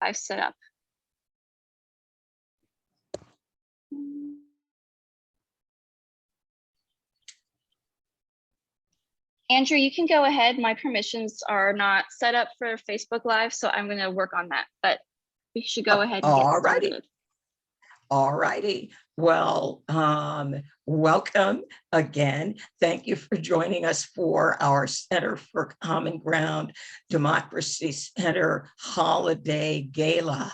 I've set up. Andrew, you can go ahead. My permissions are not set up for Facebook Live, so I'm going to work on that, but we should go ahead and get started. All righty. Well, welcome again. Thank you for joining us for our Center for Common Ground Democracy Center Holiday Gala.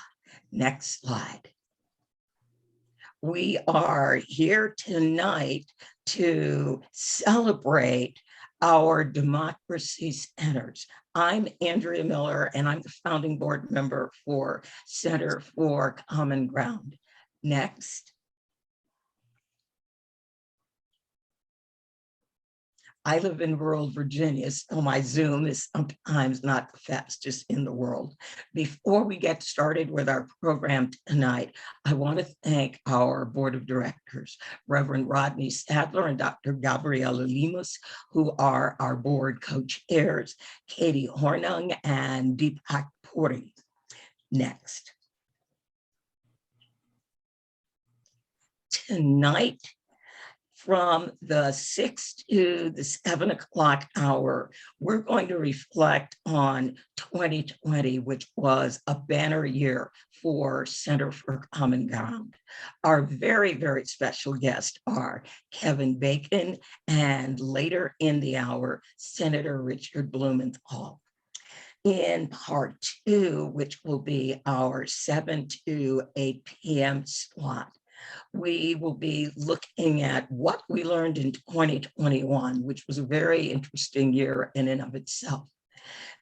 Next slide. We are here tonight to celebrate our democracy centers. I'm Andrea Miller, and I'm the founding board member for Center for Common Ground. Next. I live in rural Virginia, so my Zoom is sometimes not the fastest in the world. Before we get started with our program tonight, I want to thank our board of directors, Reverend Rodney Sadler and Dr. Gabriela Lemus, who are our board co-chairs, Katie Hornung and Deepak Puri. Next. Tonight, from the 6 to the 7 o'clock hour, we're going to reflect on 2020, which was a banner year for Center for Common Ground. Our very, very special guests are Kevin Bacon and later in the hour, Senator Richard Blumenthal. In part 2, which will be our 7 to 8 p.m. slot, we will be looking at what we learned in 2021, which was a very interesting year in and of itself.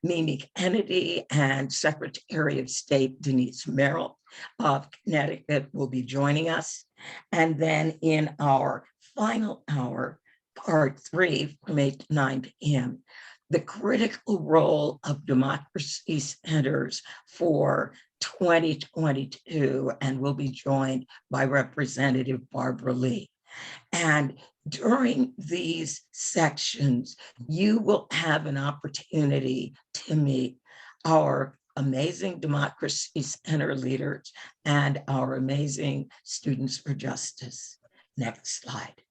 Mimi Kennedy and Secretary of State Denise Merrill of Connecticut will be joining us. And then in our final hour, part 3 from 8 to 9 p.m., the critical role of democracy centers for 2022, and we'll be joined by Representative Barbara Lee. And during these sections, you will have an opportunity to meet our amazing Democracy Center leaders and our amazing Students for Justice. Next slide.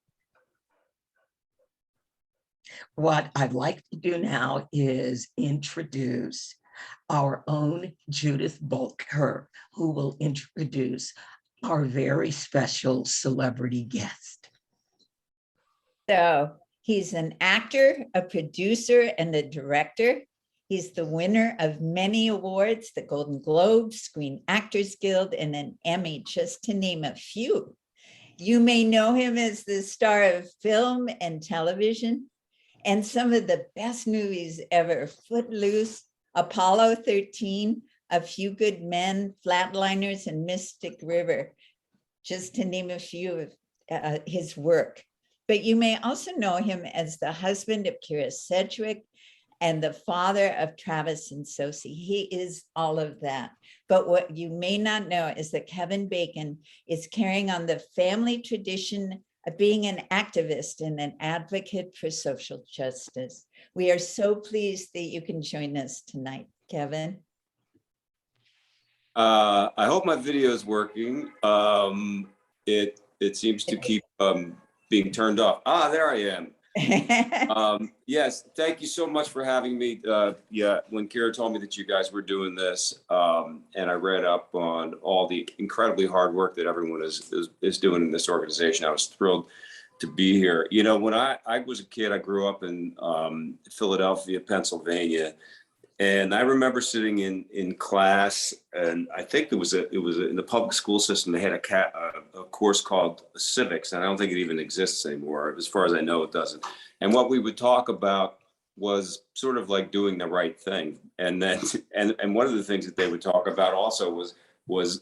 What I'd like to do now is introduce our own Judith Bolker, who will introduce our very special celebrity guest. So he's an actor, a producer, and a director. He's the winner of many awards, the Golden Globe, Screen Actors Guild, and an Emmy, just to name a few. You may know him as the star of film and television, and some of the best movies ever: Footloose, Apollo 13, A Few Good Men, Flatliners, and Mystic River, just to name a few of his work. But you may also know him as the husband of Kira Sedgwick and the father of Travis and Sosie. He is all of that. But what you may not know is that Kevin Bacon is carrying on the family tradition of being an activist and an advocate for social justice. We are so pleased that you can join us tonight, Kevin. I hope my video is working. It seems to keep being turned off. Ah, there I am. Yes, thank you so much for having me. Yeah, when Kira told me that you guys were doing this, and I read up on all the incredibly hard work that everyone is doing in this organization, I was thrilled to be here. You know, when I was a kid, I grew up in Philadelphia, Pennsylvania, and I remember sitting in class, and I think it was in the public school system. They had a course called Civics, and I don't think it even exists anymore. As far as I know, it doesn't. And what we would talk about was sort of like doing the right thing. And then, and one of the things that they would talk about also was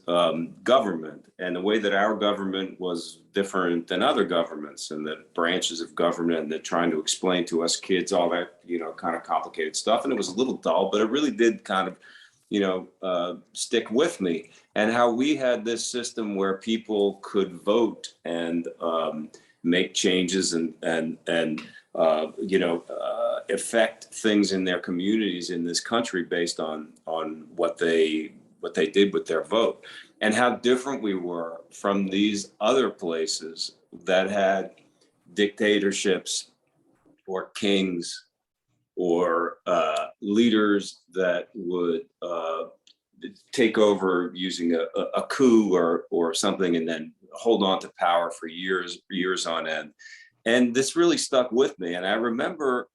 government, and the way that our government was different than other governments, and the branches of government, and they're trying to explain to us kids all that, you know, kind of complicated stuff. And it was a little dull, but it really did kind of, you know, stick with me. And how we had this system where people could vote and make changes and you know, affect things in their communities in this country based on what they what they did with their vote, and how different we were from these other places that had dictatorships or kings or leaders that would take over using a coup or something, and then hold on to power for years on end. And this really stuck with me. And I remember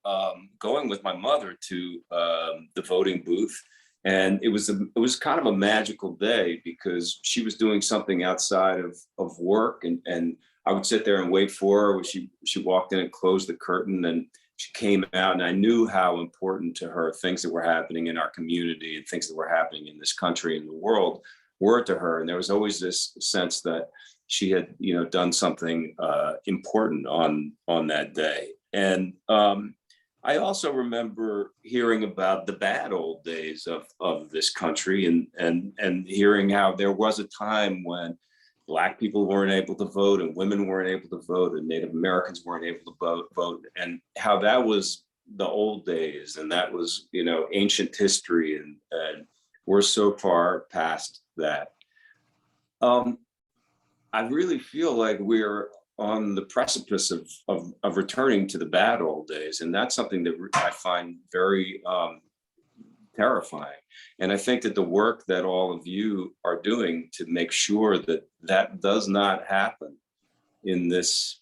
going with my mother to the voting booth, and it was kind of a magical day because she was doing something outside of work, and I would sit there and wait for her when she walked in and closed the curtain, and she came out, and I knew how important to her things that were happening in our community and things that were happening in this country and the world were to her. And there was always this sense that she had, done something important on that day. And I also remember hearing about the bad old days of this country, and hearing how there was a time when Black people weren't able to vote, and women weren't able to vote, and Native Americans weren't able to vote, and how that was the old days, and that was, ancient history, and we're so far past that. I really feel like we're on the precipice of returning to the bad old days, and that's something that I find very terrifying. And I think that the work that all of you are doing to make sure that that does not happen in this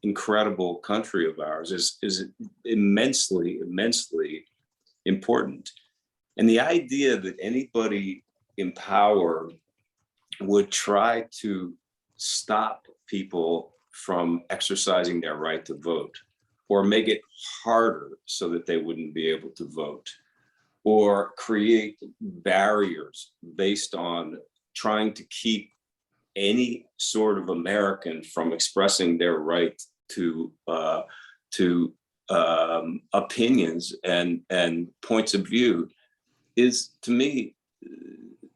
incredible country of ours is immensely, immensely important. And the idea that anybody in power would try to stop people from exercising their right to vote, or make it harder so that they wouldn't be able to vote, or create barriers based on trying to keep any sort of American from expressing their right to opinions and points of view, is, to me,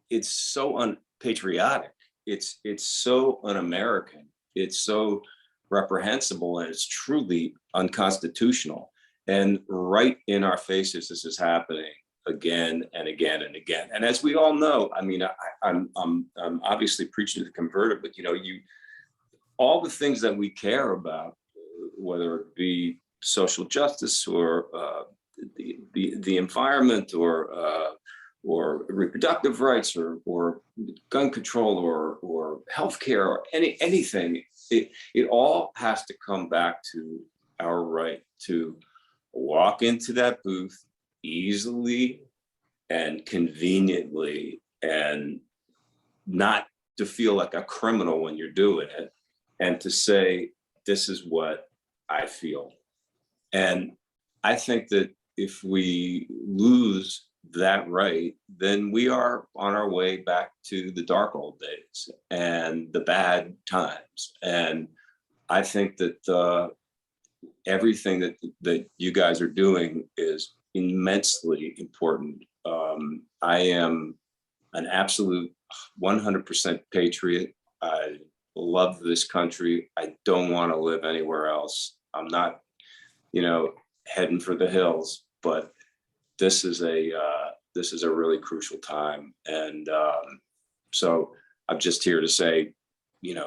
it's so unpatriotic. It's so un-American. It's so reprehensible, and it's truly unconstitutional. And right in our faces, this is happening again and again and again. And as we all know, I mean, I'm obviously preaching to the converted, but all the things that we care about, whether it be social justice or the environment or reproductive rights or gun control or healthcare or anything, it all has to come back to our right to walk into that booth easily and conveniently, and not to feel like a criminal when you're doing it, and to say, this is what I feel. And I think that if we lose that right, then we are on our way back to the dark old days and the bad times. And I think that everything that you guys are doing is immensely important. I am an absolute 100% patriot. I love this country. I don't want to live anywhere else. I'm not, heading for the hills, but this is a really crucial time. And so I'm just here to say,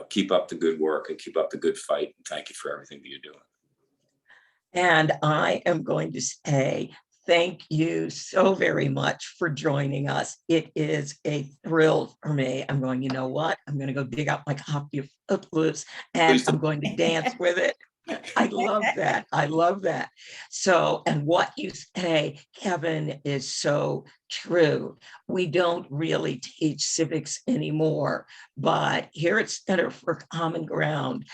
keep up the good work and keep up the good fight. And thank you for everything that you're doing. And I am going to say thank you so very much for joining us. It is a thrill for me. I'm going, you know what? I'm going to go dig out my copy of Footloose, and I'm going to dance with it. I love that. I love that. So, and what you say, Kevin, is so true. We don't really teach civics anymore, but here at Center for Common Ground,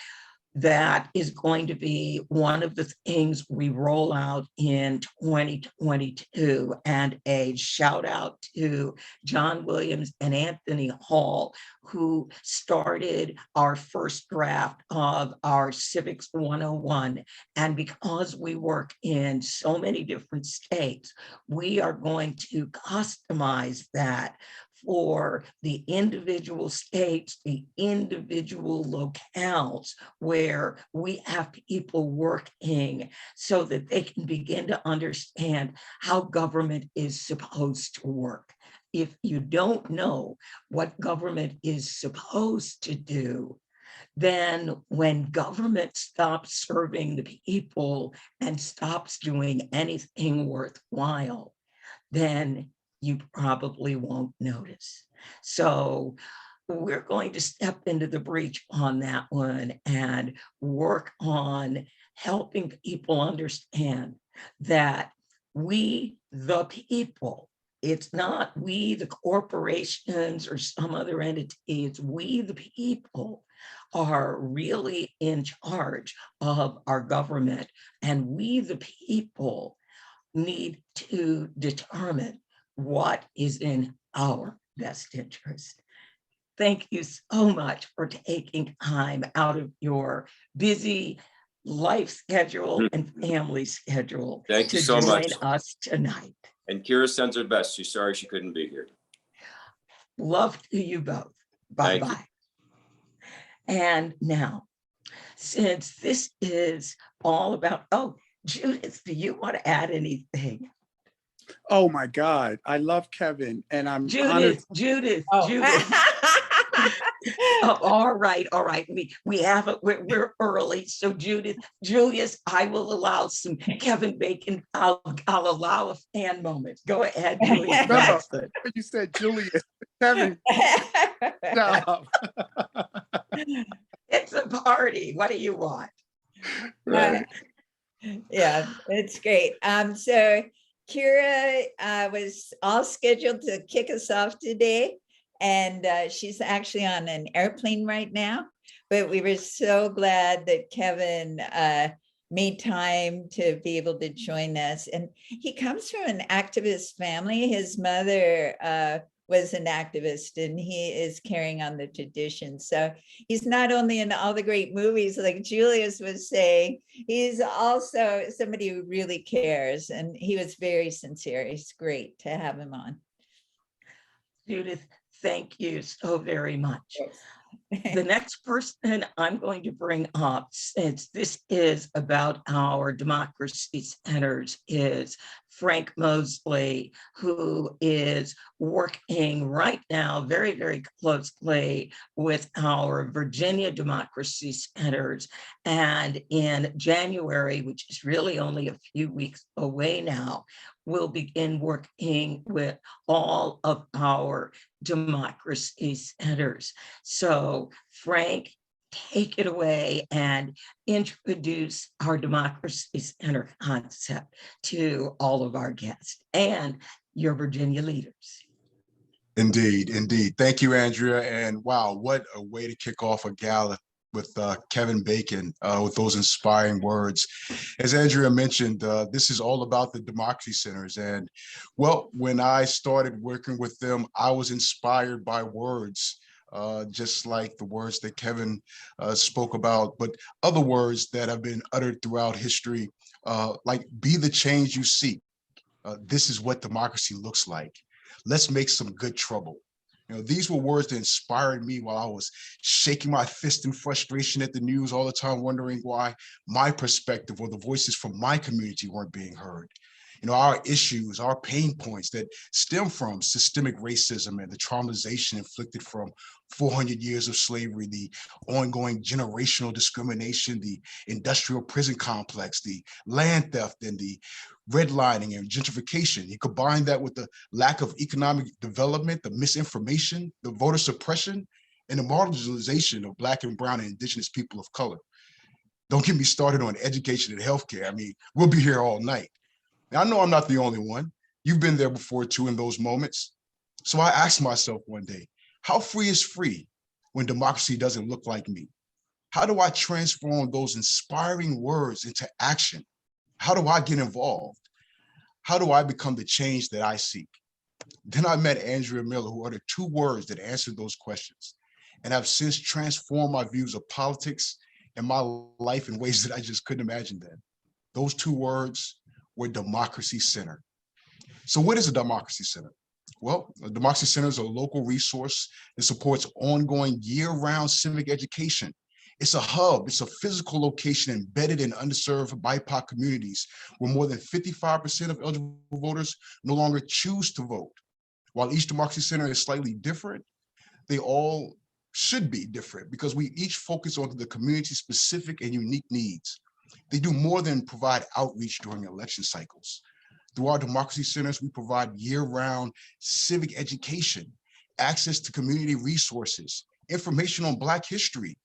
that is going to be one of the things we roll out in 2022. And a shout out to John Williams and Anthony Hall, who started our first draft of our Civics 101. And because we work in so many different states, we are going to customize that for the individual states, the individual locales where we have people working so that they can begin to understand how government is supposed to work. if you don't know what government is supposed to do, then when government stops serving the people and stops doing anything worthwhile, then you probably won't notice. So we're going to step into the breach on that one and work on helping people understand that we, the people, it's not we, the corporations or some other entity, it's we, the people, are really in charge of our government. And we, the people, need to determine what is in our best interest. Thank you so much for taking time out of your busy life schedule and family schedule Thank you to so join much. us tonight. And Kira sends her best. She's sorry she couldn't be here. Love to you both. Thank you. Bye-bye. And now, since this is all about, oh, Judith, do you want to add anything? Oh my God, I love Kevin, and I'm honored. Judith. Oh. Oh, all right. We have it. We're early. So Julius, I will allow some Kevin Bacon. I'll allow a fan moment. Go ahead, Julius. No, you said Julius. Kevin, stop. It's a party. What do you want? Right. Yeah, it's great. So Kira was all scheduled to kick us off today, and she's actually on an airplane right now, but we were so glad that Kevin made time to be able to join us. And he comes from an activist family. His mother was an activist, and he is carrying on the tradition. So he's not only in all the great movies, like Julius was saying, he's also somebody who really cares, and he was very sincere. It's great to have him on. Judith, thank you so very much. The next person I'm going to bring up, since this is about our democracy centers, is Frank Mosley, who is working right now very, very closely with our Virginia democracy centers. And in January, which is really only a few weeks away now, we'll begin working with all of our democracy centers. So Frank, take it away and introduce our democracy center concept to all of our guests and your Virginia leaders. Indeed. Thank you, Andrea. And wow, what a way to kick off a gala with Kevin Bacon with those inspiring words. As Andrea mentioned, this is all about the democracy centers. And well, when I started working with them, I was inspired by words, just like the words that Kevin spoke about, but other words that have been uttered throughout history, like be the change you seek. This is what democracy looks like. Let's make some good trouble. You know, these were words that inspired me while I was shaking my fist in frustration at the news all the time, wondering why my perspective or the voices from my community weren't being heard. You know, our issues, our pain points that stem from systemic racism and the traumatization inflicted from 400 years of slavery, the ongoing generational discrimination, the industrial prison complex, the land theft, and the redlining and gentrification. You combine that with the lack of economic development, the misinformation, the voter suppression, and the marginalization of Black and Brown and Indigenous people of color. Don't get me started on education and healthcare. I mean, we'll be here all night. Now, I know I'm not the only one. You've been there before too in those moments. So I asked myself one day, how free is free when democracy doesn't look like me? How do I transform those inspiring words into action? How do I get involved? How do I become the change that I seek? Then I met Andrea Miller, who uttered 2 words that answered those questions. And I've since transformed my views of politics and my life in ways that I just couldn't imagine then. Those 2 words were democracy center. So what is a democracy center? Well, a democracy center is a local resource that supports ongoing year-round civic education. It's a hub, it's a physical location embedded in underserved BIPOC communities where more than 55% of eligible voters no longer choose to vote. While each Democracy Center is slightly different, they all should be different because we each focus on the community specific and unique needs. They do more than provide outreach during election cycles. Through our Democracy Centers, we provide year-round civic education, access to community resources, information on Black history.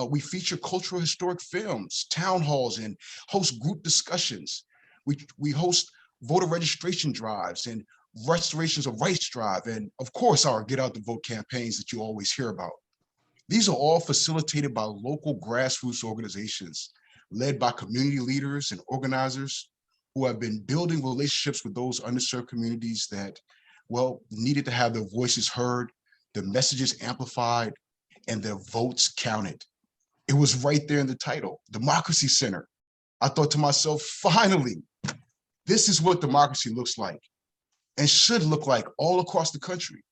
We feature cultural historic films, town halls, and host group discussions. We host voter registration drives and restorations of rights drive, and of course, our Get Out the Vote campaigns that you always hear about. These are all facilitated by local grassroots organizations led by community leaders and organizers who have been building relationships with those underserved communities that, well, needed to have their voices heard, their messages amplified, and their votes counted. It was right there in the title, Democracy Center. I thought to myself, finally, this is what democracy looks like and should look like all across the country.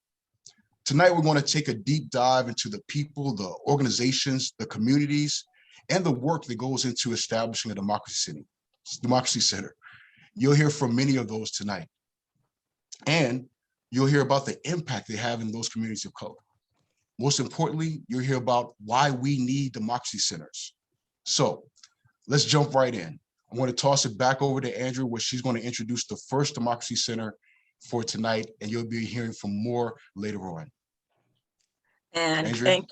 Tonight, we're going to take a deep dive into the people, the organizations, the communities, and the work that goes into establishing a Democracy Center. You'll hear from many of those tonight. And you'll hear about the impact they have in those communities of color. Most importantly, you'll hear about why we need Democracy Centers. So let's jump right in. I want to toss it back over to Andrew, where she's going to introduce the first Democracy Center for tonight, and you'll be hearing from more later on. And Andrea?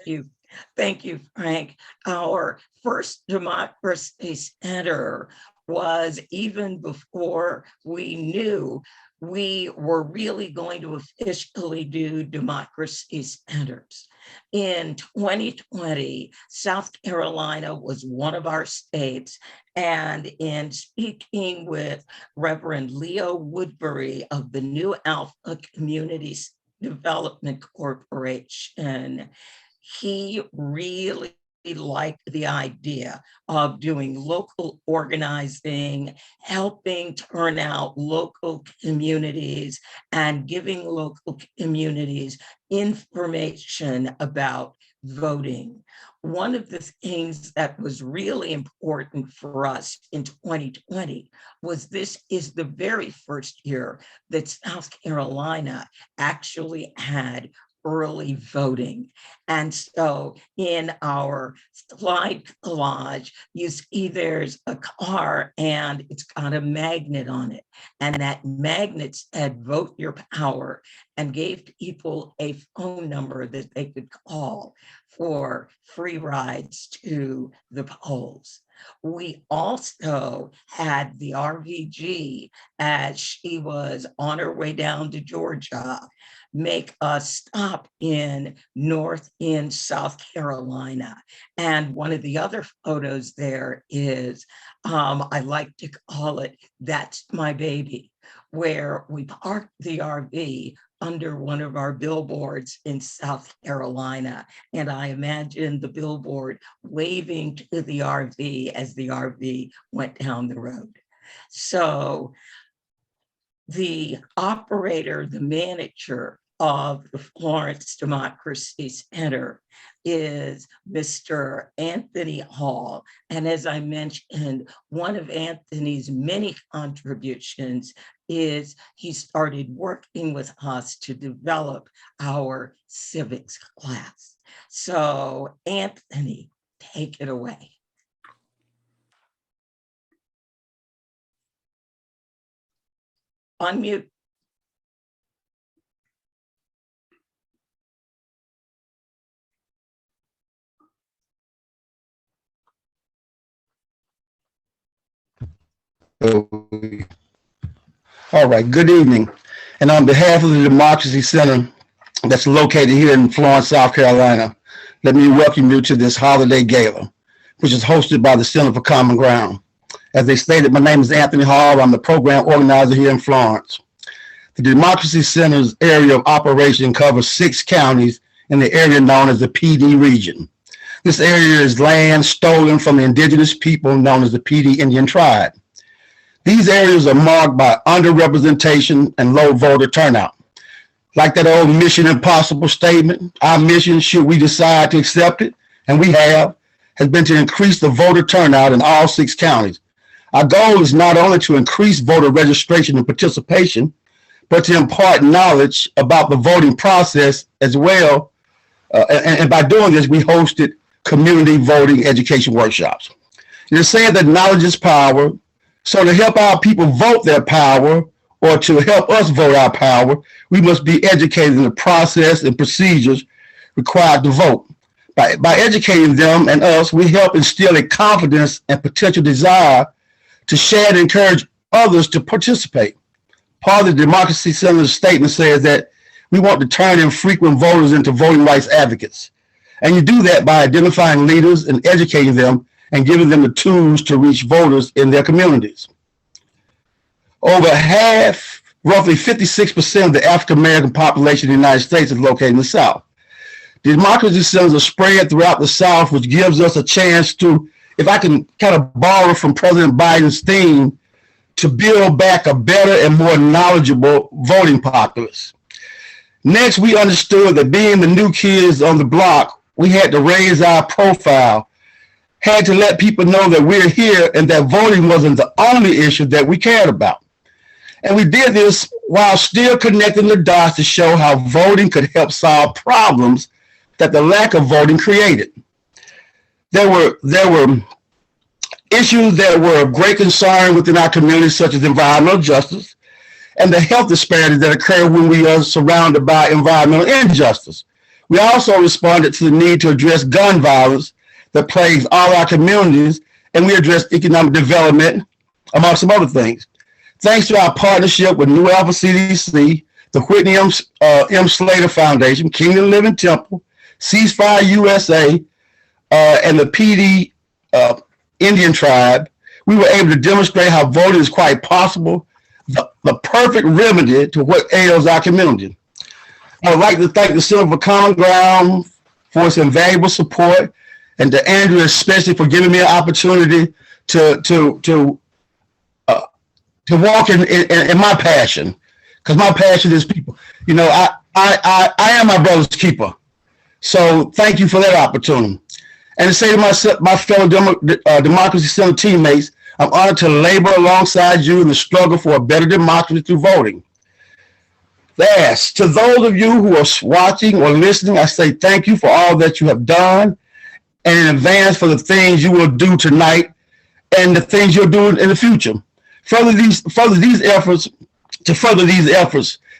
Thank you, Frank. Our first Democracy Center was even before we knew we were really going to officially do Democracy Centers. In 2020, South Carolina was one of our states, and in speaking with Reverend Leo Woodbury of the New Alpha Community Development Corporation, he really liked the idea of doing local organizing, helping turn out local communities, and giving local communities information about voting. One of the things that was really important for us in 2020 was this is the very first year that South Carolina actually had early voting. And so in our slide collage, you see there's a car and it's got a magnet on it. And that magnet said, vote your power, and gave people a phone number that they could call for free rides to the polls. We also had the RVG, as she was on her way down to Georgia, make a stop in South Carolina. And one of the other photos there is, I like to call it, That's My Baby, where we parked the RV under one of our billboards in South Carolina. And I imagine the billboard waving to the RV as the RV went down the road. So the operator, the manager of the Florence Democracy Center is Mr. Anthony Hall. And as I mentioned, one of Anthony's many contributions is he started working with us to develop our civics class. So Anthony, take it away. Unmute. All right, good evening. And on behalf of the Democracy Center that's located here in Florence, South Carolina, let me welcome you to this holiday gala, which is hosted by the Center for Common Ground. As they stated, my name is Anthony Hall. I'm the program organizer here in Florence. The Democracy Center's area of operation covers 6 counties in the area known as the PD region. This area is land stolen from the indigenous people known as the PD Indian tribe. These areas are marked by underrepresentation and low voter turnout. Like that old Mission Impossible statement, our mission, should we decide to accept it, and we have, has been to increase the voter turnout in all 6 counties. Our goal is not only to increase voter registration and participation, but to impart knowledge about the voting process as well. And by doing this, we hosted community voting education workshops. It is said that knowledge is power. So to help our people vote their power, or to help us vote our power, we must be educated in the process and procedures required to vote. By educating them and us, we help instill a confidence and potential desire to share and encourage others to participate. Part of the Democracy Center's statement says that we want to turn infrequent voters into voting rights advocates. And you do that by identifying leaders and educating them and giving them the tools to reach voters in their communities. Over half, roughly 56% of the African-American population in the United States is located in the South. The Democracy Centers are spread throughout the South, which gives us a chance to, if I can kind of borrow from President Biden's theme, to build back a better and more knowledgeable voting populace. Next, we understood that being the new kids on the block, we had to raise our profile, had to let people know that we're here and that voting wasn't the only issue that we cared about. And we did this while still connecting the dots to show how voting could help solve problems that the lack of voting created. There were issues that were of great concern within our community, such as environmental justice and the health disparities that occur when we are surrounded by environmental injustice. We also responded to the need to address gun violence that plagues all our communities, and we addressed economic development, among some other things. Thanks to our partnership with New Alpha CDC, the Whitney M. Slater Foundation, Kingdom Living Temple, Ceasefire USA, and the PD Indian tribe, we were able to demonstrate how voting is quite possible, the perfect remedy to what ails our community. I would like to thank the Center for Common Ground for its invaluable support, and to Andrew especially for giving me an opportunity to walk in my passion, because my passion is people. You know, I am my brother's keeper. So thank you for that opportunity. And to say to my fellow Democracy Center teammates, I'm honored to labor alongside you in the struggle for a better democracy through voting. Last, to those of you who are watching or listening, I say thank you for all that you have done, and in advance for the things you will do tonight and the things you'll do in the future. Further these efforts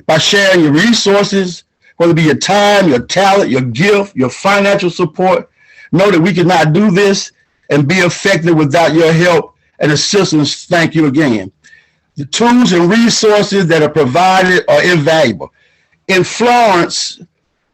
by sharing your resources, whether it be your time, your talent, your gift, your financial support. Know that we cannot do this and be effective without your help and assistance. Thank you again. The tools and resources that are provided are invaluable. In Florence,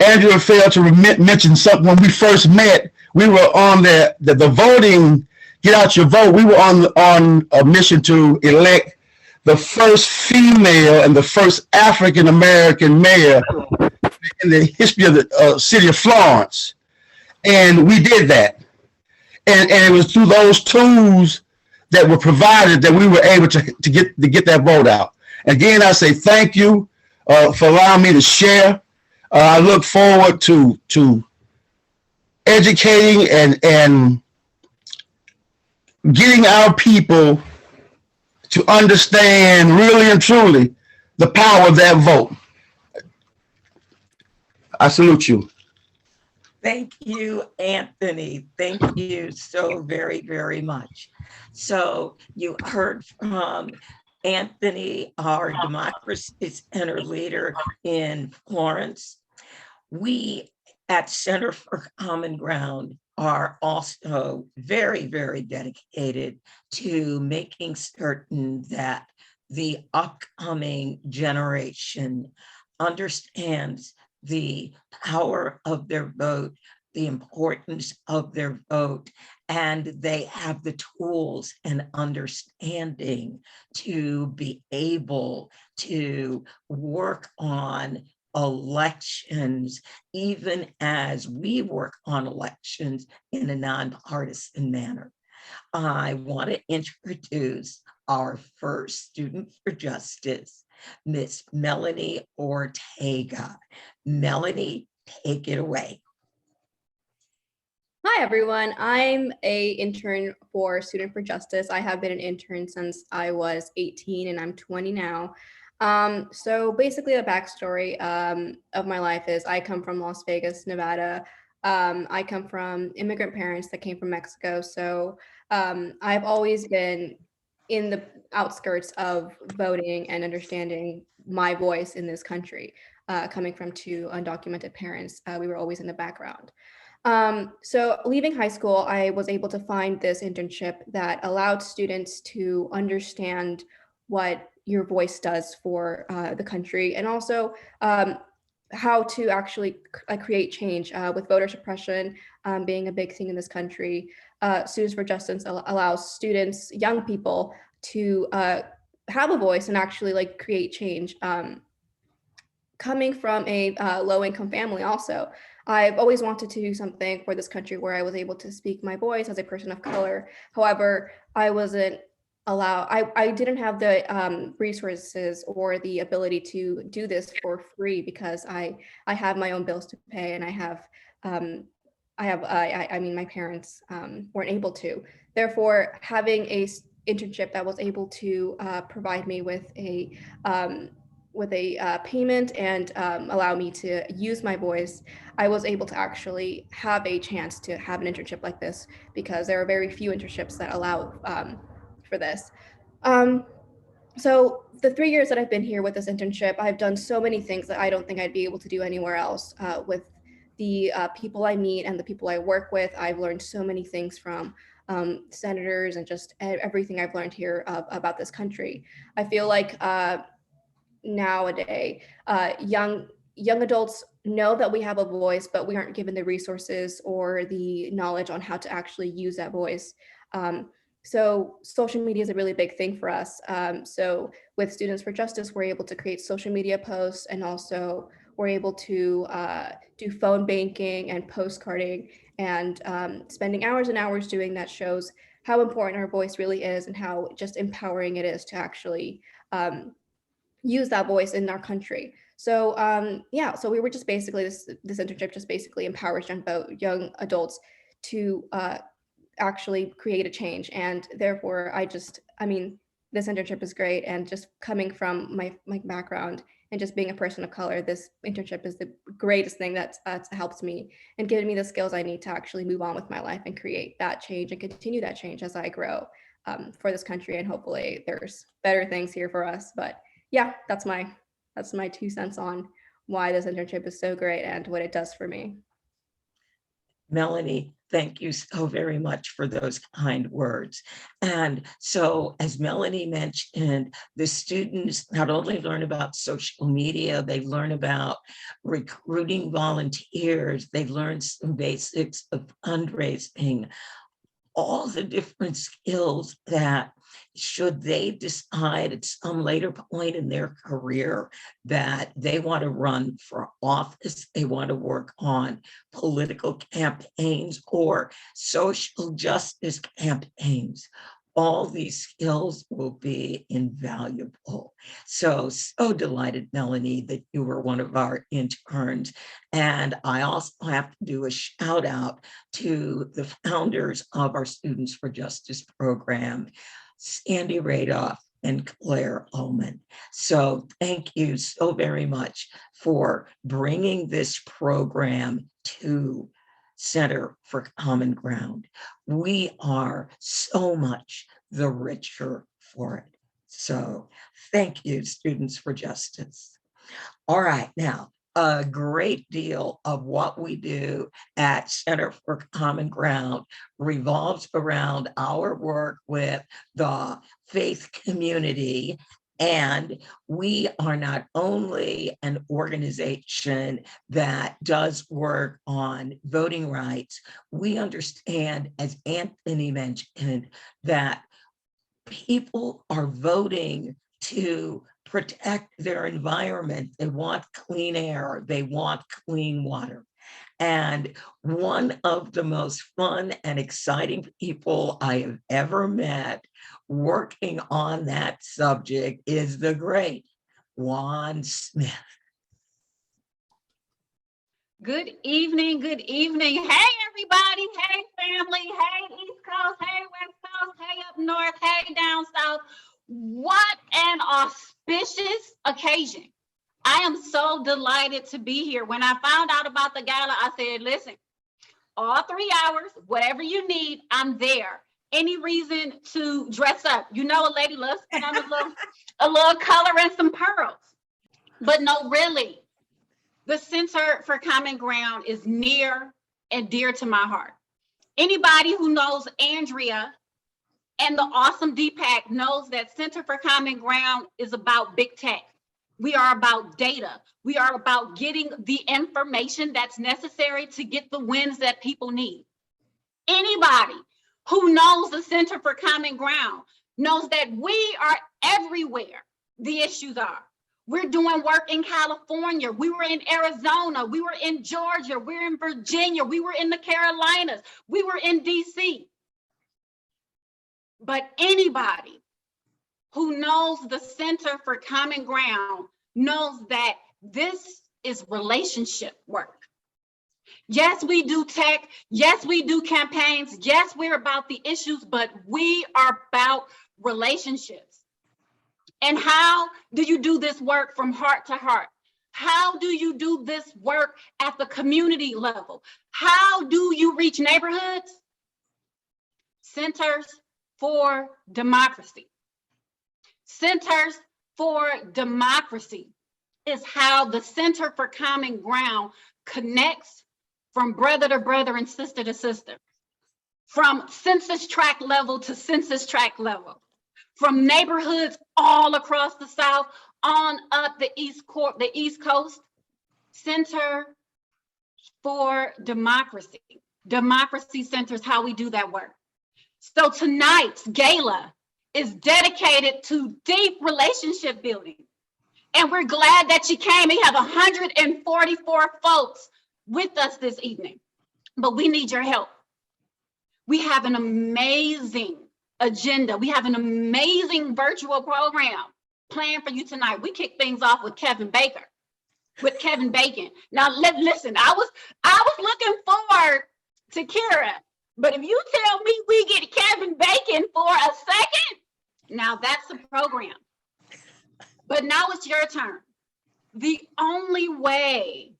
Andrea failed to mention something. When we first met, we were on the voting, get out your vote. We were on a mission to elect the first female and the first African-American mayor in the history of the city of Florence. And we did that. And it was through those tools that were provided that we were able to get that vote out. Again, I say thank you for allowing me to share. I look forward to educating and getting our people to understand really and truly the power of that vote. I salute you. Thank you, Anthony. Thank you so very, very much. So you heard from Anthony, our Democracy Center leader in Florence. We at Center for Common Ground are also very, very dedicated to making certain that the upcoming generation understands the power of their vote, the importance of their vote, and they have the tools and understanding to be able to work on elections, even as we work on elections in a nonpartisan manner. I want to introduce our first student for justice, Miss Melanie Ortega. Melanie, take it away. Hi, everyone. I'm an intern for Student for Justice. I have been an intern since I was 18 and I'm 20 now. So basically the backstory of my life is I come from Las Vegas, Nevada. I come from immigrant parents that came from Mexico. So I've always been in the outskirts of voting and understanding my voice in this country. Coming from two undocumented parents, we were always in the background. So leaving high school, I was able to find this internship that allowed students to understand what your voice does for the country, and also how to actually create change with voter suppression being a big thing in this country. Students for Justice allows students, young people, to have a voice and actually like create change. Coming from a low-income family also, I've always wanted to do something for this country where I was able to speak my voice as a person of color. However, I wasn't allowed, I didn't have the resources or the ability to do this for free because I have my own bills to pay, and I mean, my parents weren't able to. Therefore, having a internship that was able to provide me with a payment and allow me to use my voice, I was able to actually have a chance to have an internship like this, because there are very few internships that allow for this. So the 3 years that I've been here with this internship, I've done so many things that I don't think I'd be able to do anywhere else. With the people I meet and the people I work with, I've learned so many things from senators and just everything I've learned here about this country. I feel like nowadays, young adults know that we have a voice, but we aren't given the resources or the knowledge on how to actually use that voice. So social media is a really big thing for us. So with Students for Justice, we're able to create social media posts, and also we're able to do phone banking and postcarding, and spending hours and hours doing that shows how important our voice really is and how just empowering it is to actually use that voice in our country. So yeah, so we were just basically, this internship just basically empowers young adults to actually create a change. And therefore I mean, this internship is great. And just coming from my background and just being a person of color, this internship is the greatest thing that's helped me and given me the skills I need to actually move on with my life and create that change and continue that change as I grow for this country. And hopefully there's better things here for us. But yeah, that's my 2 cents on why this internship is so great and what it does for me. Melanie, thank you so very much for those kind words. And so, as Melanie mentioned, the students not only learn about social media, they learn about recruiting volunteers, they learn some basics of fundraising, all the different skills that, should they decide at some later point in their career that they want to run for office, they want to work on political campaigns or social justice campaigns, all these skills will be invaluable. So delighted, Melanie, that you were one of our interns. And I also have to do a shout out to the founders of our Students for Justice program, Sandy Radoff and Claire Ullman. So thank you so very much for bringing this program to Center for Common Ground. We are so much the richer for it. So thank you, Students for Justice. All right, now, a great deal of what we do at Center for Common Ground revolves around our work with the faith community. And we are not only an organization that does work on voting rights, we understand, as Anthony mentioned, that people are voting to protect their environment. They want clean air, they want clean water. And one of the most fun and exciting people I have ever met working on that subject is the great Juan Smith. Good evening, good evening. Hey, everybody. Hey, family. Hey, East Coast. Hey, West Coast. Hey, up north. Hey, down south. What an auspicious occasion. I am so delighted to be here. When I found out about the gala, I said, listen, all 3 hours, whatever you need, I'm there. Any reason to dress up? You know, a lady loves to put on a little color and some pearls. But no, really, the Center for Common Ground is near and dear to my heart. Anybody who knows Andrea and the awesome Deepak knows that Center for Common Ground is about big tech. We are about data. We are about getting the information that's necessary to get the wins that people need. Anybody who knows the Center for Common Ground knows that we are everywhere the issues are. We're doing work in California. We were in Arizona. We were in Georgia. We're in Virginia. We were in the Carolinas. We were in DC. But anybody who knows the Center for Common Ground knows that this is relationship work. Yes, we do tech. Yes, we do campaigns. Yes, we're about the issues, but we are about relationships. And how do you do this work from heart to heart? How do you do this work at the community level? How do you reach neighborhoods? Centers for Democracy. Centers for Democracy is how the Center for Common Ground connects from brother to brother and sister to sister, from census tract level to census tract level, from neighborhoods all across the South on up the East Coast. Center for Democracy. Democracy Centers, how we do that work. So tonight's gala is dedicated to deep relationship building. And we're glad that you came. We have 144 folks with us this evening, but we need your help. We have an amazing agenda. We have an amazing virtual program planned for you tonight. We kick things off with Kevin Bacon. Now, listen, I was looking forward to Kira, but if you tell me we get Kevin Bacon for a second, now that's the program. But now it's your turn. The only way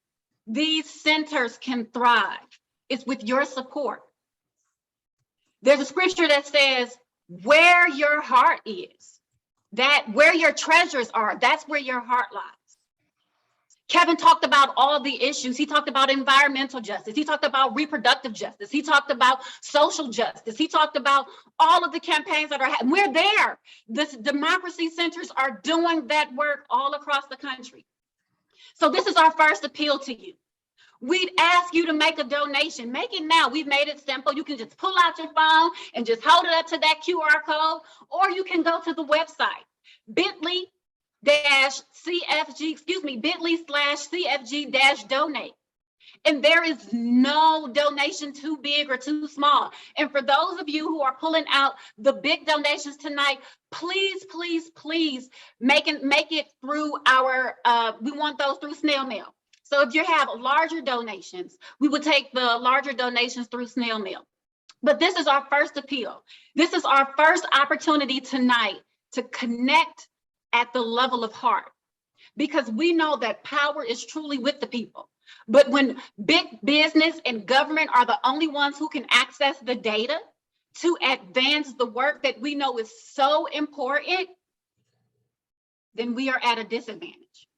these centers can thrive is with your support. There's a scripture that says, where your heart is, that where your treasures are, that's where your heart lies. Kevin talked about all the issues. He talked about environmental justice. He talked about reproductive justice. He talked about social justice. He talked about all of the campaigns that are happening. We're there. The democracy centers are doing that work all across the country. So this is our first appeal to you. We'd ask you to make a donation. Make it now. We've made it simple. You can just pull out your phone and just hold it up to that QR code, or you can go to the website, bit.ly/CFG-donate. And there is no donation too big or too small. And for those of you who are pulling out the big donations tonight, please, please, please make it through our, we want those through snail mail. So if you have larger donations, we would take the larger donations through snail mail. But this is our first appeal. This is our first opportunity tonight to connect at the level of heart, because we know that power is truly with the people. But when big business and government are the only ones who can access the data to advance the work that we know is so important, then we are at a disadvantage.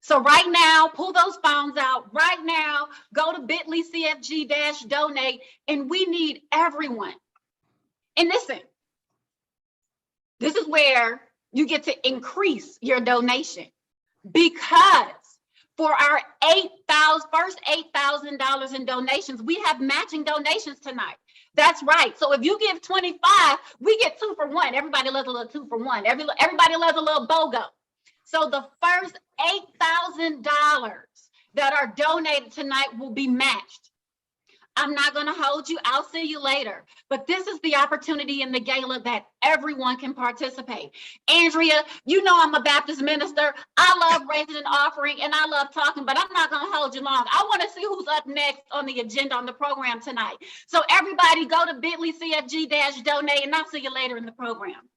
So right now, pull those phones out. Right now, go to bit.ly/CFG-donate, and we need everyone. And listen, this is where you get to increase your donation, because for our first $8,000 in donations, we have matching donations tonight. That's right. So if you give 25, we get 2 for 1. Everybody loves a little 2 for 1. Everybody loves a little BOGO. So the first $8,000 that are donated tonight will be matched. I'm not going to hold you. I'll see you later. But this is the opportunity in the gala that everyone can participate. Andrea, you know I'm a Baptist minister. I love raising an offering and I love talking, but I'm not going to hold you long. I want to see who's up next on the agenda on the program tonight. So everybody go to bit.ly/CFG-donate, and I'll see you later in the program.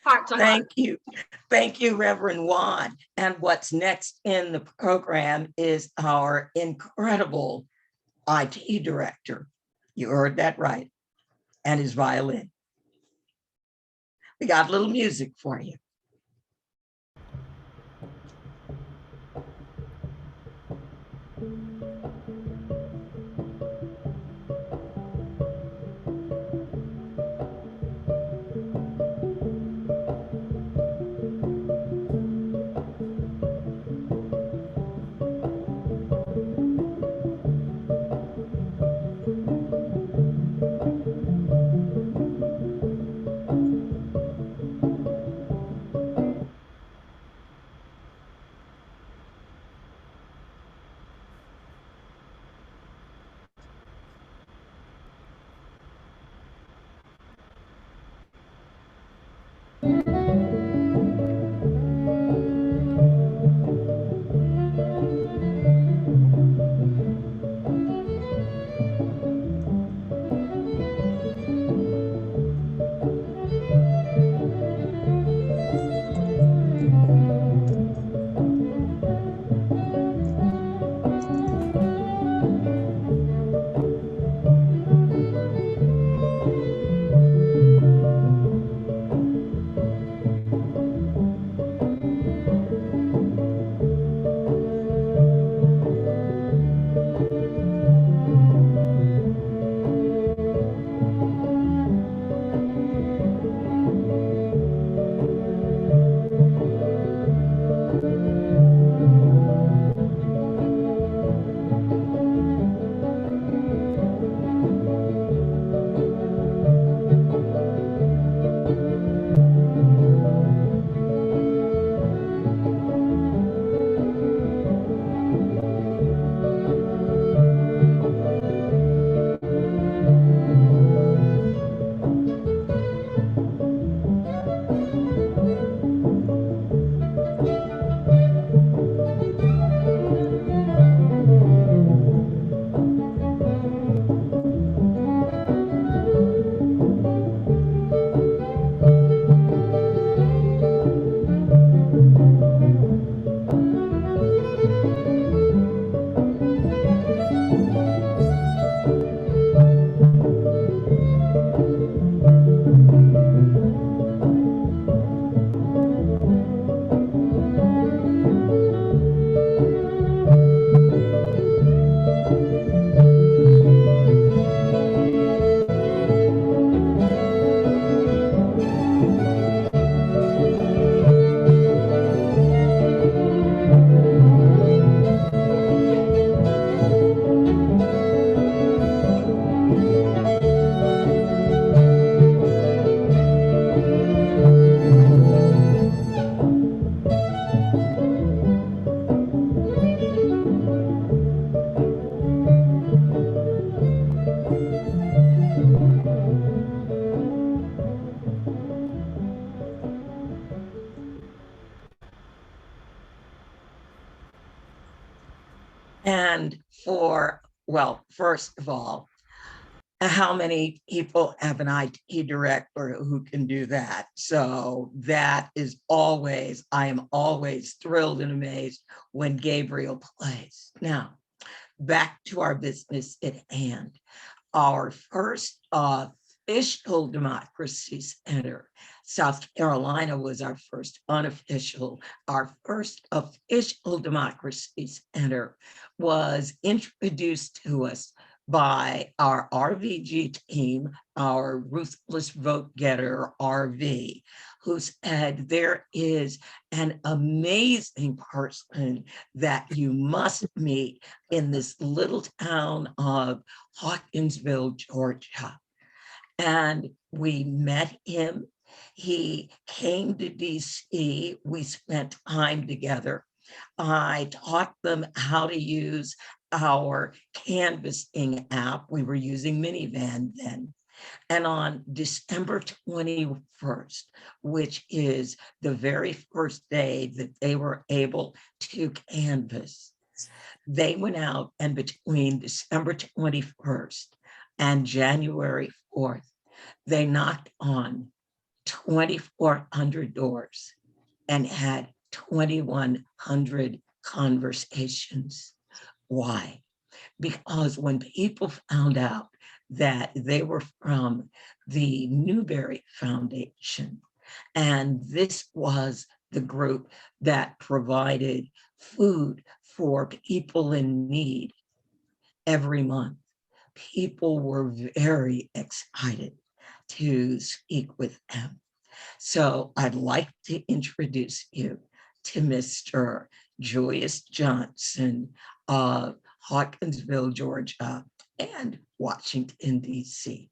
heart to heart. Thank you. Thank you, Reverend Juan. And what's next in the program is our incredible IT director. You heard that right. And his violin. We got a little music for you. And for, well, first of all, how many people have an IT director who can do that? So that is always, I am always thrilled and amazed when Gabriel plays. Now, back to our business at hand. Our first official democracy center, South Carolina was our first unofficial. Our first official democracy center was introduced to us by our RVG team, our Ruthless Vote Getter RV, who said there is an amazing person that you must meet in this little town of Hawkinsville, Georgia. And we met him. He came to DC. We spent time together. I taught them how to use our canvassing app. We were using Minivan then. And on December 21st, which is the very first day that they were able to canvass, they went out, and between December 21st and January 4th, they knocked on 2,400 doors and had 2,100 conversations. Why? Because when people found out that they were from the Newberry Foundation, and this was the group that provided food for people in need every month, people were very excited to speak with them. So I'd like to introduce you to Mr. Julius Johnson of Hawkinsville, Georgia, and Washington, D.C.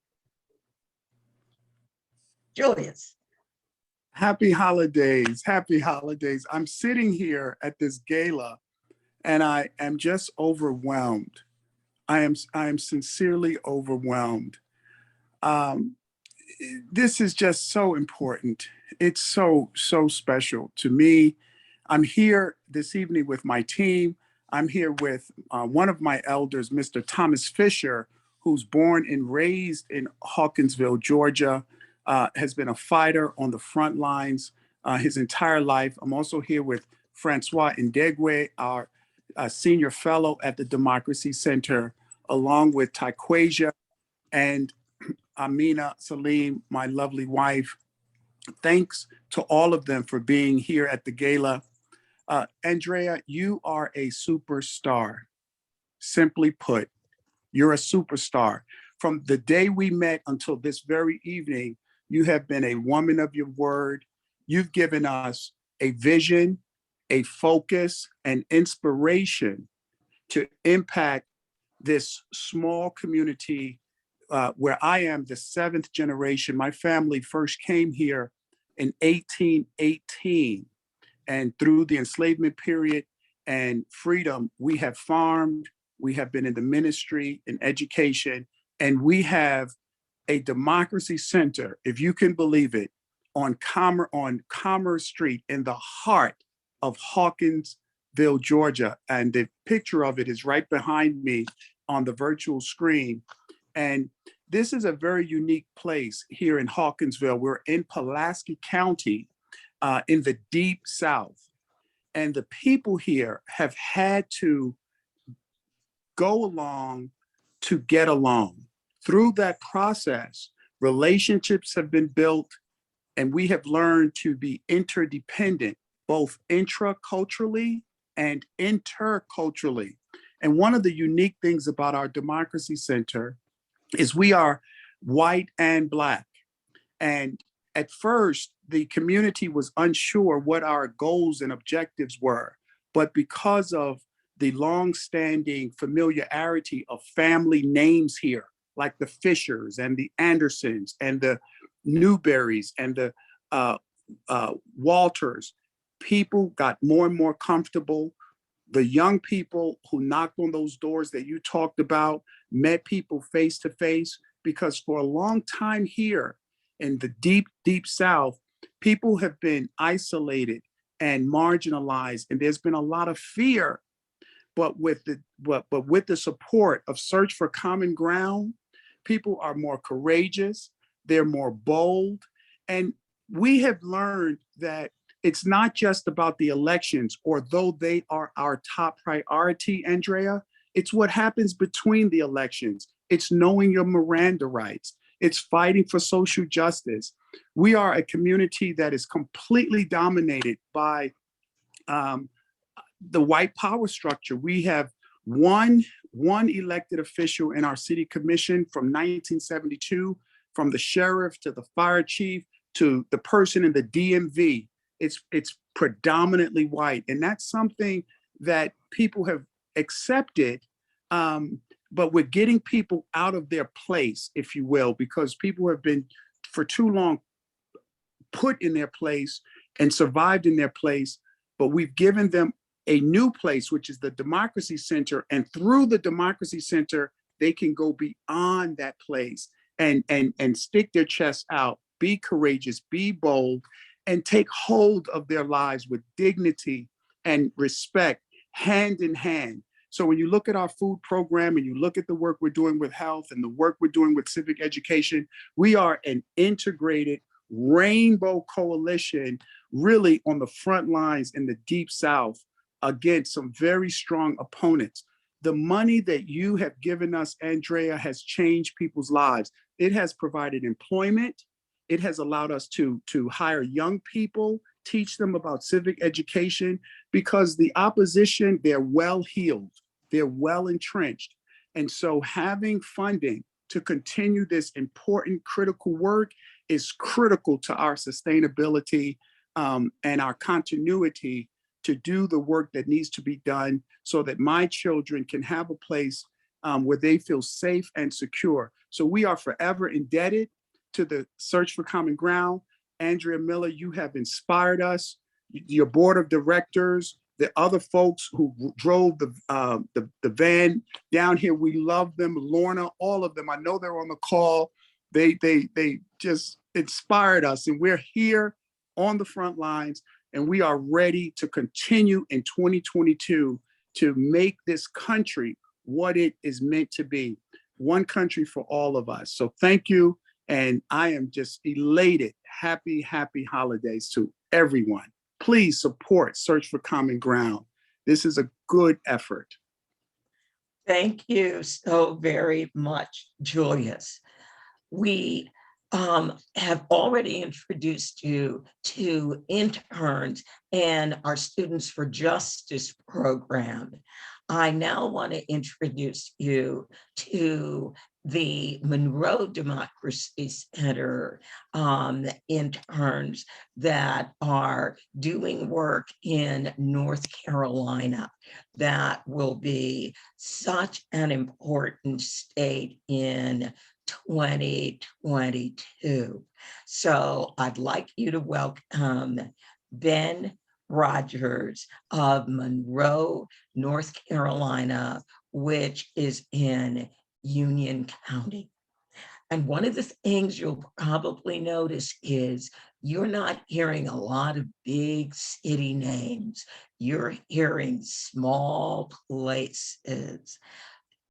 Julius. Happy holidays. Happy holidays. I'm sitting here at this gala and I am just overwhelmed. I am sincerely overwhelmed. This is just so important. It's so special to me. I'm here this evening with my team. I'm here with one of my elders, Mr. Thomas Fisher, who's born and raised in Hawkinsville, Georgia, has been a fighter on the front lines his entire life. I'm also here with Francois Ndegwe, our senior fellow at the Democracy Center, along with Taquasia and Amina Salim, my lovely wife. Thanks to all of them for being here at the gala. Andrea, you are a superstar. Simply put, you're a superstar. From the day we met until this very evening, you have been a woman of your word. You've given us a vision, a focus, and inspiration to impact this small community where I am the 7th generation. My family first came here in 1818. And through the enslavement period and freedom, we have farmed, we have been in the ministry, in education, and we have a democracy center, if you can believe it, on Commerce Street in the heart of Hawkinsville, Georgia. And the picture of it is right behind me on the virtual screen. And this is a very unique place here in Hawkinsville. We're in Pulaski County, in the deep South. And the people here have had to go along to get along. Through that process, relationships have been built, and we have learned to be interdependent, both intraculturally and interculturally. And one of the unique things about our Democracy Center is we are white and Black. And at first, the community was unsure what our goals and objectives were. But because of the longstanding familiarity of family names here, like the Fishers and the Andersons and the Newberries and the Walters, people got more and more comfortable. The young people who knocked on those doors that you talked about met people face to face, because for a long time here in the deep, deep South, people have been isolated and marginalized, and there's been a lot of fear. But with the support of Search for Common Ground, people are more courageous, they're more bold, and we have learned that it's not just about the elections, or though they are our top priority, Andrea, it's what happens between the elections. It's knowing your Miranda rights. It's fighting for social justice. We are a community that is completely dominated by the white power structure. We have one elected official in our city commission from 1972, from the sheriff to the fire chief to the person in the DMV. It's predominantly white, and that's something that people have accepted. But we're getting people out of their place, if you will, because people have been for too long put in their place and survived in their place. But we've given them a new place, which is the Democracy Center. And through the Democracy Center, they can go beyond that place and stick their chests out, be courageous, be bold, and take hold of their lives with dignity and respect, hand in hand. So when you look at our food program and you look at the work we're doing with health and the work we're doing with civic education, we are an integrated rainbow coalition, really on the front lines in the Deep South against some very strong opponents. The money that you have given us, Andrea, has changed people's lives. It has provided employment. It has allowed us to hire young people, teach them about civic education, because the opposition, they're well-heeled, they're well-entrenched. And so having funding to continue this important, critical work is critical to our sustainability and our continuity to do the work that needs to be done so that my children can have a place where they feel safe and secure. So we are forever indebted to the Search for Common Ground. Andrea Miller, you have inspired us, your board of directors, the other folks who drove the van down here. We love them. Lorna, all of them. I know they're on the call. They just inspired us, and we're here on the front lines, and we are ready to continue in 2022 to make this country what it is meant to be. One country for all of us. So thank you. And I am just elated. Happy, happy holidays to everyone. Please support Search for Common Ground. This is a good effort. Thank you so very much, Julius. We have already introduced you to interns and our Students for Justice program. I now want to introduce you to the Monroe Democracy Center interns that are doing work in North Carolina that will be such an important state in 2022. So I'd like you to welcome Ben Rogers of Monroe, North Carolina, which is in Union County. And one of the things you'll probably notice is you're not hearing a lot of big city names. You're hearing small places.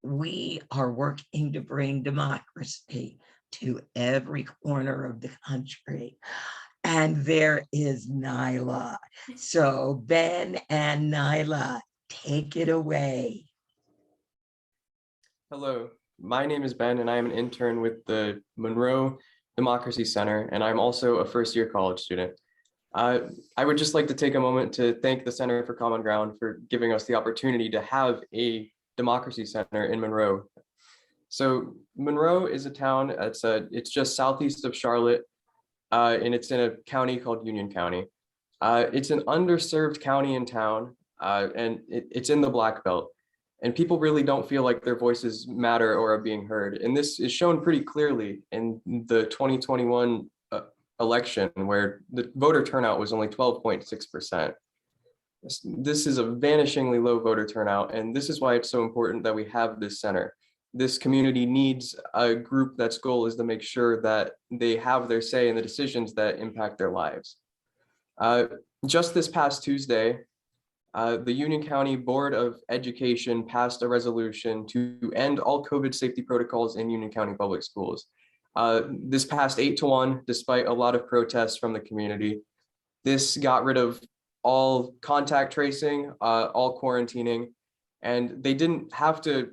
We are working to bring democracy to every corner of the country. And there is Nyla. So Ben and Nyla, take it away. Hello, my name is Ben and I am an intern with the Monroe Democracy Center, and I'm also a first-year college student. I would just like to take a moment to thank the Center for Common Ground for giving us the opportunity to have a democracy center in Monroe. So Monroe is a town, it's just southeast of Charlotte, and it's in a county called Union County. It's an underserved county and town, and it's in the Black Belt. And people really don't feel like their voices matter or are being heard. And this is shown pretty clearly in the 2021 election, where the voter turnout was only 12.6%. This is a vanishingly low voter turnout, and this is why it's so important that we have this center. This community needs a group that's goal is to make sure that they have their say in the decisions that impact their lives. Just this past Tuesday, the Union County Board of Education passed a resolution to end all COVID safety protocols in Union County Public Schools. This passed 8-1, despite a lot of protests from the community. This got rid of all contact tracing, all quarantining, and they didn't have to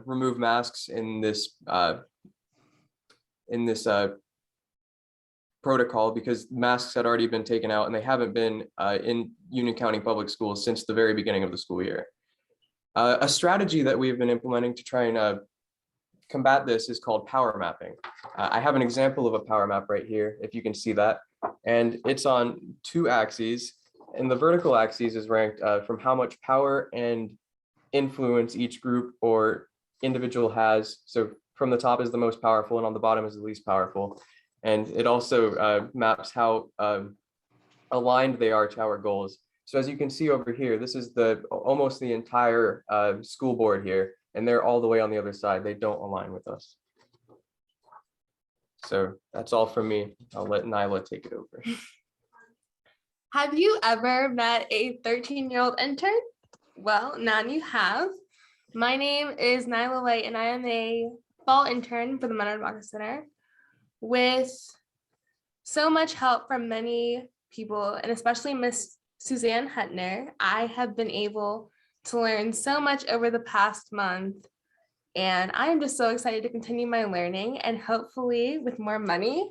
remove masks in this protocol because masks had already been taken out and they haven't been in Union County Public Schools since the very beginning of the school year. A strategy that we have been implementing to try and combat this is called power mapping. I have an example of a power map right here, if you can see that, and it's on 2 axes, and the vertical axis is ranked from how much power and influence each group or individual has. So from the top is the most powerful and on the bottom is the least powerful. And it also maps how aligned they are to our goals. So as you can see over here, this is almost the entire school board here, and they're all the way on the other side. They don't align with us. So that's all from me. I'll let Nyla take it over. Have you ever met a 13-year-old intern? Well, now you have. My name is Nyla White, and I am a fall intern for the Monroe Democracy Center with so much help from many people, and especially Miss Suzanne Hetner. I have been able to learn so much over the past month, and I am just so excited to continue my learning, and hopefully with more money,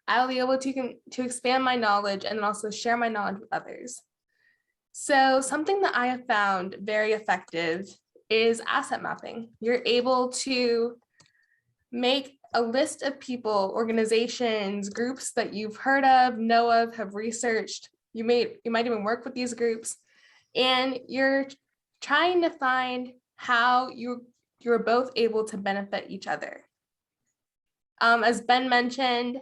I'll be able to expand my knowledge and also share my knowledge with others. So something that I have found very effective is asset mapping. You're able to make a list of people, organizations, groups that you've heard of, know of, have researched. You might even work with these groups, and you're trying to find how you're both able to benefit each other. As Ben mentioned,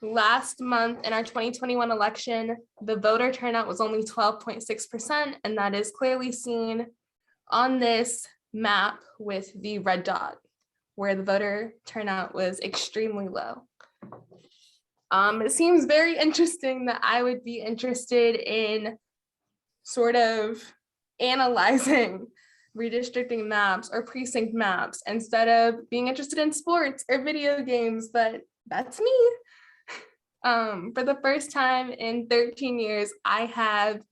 last month in our 2021 election, the voter turnout was only 12.6%, and that is clearly seen on this map with the red dot, where the voter turnout was extremely low. It seems very interesting that I would be interested in sort of analyzing redistricting maps or precinct maps instead of being interested in sports or video games, but that's me. For the first time in 13 years, I have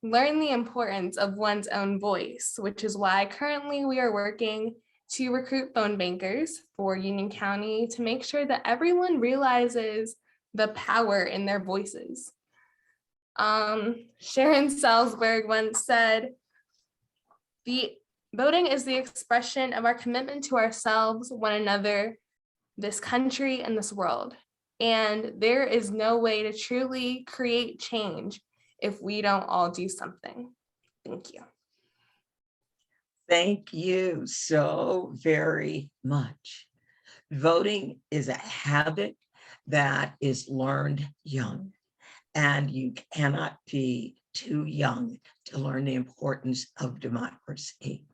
learned the importance of one's own voice, which is why currently we are working to recruit phone bankers for Union County to make sure that everyone realizes the power in their voices. Sharon Salzberg once said, "The voting is the expression of our commitment to ourselves, one another, this country, and this world. And there is no way to truly create change if we don't all do something." Thank you. Thank you so very much. Voting is a habit that is learned young, and you cannot be too young to learn the importance of democracy.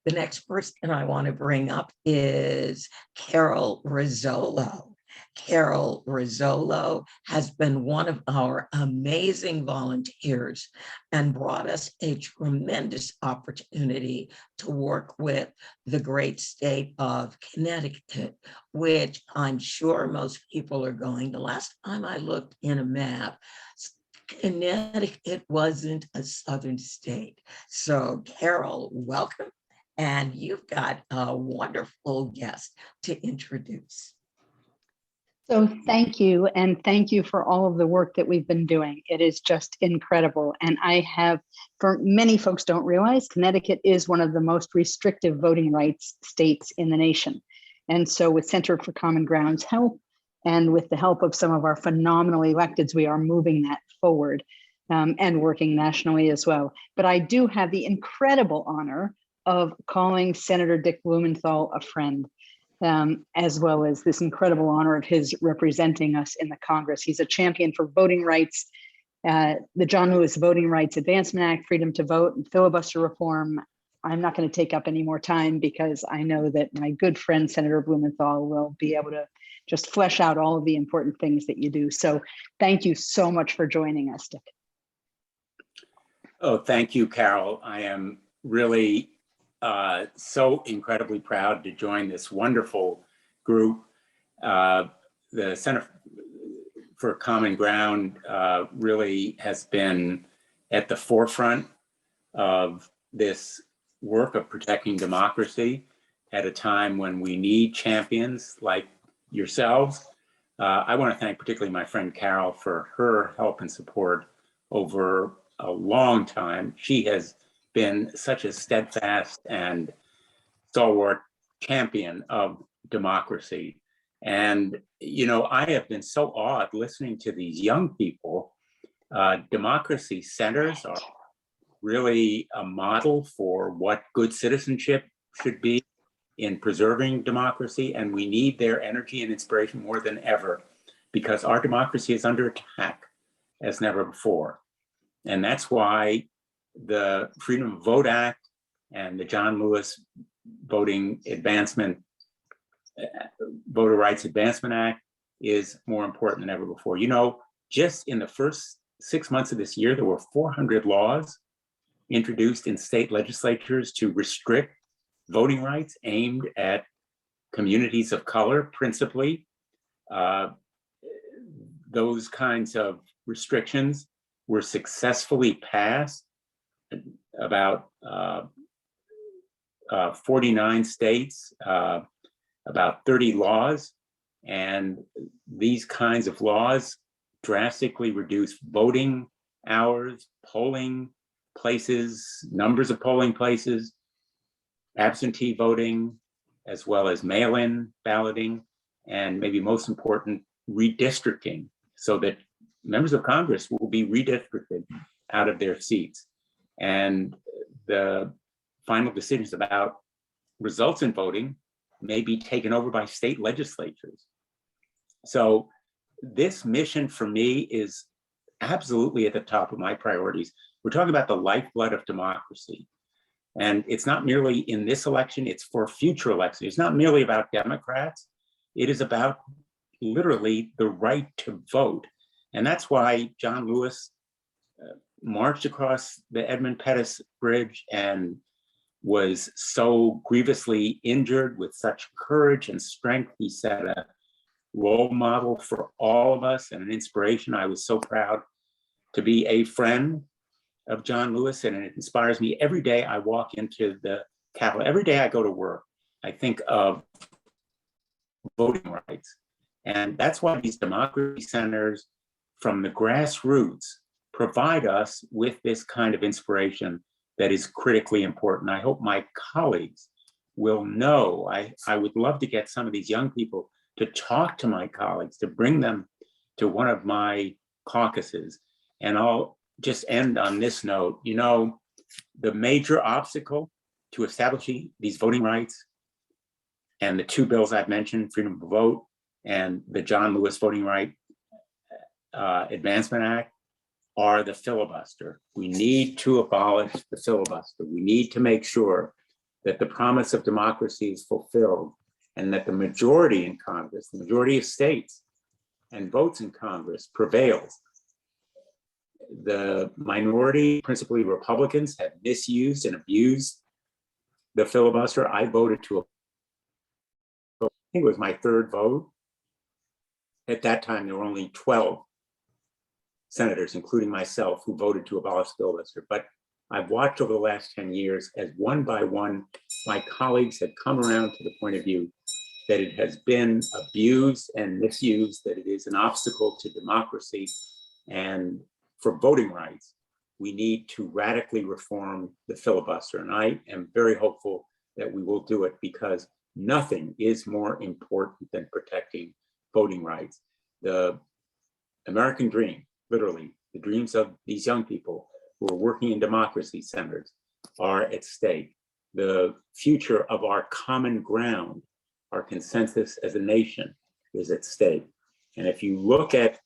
The next person I want to bring up is Carol Rizzolo. Carol Rizzolo has been one of our amazing volunteers and brought us a tremendous opportunity to work with the great state of Connecticut, which I'm sure most people are going. The last time I looked in a map, Connecticut wasn't a southern state. So Carol, welcome. And you've got a wonderful guest to introduce. So thank you. And thank you for all of the work that we've been doing. It is just incredible. And for many folks don't realize, Connecticut is one of the most restrictive voting rights states in the nation. And so with Center for Common Ground's help, and with the help of some of our phenomenal electeds, we are moving that forward and working nationally as well. But I do have the incredible honor of calling Senator Dick Blumenthal a friend. As well as this incredible honor of his representing us in the Congress. He's a champion for voting rights, the John Lewis Voting Rights Advancement Act, freedom to vote, and filibuster reform. I'm not going to take up any more time because I know that my good friend, Senator Blumenthal, will be able to just flesh out all of the important things that you do. So thank you so much for joining us, Dick. Oh, thank you, Carol. I am really so incredibly proud to join this wonderful group. The Center for Common Ground really has been at the forefront of this work of protecting democracy at a time when we need champions like yourselves. I want to thank particularly my friend Carol for her help and support over a long time. She has been such a steadfast and stalwart champion of democracy. And, you know, I have been so awed listening to these young people. Democracy centers are really a model for what good citizenship should be in preserving democracy. And we need their energy and inspiration more than ever because our democracy is under attack as never before. And that's why the Freedom of Vote Act and the John Lewis Voter Rights Advancement Act is more important than ever before. You know, just in the first 6 months of this year, there were 400 laws introduced in state legislatures to restrict voting rights aimed at communities of color, principally. those kinds of restrictions were successfully passed about 49 states, about 30 laws, and these kinds of laws drastically reduce voting hours, polling places, numbers of polling places, absentee voting, as well as mail-in balloting, and maybe most important, redistricting, so that members of Congress will be redistricted out of their seats. And the final decisions about results in voting may be taken over by state legislatures. So this mission for me is absolutely at the top of my priorities. We're talking about the lifeblood of democracy. And it's not merely in this election, it's for future elections. It's not merely about Democrats. It is about literally the right to vote. And that's why John Lewis marched across the Edmund Pettus Bridge and was so grievously injured with such courage and strength. He set a role model for all of us and an inspiration. I was so proud to be a friend of John Lewis, and it inspires me every day I walk into the Capitol. Every day I go to work, I think of voting rights. And that's why these democracy centers from the grassroots provide us with this kind of inspiration that is critically important. I hope my colleagues will know. I would love to get some of these young people to talk to my colleagues, to bring them to one of my caucuses. And I'll just end on this note. You know, the major obstacle to establishing these voting rights and the two bills I've mentioned, Freedom to Vote and the John Lewis Voting Right Advancement Act, are the filibuster. We need to abolish the filibuster. We need to make sure that the promise of democracy is fulfilled and that the majority in Congress, the majority of states and votes in Congress prevails. The minority, principally Republicans, have misused and abused the filibuster. I voted to, I think it was my third vote. At that time, there were only 12 senators, including myself, who voted to abolish the filibuster. But I've watched over the last 10 years as one by one, my colleagues have come around to the point of view that it has been abused and misused, that it is an obstacle to democracy. And for voting rights, we need to radically reform the filibuster. And I am very hopeful that we will do it, because nothing is more important than protecting voting rights. The American dream, literally, the dreams of these young people who are working in democracy centers are at stake. The future of our common ground, our consensus as a nation, is at stake. And if you look at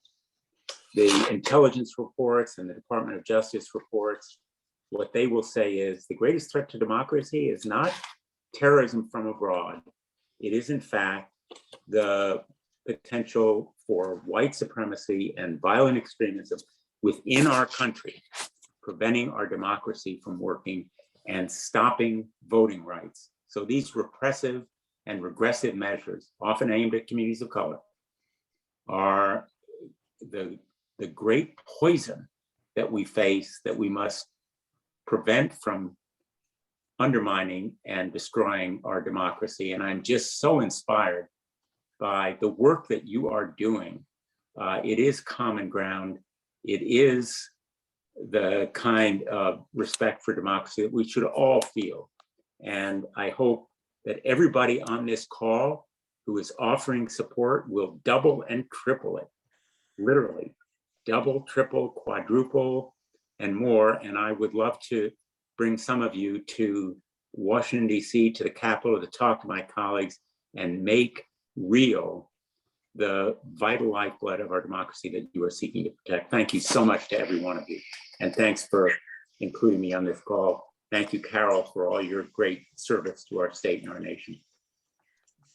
the intelligence reports and the Department of Justice reports, what they will say is the greatest threat to democracy is not terrorism from abroad. It is, in fact, the potential for white supremacy and violent extremism within our country, preventing our democracy from working and stopping voting rights. So these repressive and regressive measures, often aimed at communities of color, are the great poison that we face, that we must prevent from undermining and destroying our democracy. And I'm just so inspired by the work that you are doing. It is common ground. It is the kind of respect for democracy that we should all feel. And I hope that everybody on this call who is offering support will double and triple it, literally. Double, triple, quadruple, and more. And I would love to bring some of you to Washington, D.C., to the Capitol, to talk to my colleagues and make real the vital lifeblood of our democracy that you are seeking to protect. Thank you so much to every one of you. And thanks for including me on this call. Thank you, Carol, for all your great service to our state and our nation.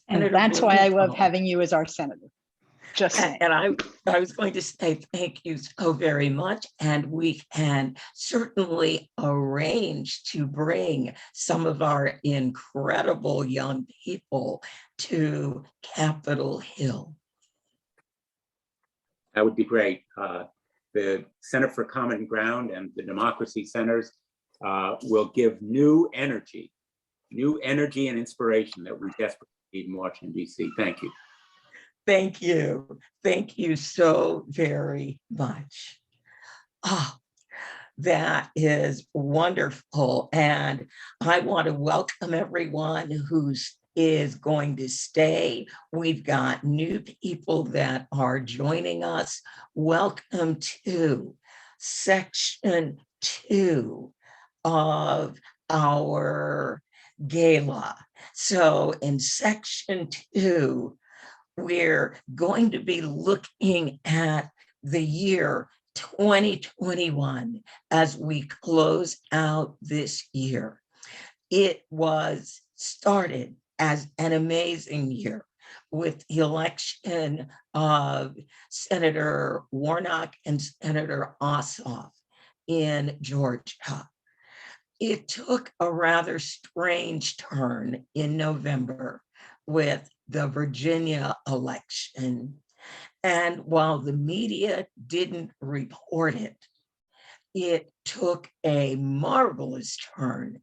And that's why I love having you as our senator. And I was going to say thank you so very much. And we can certainly arrange to bring some of our incredible young people to Capitol Hill. That would be great. The Center for Common Ground and the Democracy Centers will give new energy and inspiration that we desperately need in Washington, D.C. Thank you. Thank you. Thank you so very much. Ah, that is wonderful. And I want to welcome everyone who's is going to stay. We've got new people that are joining us. Welcome to section 2 of our gala. So in section 2, we're going to be looking at the year 2021 as we close out this year. It was started as an amazing year with the election of Senator Warnock and Senator Ossoff in Georgia. It took a rather strange turn in November with the Virginia election. And while the media didn't report it, it took a marvelous turn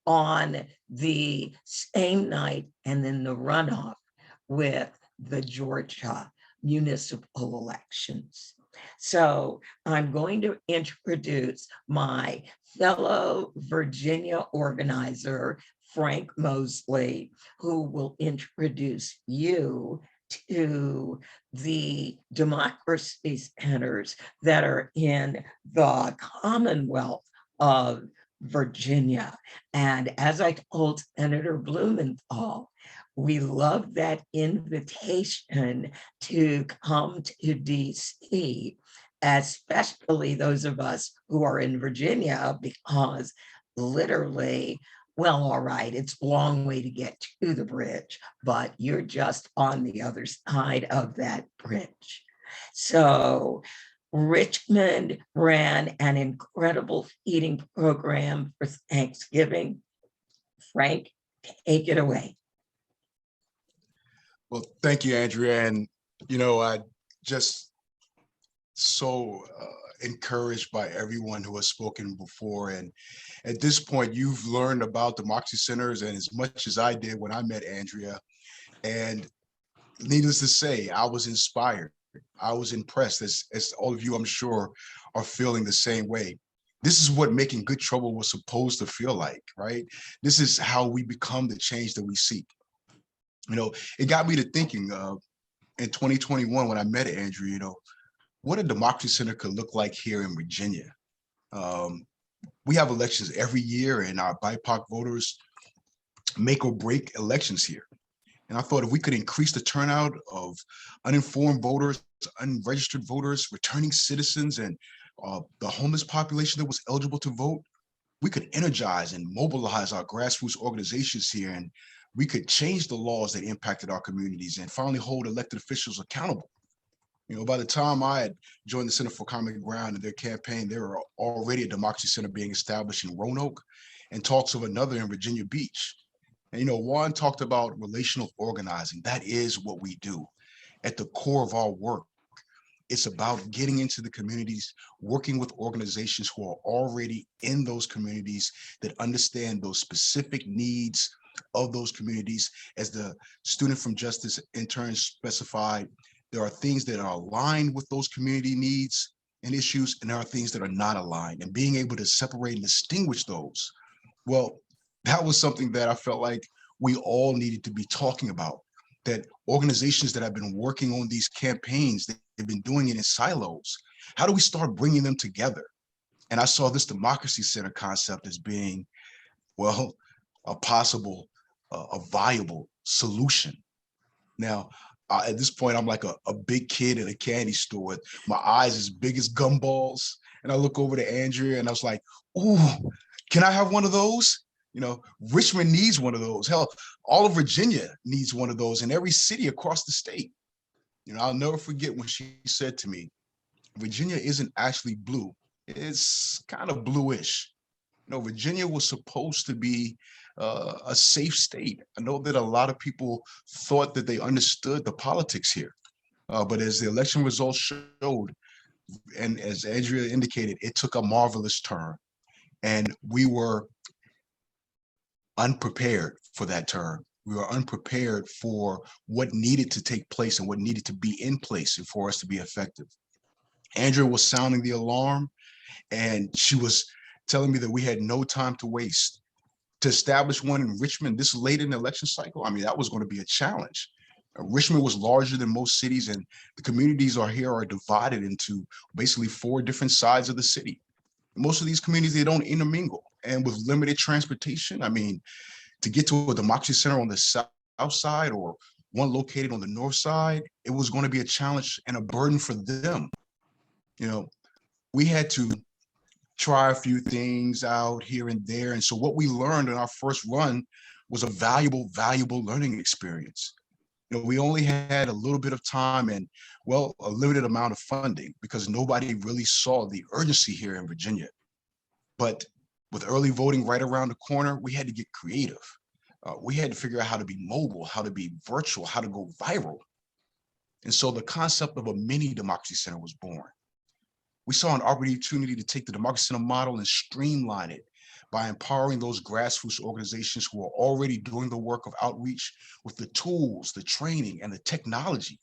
on the same night and then the runoff with the Georgia municipal elections. So I'm going to introduce my fellow Virginia organizer, Frank Mosley, who will introduce you to the democracy centers that are in the Commonwealth of Virginia. And as I told Senator Blumenthal, we love that invitation to come to DC, especially those of us who are in Virginia, because literally, well, all right, it's a long way to get to the bridge, but you're just on the other side of that bridge. So Richmond ran an incredible feeding program for Thanksgiving. Frank, take it away. Well, thank you, Andrea. And, I just so encouraged by everyone who has spoken before. And at this point, you've learned about democracy centers and as much as I did when I met Andrea. And needless to say, I was inspired. I was impressed, as all of you, I'm sure, are feeling the same way. This is what making good trouble was supposed to feel like, right? This is how we become the change that we seek. It got me to thinking in 2021 when I met Andrea, what a democracy center could look like here in Virginia. We have elections every year and our BIPOC voters make or break elections here. And I thought if we could increase the turnout of uninformed voters, unregistered voters, returning citizens, and the homeless population that was eligible to vote, we could energize and mobilize our grassroots organizations here, and we could change the laws that impacted our communities and finally hold elected officials accountable. By the time I had joined the Center for Common Ground and their campaign, there were already a democracy center being established in Roanoke and talks of another in Virginia Beach. And, Juan talked about relational organizing. That is what we do. At the core of our work, it's about getting into the communities, working with organizations who are already in those communities that understand those specific needs of those communities. As the student from Justice intern specified, there are things that are aligned with those community needs and issues, and there are things that are not aligned, and being able to separate and distinguish those. Well, that was something that I felt like we all needed to be talking about, that organizations that have been working on these campaigns, they've been doing it in silos. How do we start bringing them together? And I saw this democracy center concept as being, well, a possible, a viable solution. Now, at this point, I'm like a big kid in a candy store, with my eyes as big as gumballs. And I look over to Andrea and I was like, ooh, can I have one of those? Richmond needs one of those. Hell, all of Virginia needs one of those in every city across the state. I'll never forget when she said to me, Virginia isn't actually blue. It's kind of bluish. Virginia was supposed to be a safe state. I know that a lot of people thought that they understood the politics here. But as the election results showed, and as Andrea indicated, it took a marvelous turn. And we were unprepared for that turn. We were unprepared for what needed to take place and what needed to be in place for us to be effective. Andrea was sounding the alarm, and she was telling me that we had no time to waste. To establish one in Richmond this late in the election cycle, I mean, that was going to be a challenge. Richmond was larger than most cities, and the communities are divided into basically 4 different sides of the city. Most of these communities, they don't intermingle. And with limited transportation, I mean, to get to a democracy center on the south side or one located on the north side, it was going to be a challenge and a burden for them. You know, we had to try a few things out here and there. And so what we learned in our first run was a valuable learning experience. You know, we only had a little bit of time and, well, a limited amount of funding because nobody really saw the urgency here in Virginia. But with early voting right around the corner, we had to get creative. We had to figure out how to be mobile, how to be virtual, how to go viral. And so the concept of a mini democracy center was born. We saw an opportunity to take the democracy center model and streamline it by empowering those grassroots organizations who are already doing the work of outreach with the tools, the training, and the technology,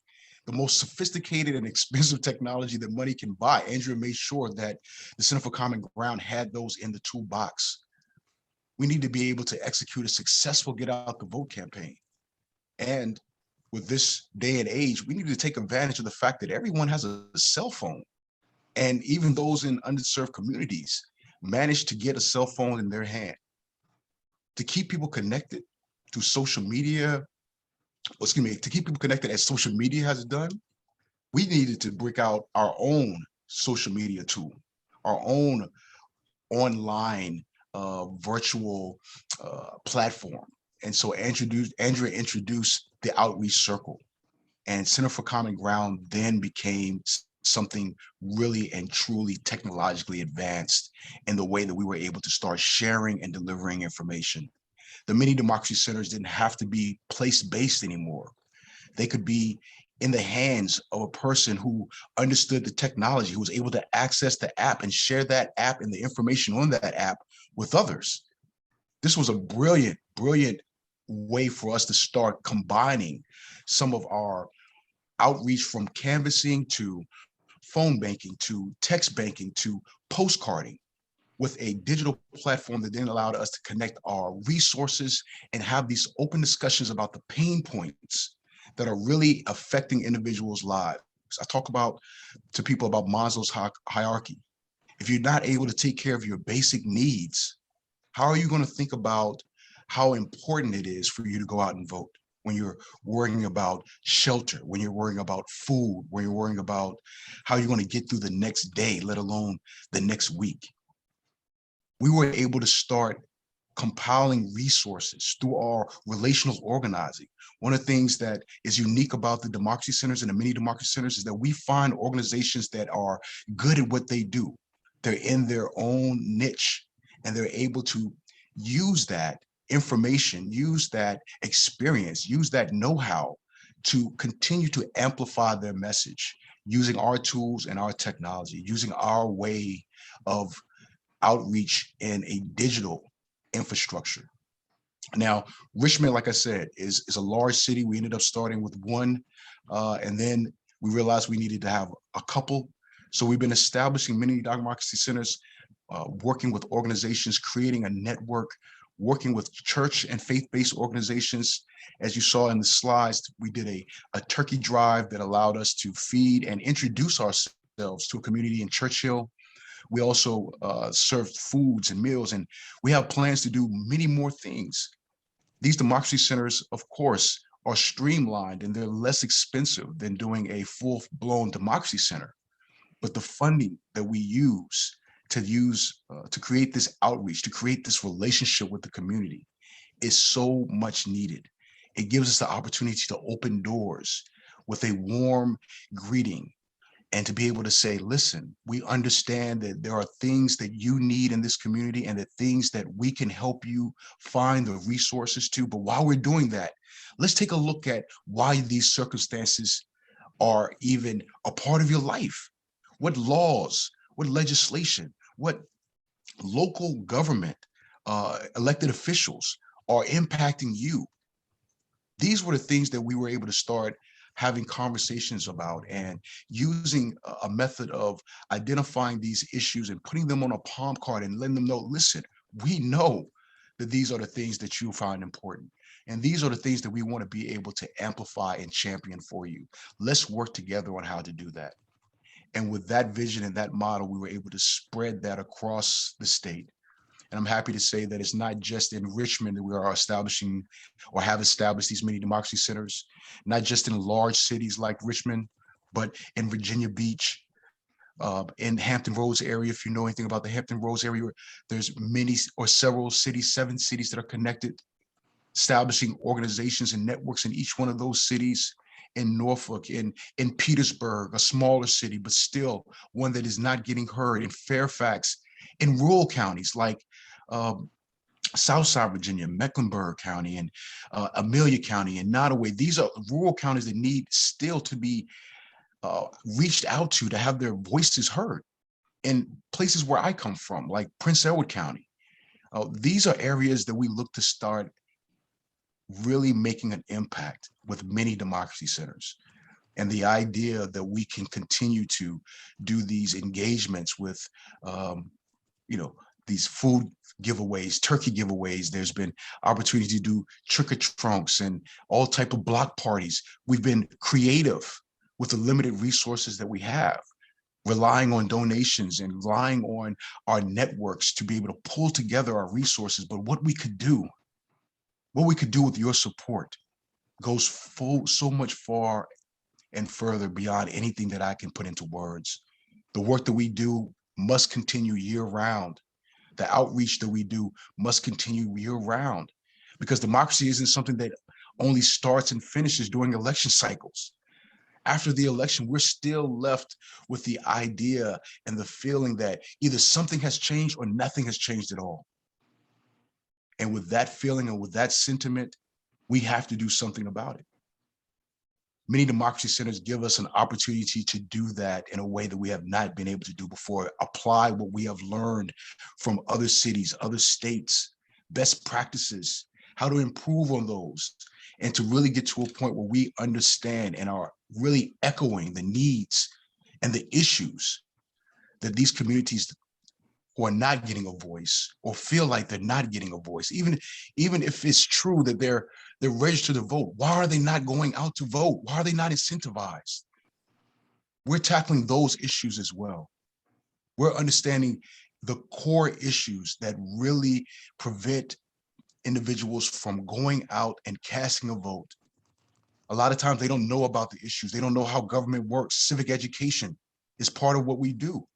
the most sophisticated and expensive technology that money can buy. Andrea made sure that the Center for Common Ground had those in the toolbox. We need to be able to execute a successful get out the vote campaign. And with this day and age, we need to take advantage of the fact that everyone has a cell phone. And even those in underserved communities manage to get a cell phone in their hand. To keep people connected through social media, to keep people connected as social media has done, we needed to break out our own social media tool, our own online virtual platform. And so Andrea introduced the Outreach Circle, and Center for Common Ground then became something really and truly technologically advanced in the way that we were able to start sharing and delivering information. The mini democracy centers didn't have to be place-based anymore. They could be in the hands of a person who understood the technology, who was able to access the app and share that app and the information on that app with others. This was a brilliant way for us to start combining some of our outreach from canvassing to phone banking to text banking to postcarding with a digital platform that then allowed us to connect our resources and have these open discussions about the pain points that are really affecting individuals' lives. I talk to people about Maslow's hierarchy. If you're not able to take care of your basic needs, how are you going to think about how important it is for you to go out and vote? When you're worrying about shelter, when you're worrying about food, when you're worrying about how you're going to get through the next day, let alone the next week. We were able to start compiling resources through our relational organizing. One of the things that is unique about the democracy centers and the mini democracy centers is that we find organizations that are good at what they do. They're in their own niche, and they're able to use that information, use that experience, use that know-how to continue to amplify their message using our tools and our technology, using our way of outreach in a digital infrastructure. Now, Richmond, like I said, is a large city. We ended up starting with one, and then we realized we needed to have a couple. So we've been establishing mini democracy centers, working with organizations, creating a network, working with church and faith-based organizations. As you saw in the slides, we did a turkey drive that allowed us to feed and introduce ourselves to a community in Churchill. We also served foods and meals, and we have plans to do many more things. These democracy centers, of course, are streamlined and they're less expensive than doing a full-blown democracy center. But the funding that we use to create this outreach, to create this relationship with the community is so much needed. It gives us the opportunity to open doors with a warm greeting and to be able to say, listen, we understand that there are things that you need in this community and the things that we can help you find the resources to. But while we're doing that, let's take a look at why these circumstances are even a part of your life. What laws, what legislation, what local government, elected officials are impacting you. These were the things that we were able to start having conversations about and using a method of identifying these issues and putting them on a palm card and letting them know, listen, we know that these are the things that you find important. And these are the things that we want to be able to amplify and champion for you. Let's work together on how to do that. And with that vision and that model, we were able to spread that across the state. And I'm happy to say that it's not just in Richmond that we are establishing or have established these mini democracy centers, not just in large cities like Richmond, but in Virginia Beach, in Hampton Roads area. If you know anything about the Hampton Roads area, there's many or several cities, 7 cities that are connected, establishing organizations and networks in each one of those cities. In Norfolk, in Petersburg, a smaller city, but still one that is not getting heard, in Fairfax, in rural counties like Southside Virginia, Mecklenburg County, and Amelia County, and Nottoway. These are rural counties that need still to be reached out to have their voices heard. In places where I come from, like Prince Edward County, these are areas that we look to start really making an impact with many democracy centers. And the idea that we can continue to do these engagements with, these food giveaways, turkey giveaways. There's been opportunity to do trick-or-trunks and all type of block parties. We've been creative with the limited resources that we have, relying on donations and relying on our networks to be able to pull together our resources. But what we could do with your support goes so much far and further beyond anything that I can put into words. The work that we do must continue year round. The outreach that we do must continue year round, because democracy isn't something that only starts and finishes during election cycles. After the election, we're still left with the idea and the feeling that either something has changed or nothing has changed at all. And with that feeling and with that sentiment, we have to do something about it. Many democracy centers give us an opportunity to do that in a way that we have not been able to do before. Apply what we have learned from other cities, other states, best practices, how to improve on those, and to really get to a point where we understand and are really echoing the needs and the issues that these communities who are not getting a voice or feel like they're not getting a voice, even if it's true that they're registered to vote, why are they not going out to vote? Why are they not incentivized? We're tackling those issues as well. We're understanding the core issues that really prevent individuals from going out and casting a vote. A lot of times they don't know about the issues. They don't know how government works. Civic education is part of what we do.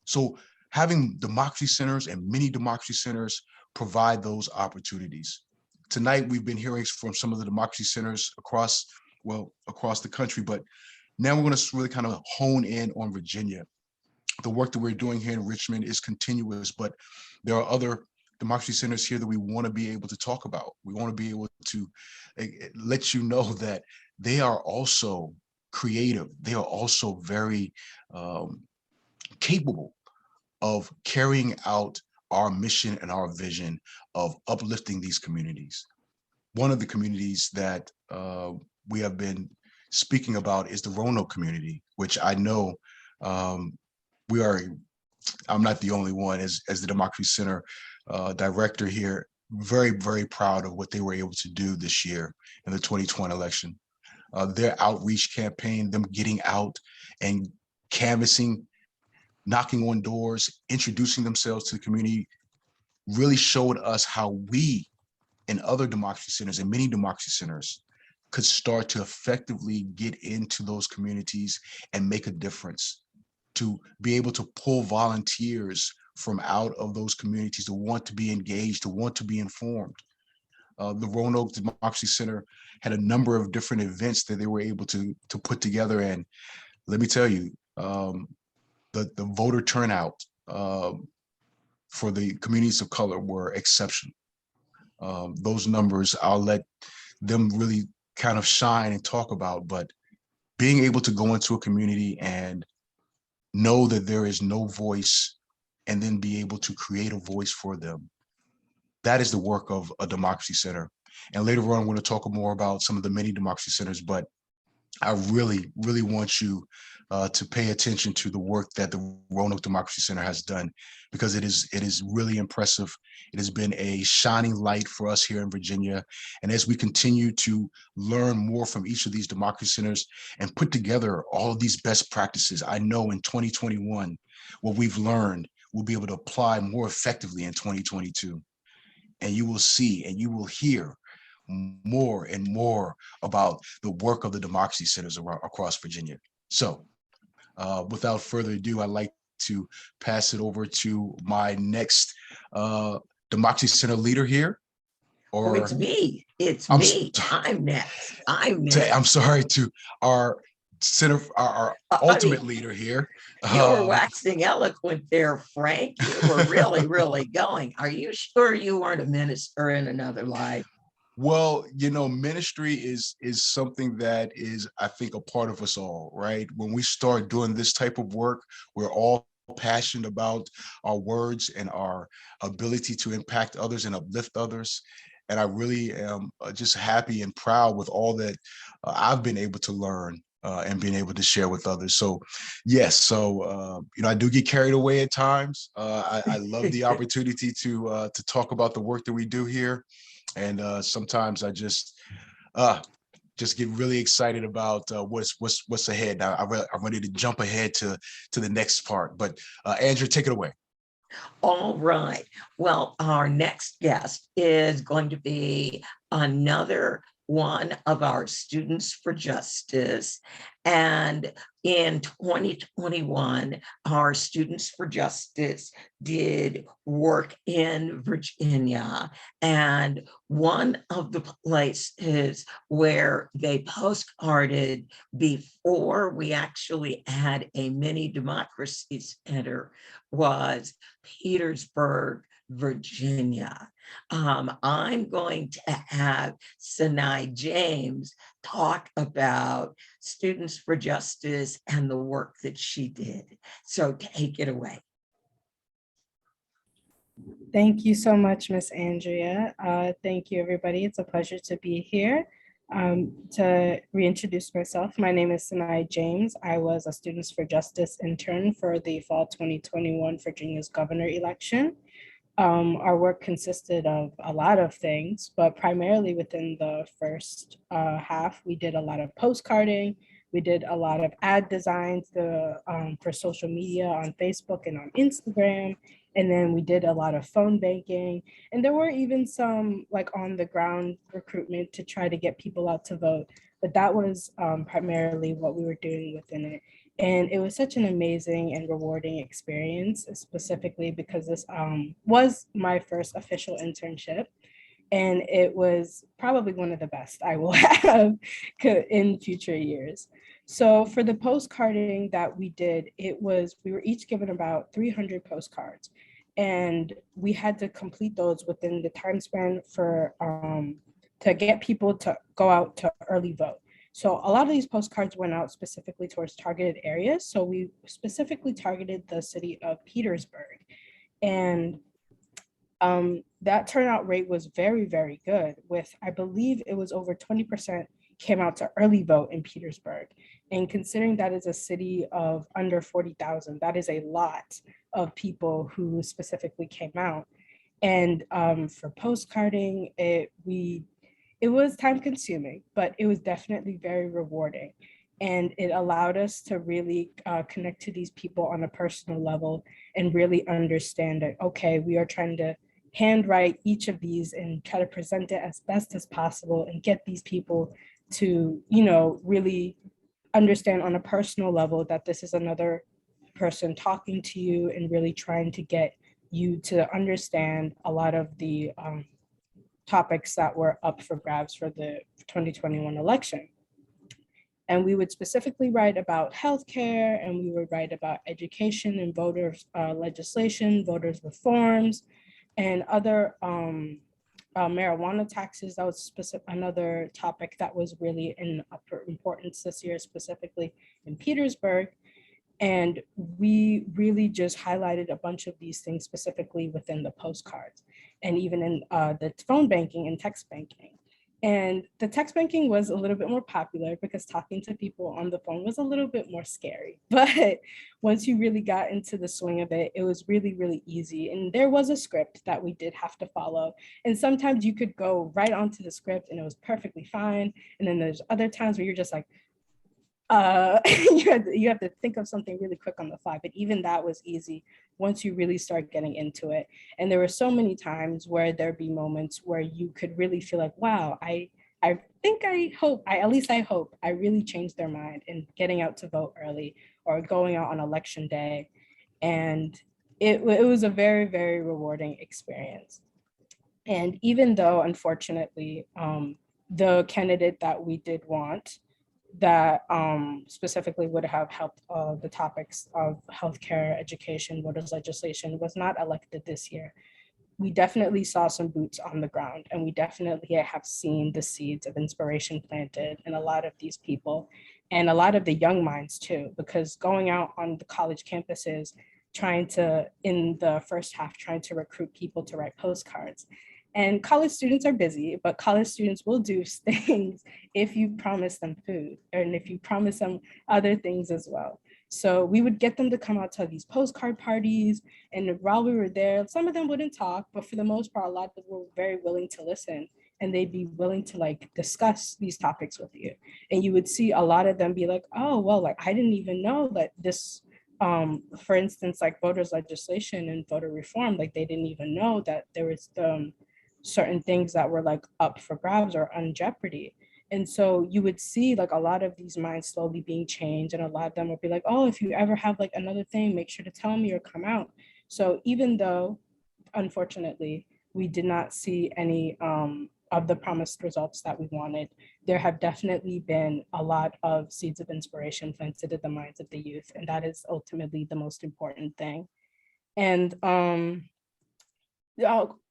So having democracy centers and mini democracy centers provide those opportunities. Tonight, we've been hearing from some of the democracy centers across the country, but now we're going to really kind of hone in on Virginia. The work that we're doing here in Richmond is continuous, but there are other democracy centers here that we want to be able to talk about. We want to be able to let you know that they are also creative. They are also very capable of carrying out our mission and our vision of uplifting these communities. One of the communities that we have been speaking about is the Roanoke community, which I know I'm not the only one as the Democracy Center director here, very, very proud of what they were able to do this year in the 2020 election. Their outreach campaign, them getting out and canvassing, knocking on doors, introducing themselves to the community, really showed us how we and other democracy centers and many democracy centers could start to effectively get into those communities and make a difference, to be able to pull volunteers from out of those communities to want to be engaged, to want to be informed. The Roanoke Democracy Center had a number of different events that they were able to put together. And let me tell you, the voter turnout for the communities of color were exceptional. Those numbers, I'll let them really kind of shine and talk about, but being able to go into a community and know that there is no voice and then be able to create a voice for them. That is the work of a democracy center. And later on, I'm going to talk more about some of the many democracy centers, but I really, really want you to pay attention to the work that the Roanoke Democracy Center has done, because it is really impressive. It has been a shining light for us here in Virginia. And as we continue to learn more from each of these democracy centers and put together all of these best practices, I know in 2021, what we've learned, we'll be able to apply more effectively in 2022. And you will see and you will hear more and more about the work of the democracy centers across Virginia. So without further ado, I'd like to pass it over to my next democracy center leader here. Or it's me. It's me. I'm next. I'm sorry, to our center, our ultimate leader here. You were waxing eloquent there, Frank. You were really, really going. Are you sure you weren't a minister in another life? Well, you know, ministry is something that is, I think, a part of us all, right? When we start doing this type of work, we're all passionate about our words and our ability to impact others and uplift others. And I really am just happy and proud with all that I've been able to learn and being able to share with others. So yes, so you know, I do get carried away at times. I love the opportunity to talk about the work that we do here. And sometimes I just get really excited about what's ahead. Now I'm ready to jump ahead to the next part. But Andrew, take it away. All right. Well, our next guest is going to be another one of our Students for Justice. And in 2021, our Students for Justice did work in Virginia. And one of the places where they postcarded before we actually had a mini democracy center was Petersburg, Virginia. I'm going to have Sinai James talk about Students for Justice and the work that she did. So take it away. Thank you so much, Miss Andrea. Thank you, everybody. It's a pleasure to be here. To reintroduce myself, my name is Sinai James. I was a Students for Justice intern for the fall 2021 Virginia's governor election. Our work consisted of a lot of things, but primarily within the first half, we did a lot of postcarding. We did a lot of ad designs for social media on Facebook and on Instagram. And then we did a lot of phone banking. And there were even some like on the ground recruitment to try to get people out to vote. But that was primarily what we were doing within it. And it was such an amazing and rewarding experience, specifically because this was my first official internship. And it was probably one of the best I will have in future years. So for the postcarding that we did, we were each given about 300 postcards. And we had to complete those within the time span for to get people to go out to early vote. So a lot of these postcards went out specifically towards targeted areas. So we specifically targeted the city of Petersburg. And that turnout rate was very, very good with, I believe it was over 20% came out to early vote in Petersburg. And considering that is a city of under 40,000, that is a lot of people who specifically came out. And for postcarding, it was time consuming, but it was definitely very rewarding. And it allowed us to really connect to these people on a personal level and really understand that, okay, we are trying to handwrite each of these and try to present it as best as possible and get these people to, really understand on a personal level that this is another person talking to you and really trying to get you to understand a lot of the topics that were up for grabs for the 2021 election. And we would specifically write about healthcare, and we would write about education and voters legislation, voters reforms, and other marijuana taxes. That was another topic that was really in importance this year, specifically in Petersburg. And we really just highlighted a bunch of these things specifically within the postcards and even in the phone banking and text banking. And the text banking was a little bit more popular because talking to people on the phone was a little bit more scary. But once you really got into the swing of it, it was really, really easy. And there was a script that we did have to follow. And sometimes you could go right onto the script and it was perfectly fine. And then there's other times where you're just like, you have to think of something really quick on the fly, but even that was easy once you really start getting into it. And there were so many times where there'd be moments where you could really feel like, wow, I hope I really changed their mind in getting out to vote early or going out on election day. And it was a very, very rewarding experience. And even though, unfortunately, the candidate that we did want that specifically would have helped the topics of healthcare, education, voters legislation was not elected this year, we definitely saw some boots on the ground, and we definitely have seen the seeds of inspiration planted in a lot of these people and a lot of the young minds too, because going out on the college campuses, in the first half, trying to recruit people to write postcards. And college students are busy, but college students will do things if you promise them food and if you promise them other things as well. So we would get them to come out to these postcard parties. And while we were there, some of them wouldn't talk, but for the most part, a lot of them were very willing to listen. And they'd be willing to like discuss these topics with you. And you would see a lot of them be like, oh, well, like I didn't even know that this, for instance, like voters legislation and voter reform, like they didn't even know that there was certain things that were like up for grabs or on jeopardy. And so you would see like a lot of these minds slowly being changed, and a lot of them would be like, oh, if you ever have like another thing, make sure to tell me or come out. So even though, unfortunately, we did not see any of the promised results that we wanted, there have definitely been a lot of seeds of inspiration planted in the minds of the youth. And that is ultimately the most important thing. And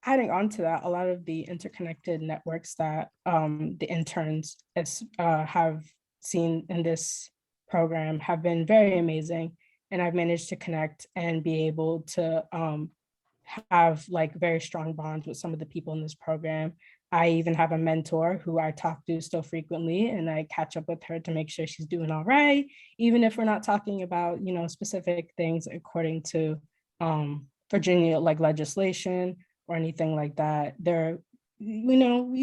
adding on to that, a lot of the interconnected networks that the interns have seen in this program have been very amazing. And I've managed to connect and be able to have like very strong bonds with some of the people in this program. I even have a mentor who I talk to still frequently, and I catch up with her to make sure she's doing all right, even if we're not talking about, you know, specific things according to Virginia like legislation or anything like that. There, you know,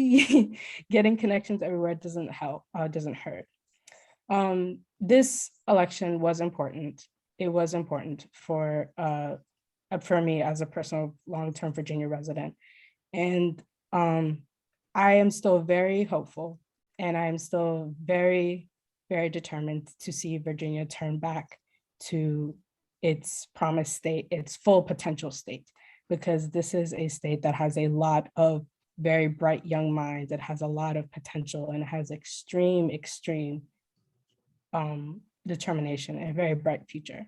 getting connections everywhere doesn't help, doesn't hurt. This election was important. It was important for me as a personal long-term Virginia resident. And I am still very hopeful, and I am still very, very determined to see Virginia turn back to its promised state, its full potential state, because this is a state that has a lot of very bright young minds. It has a lot of potential and it has extreme determination and a very bright future.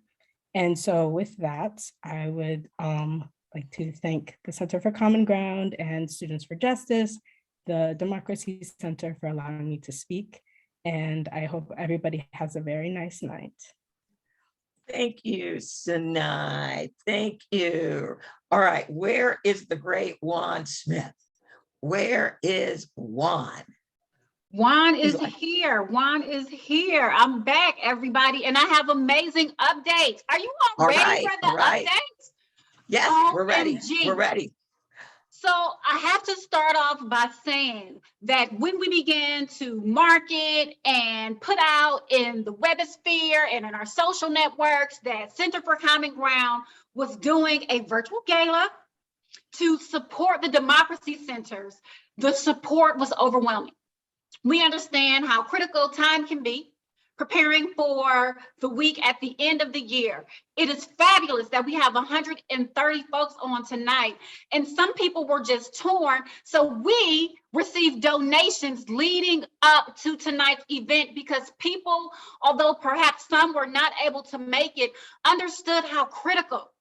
And so with that, I would like to thank the Center for Common Ground and Students for Justice, the Democracy Center, for allowing me to speak. And I hope everybody has a very nice night. Thank you, Sinai. Thank you. All right, where is the great Juan Smith? Where is Juan? Juan is here. Juan is here. I'm back, everybody, and I have amazing updates. Are you all ready for the updates? Yes, we're ready. We're ready. So I have to start off by saying that when we began to market and put out in the webosphere and in our social networks that Center for Common Ground was doing a virtual gala to support the democracy centers, the support was overwhelming. We understand how critical time can be preparing for the week at the end of the year. It is fabulous that we have 130 folks on tonight, and some people were just torn. So we received donations leading up to tonight's event because people, although perhaps some were not able to make it, understood how critical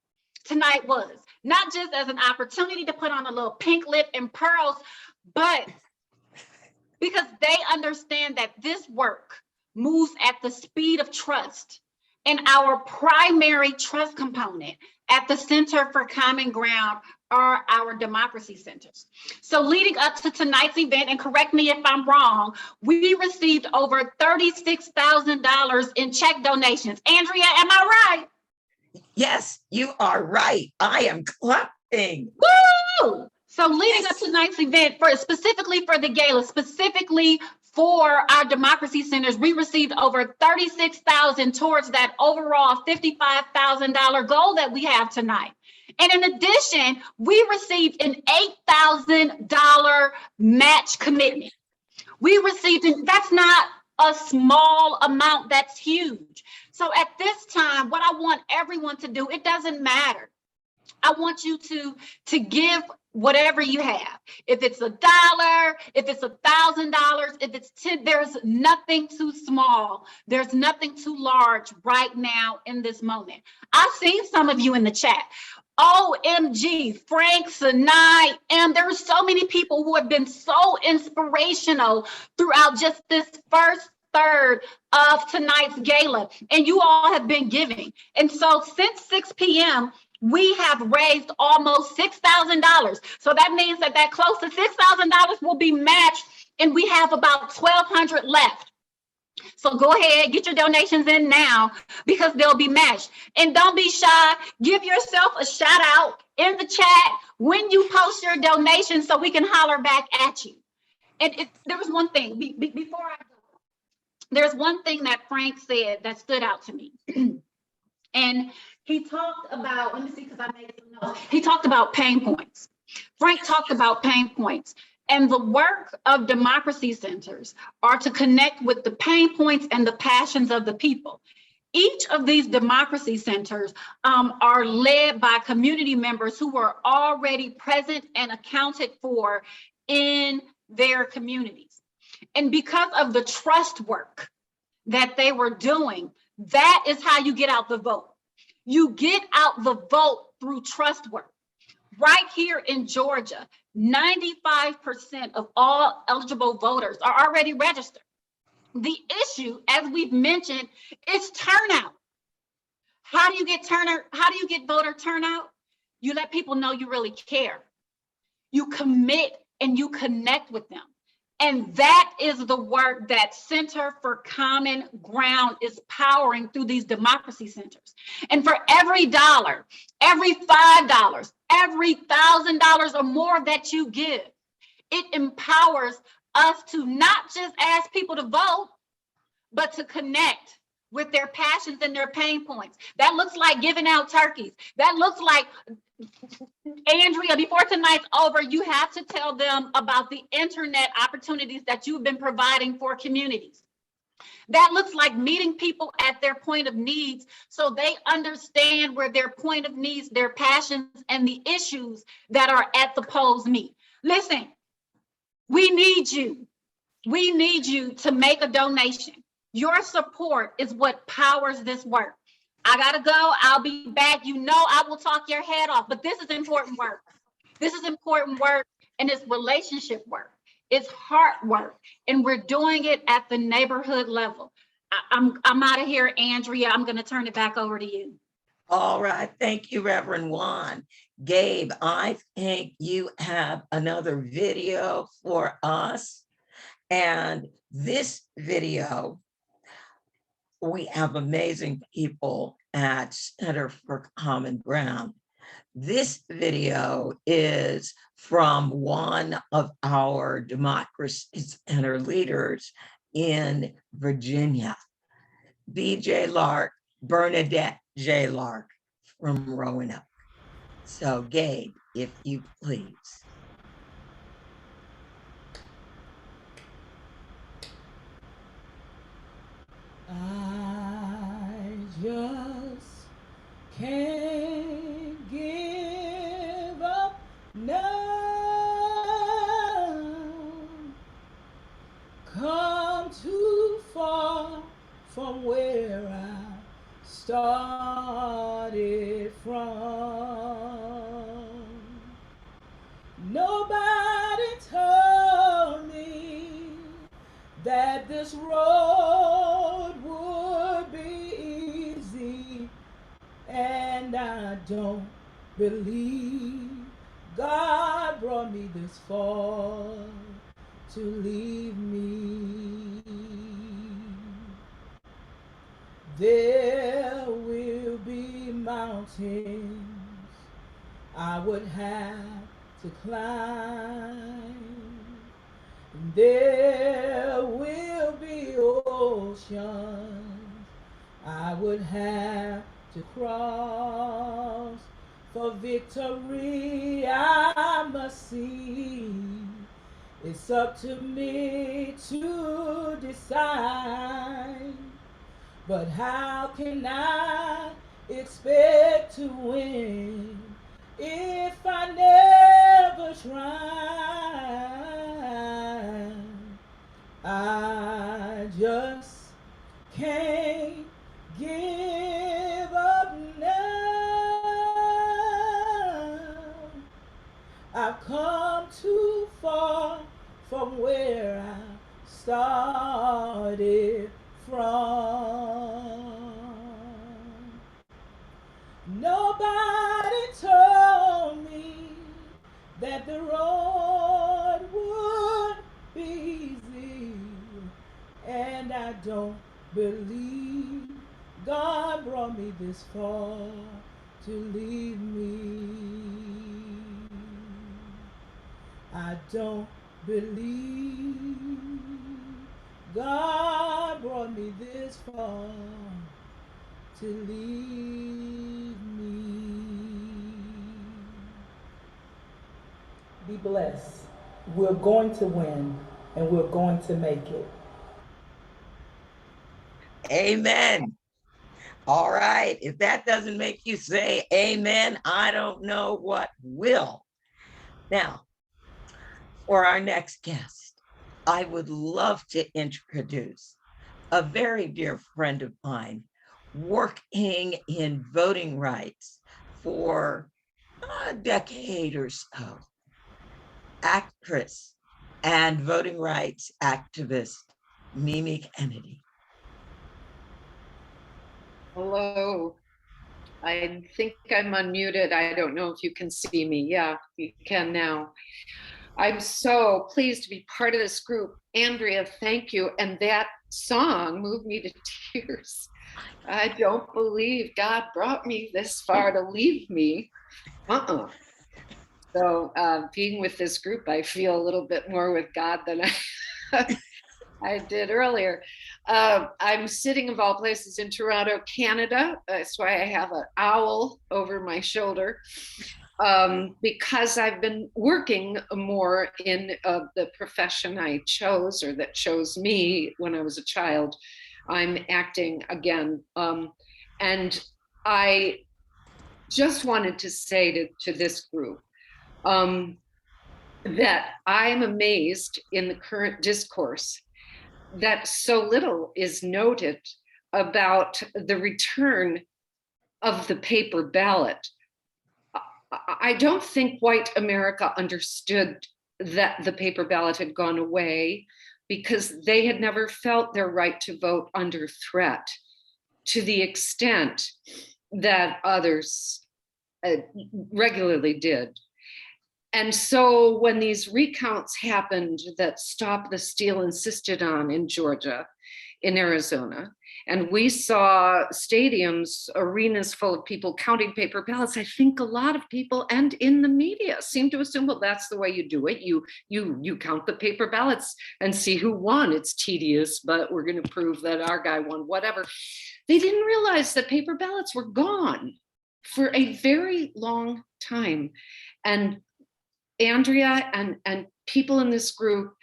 tonight was. Not just as an opportunity to put on a little pink lip and pearls, but because they understand that this work moves at the speed of trust. And our primary trust component at the Center for Common Ground are our democracy centers. So leading up to tonight's event, and correct me if I'm wrong, we received over $36,000 in check donations. Andrea, am I right? Yes, you are right. I am clapping. Woo! So leading up to tonight's event, specifically for the gala, specifically for our democracy centers, we received over $36,000 towards that overall $55,000 goal that we have tonight. And in addition, we received an $8,000 match commitment. We received, that's not a small amount, that's huge. So at this time, what I want everyone to do, it doesn't matter. I want you to give whatever you have. If it's $1, if it's $1,000, if it's 10, there's nothing too small. There's nothing too large right now in this moment. I've seen some of you in the chat. OMG, Frank, Sinai, and there are so many people who have been so inspirational throughout just this first third of tonight's gala, and you all have been giving. And so since 6 p.m., we have raised almost $6,000. So that means that close to $6,000 will be matched, and we have about 1,200 left. So go ahead, get your donations in now because they'll be matched. And don't be shy. Give yourself a shout out in the chat when you post your donations so we can holler back at you. And there was one thing before I go. There's one thing that Frank said that stood out to me. And he talked about, let me see, because I made some notes. He talked about pain points. Frank talked about pain points. And the work of democracy centers are to connect with the pain points and the passions of the people. Each of these democracy centers are led by community members who are already present and accounted for in their communities. And because of the trust work that they were doing, that is how you get out the vote. You get out the vote through trust work. Right here in Georgia, 95% of all eligible voters are already registered. The issue, as we've mentioned, is turnout. How do you get turnout? How do you get voter turnout? You let people know you really care. You commit and you connect with them. And that is the work that Center for Common Ground is powering through these democracy centers. And for every dollar, every $5, every $1,000 or more that you give, it empowers us to not just ask people to vote, but to connect with their passions and their pain points. That looks like giving out turkeys. That looks like, Andrea, before tonight's over, you have to tell them about the internet opportunities that you've been providing for communities. That looks like meeting people at their point of needs so they understand where their point of needs, their passions, and the issues that are at the polls meet. Listen, we need you. We need you to make a donation. Your support is what powers this work. I gotta go, I'll be back. You know I will talk your head off, but this is important work. This is important work, and it's relationship work. It's heart work, and we're doing it at the neighborhood level. I'm out of here, Andrea. I'm gonna turn it back over to you. All right, thank you, Reverend Juan. Gabe, I think you have another video for us. And this video, we have amazing people at Center for Common Ground. This video is from one of our Democracy Center leaders in Virginia, BJ Lark, Bernadette J. Lark from Roanoke. So Gabe, if you please. I just can't give up now. Come too far from where I started from. Nobody told me that this road would be easy, and I don't believe God brought me this far to leave me. There will be mountains I would have to climb. There will be oceans I would have to cross. For victory I must see. It's up to me to decide. But how can I expect to win if I never try? I just can't give up now. I've come too far from where I started from. Nobody told me that the road would be easy, and I don't believe God brought me this far to leave me. I don't believe God brought me this far to leave me. Be blessed. We're going to win, and we're going to make it. Amen. All right. If that doesn't make you say amen, I don't know what will. Now, for our next guest, I would love to introduce a very dear friend of mine working in voting rights for a decade or so. Actress and voting rights activist, Mimi Kennedy. Hello. I think I'm unmuted. I don't know if you can see me. Yeah, you can now. I'm so pleased to be part of this group. Andrea, thank you. And that song moved me to tears. I don't believe God brought me this far to leave me. So being with this group, I feel a little bit more with God than I did earlier. I'm sitting of all places in Toronto, Canada. That's why I have an owl over my shoulder, because I've been working more in the profession I chose, or that chose me when I was a child. I'm acting again. And I just wanted to say to this group that I'm amazed in the current discourse that so little is noted about the return of the paper ballot. I don't think white America understood that the paper ballot had gone away, because they had never felt their right to vote under threat to the extent that others regularly did. And so when these recounts happened that Stop the Steal insisted on in Georgia, in Arizona, and we saw stadiums, arenas full of people counting paper ballots, I think a lot of people and in the media seem to assume, well, that's the way you do it. You count the paper ballots and see who won. It's tedious, but we're going to prove that our guy won, whatever. They didn't realize that paper ballots were gone for a very long time. And Andrea and people in this group,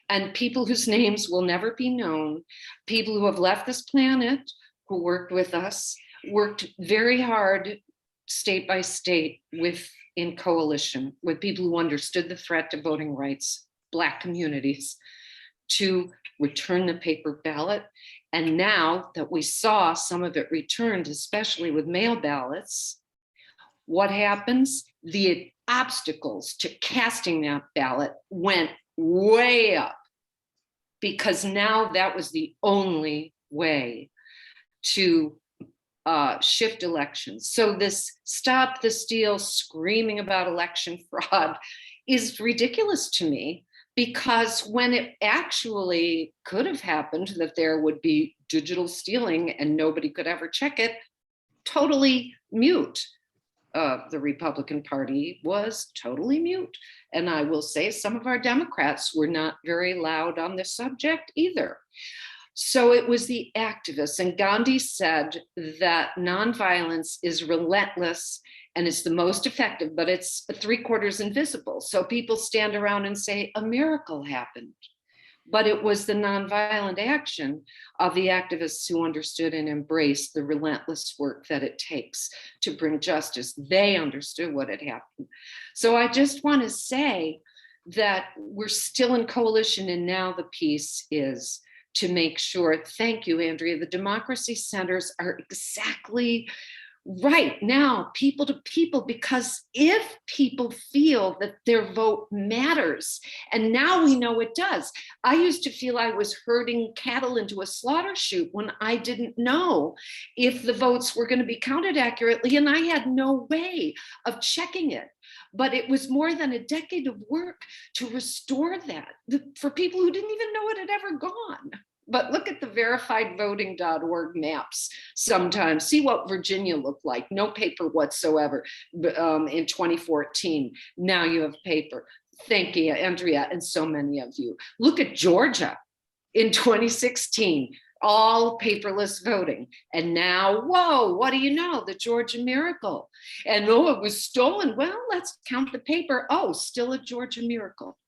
and people whose names will never be known, people who have left this planet, who worked with us, worked very hard state by state in coalition with people who understood the threat to voting rights, Black communities, to return the paper ballot And now that we saw some of it returned, especially with mail ballots, what happens? The obstacles to casting that ballot went way up, because now that was the only way to shift elections. So this stop the steal screaming about election fraud is ridiculous to me, because when it actually could have happened that there would be digital stealing and nobody could ever check it, totally mute. The Republican Party was totally mute. And I will say some of our Democrats were not very loud on this subject either. So it was the activists, and Gandhi said that nonviolence is relentless and it's the most effective, but it's 3/4 invisible. So people stand around and say a miracle happened, but it was the nonviolent action of the activists who understood and embraced the relentless work that it takes to bring justice. They understood what had happened. So I just want to say that we're still in coalition, and now the piece is to make sure, thank you, Andrea, the democracy centers are exactly right now, people to people, because if people feel that their vote matters, and now we know it does. I used to feel I was herding cattle into a slaughter chute when I didn't know if the votes were going to be counted accurately, and I had no way of checking it. But it was more than a decade of work to restore that for people who didn't even know it had ever gone. But look at the verifiedvoting.org maps sometimes. See what Virginia looked like, no paper whatsoever in 2014. Now you have paper. Thank you, Andrea, and so many of you. Look at Georgia in 2016, all paperless voting. And now, whoa, what do you know? The Georgia miracle. And oh, it was stolen. Well, let's count the paper. Oh, still a Georgia miracle.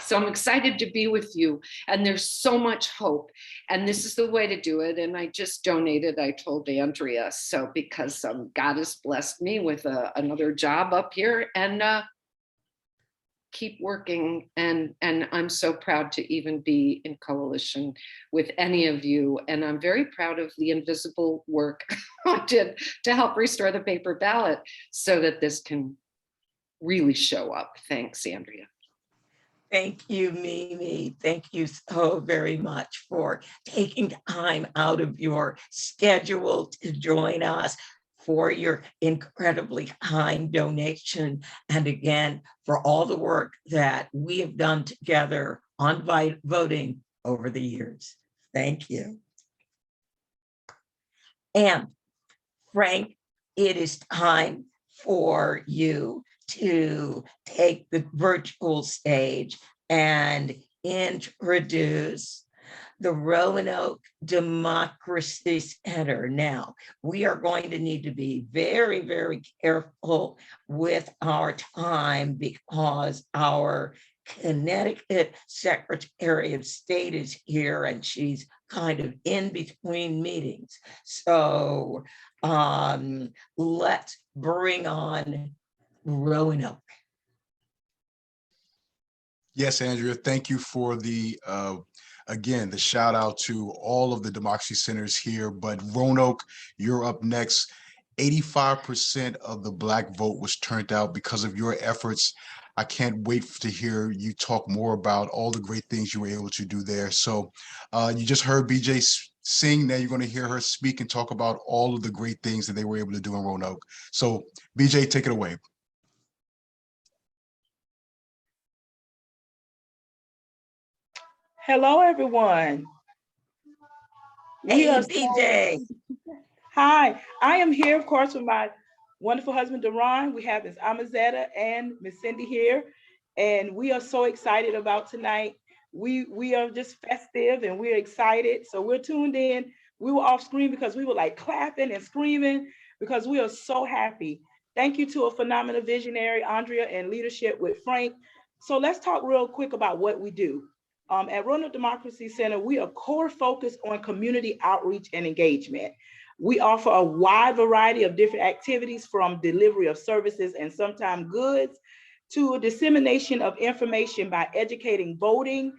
So I'm excited to be with you, and there's so much hope, and this is the way to do it. And I just donated, I told Andrea, so because God has blessed me with another job up here, and keep working. And I'm so proud to even be in coalition with any of you. And I'm very proud of the invisible work I did to help restore the paper ballot so that this can really show up. Thanks, Andrea. Thank you, Mimi. Thank you so very much for taking time out of your schedule to join us, for your incredibly kind donation, and again, for all the work that we have done together on voting over the years. Thank you. And Frank, it is time for you to take the virtual stage and introduce the Roanoke Democracy Center. Now, we are going to need to be very, very careful with our time, because our Connecticut Secretary of State is here and she's kind of in between meetings. So let's bring on Roanoke. Yes, Andrea, thank you for the, again, the shout out to all of the democracy centers here, but Roanoke, you're up next. 85% of the Black vote was turned out because of your efforts. I can't wait to hear you talk more about all the great things you were able to do there. So you just heard BJ sing. Now you're going to hear her speak and talk about all of the great things that they were able to do in Roanoke. So BJ, take it away. Hello, everyone. Hey, BJ. Hi, I am here, of course, with my wonderful husband, Deron. We have Ms. Amazetta and Ms. Cindy here, and we are so excited about tonight. We are just festive and we're excited. So we're tuned in. We were off screen because we were like clapping and screaming because we are so happy. Thank you to a phenomenal visionary, Andrea, and leadership with Frank. So let's talk real quick about what we do. At Roanoke Democracy Center, we are core focused on community outreach and engagement. We offer a wide variety of different activities, from delivery of services and sometimes goods to a dissemination of information by educating voting.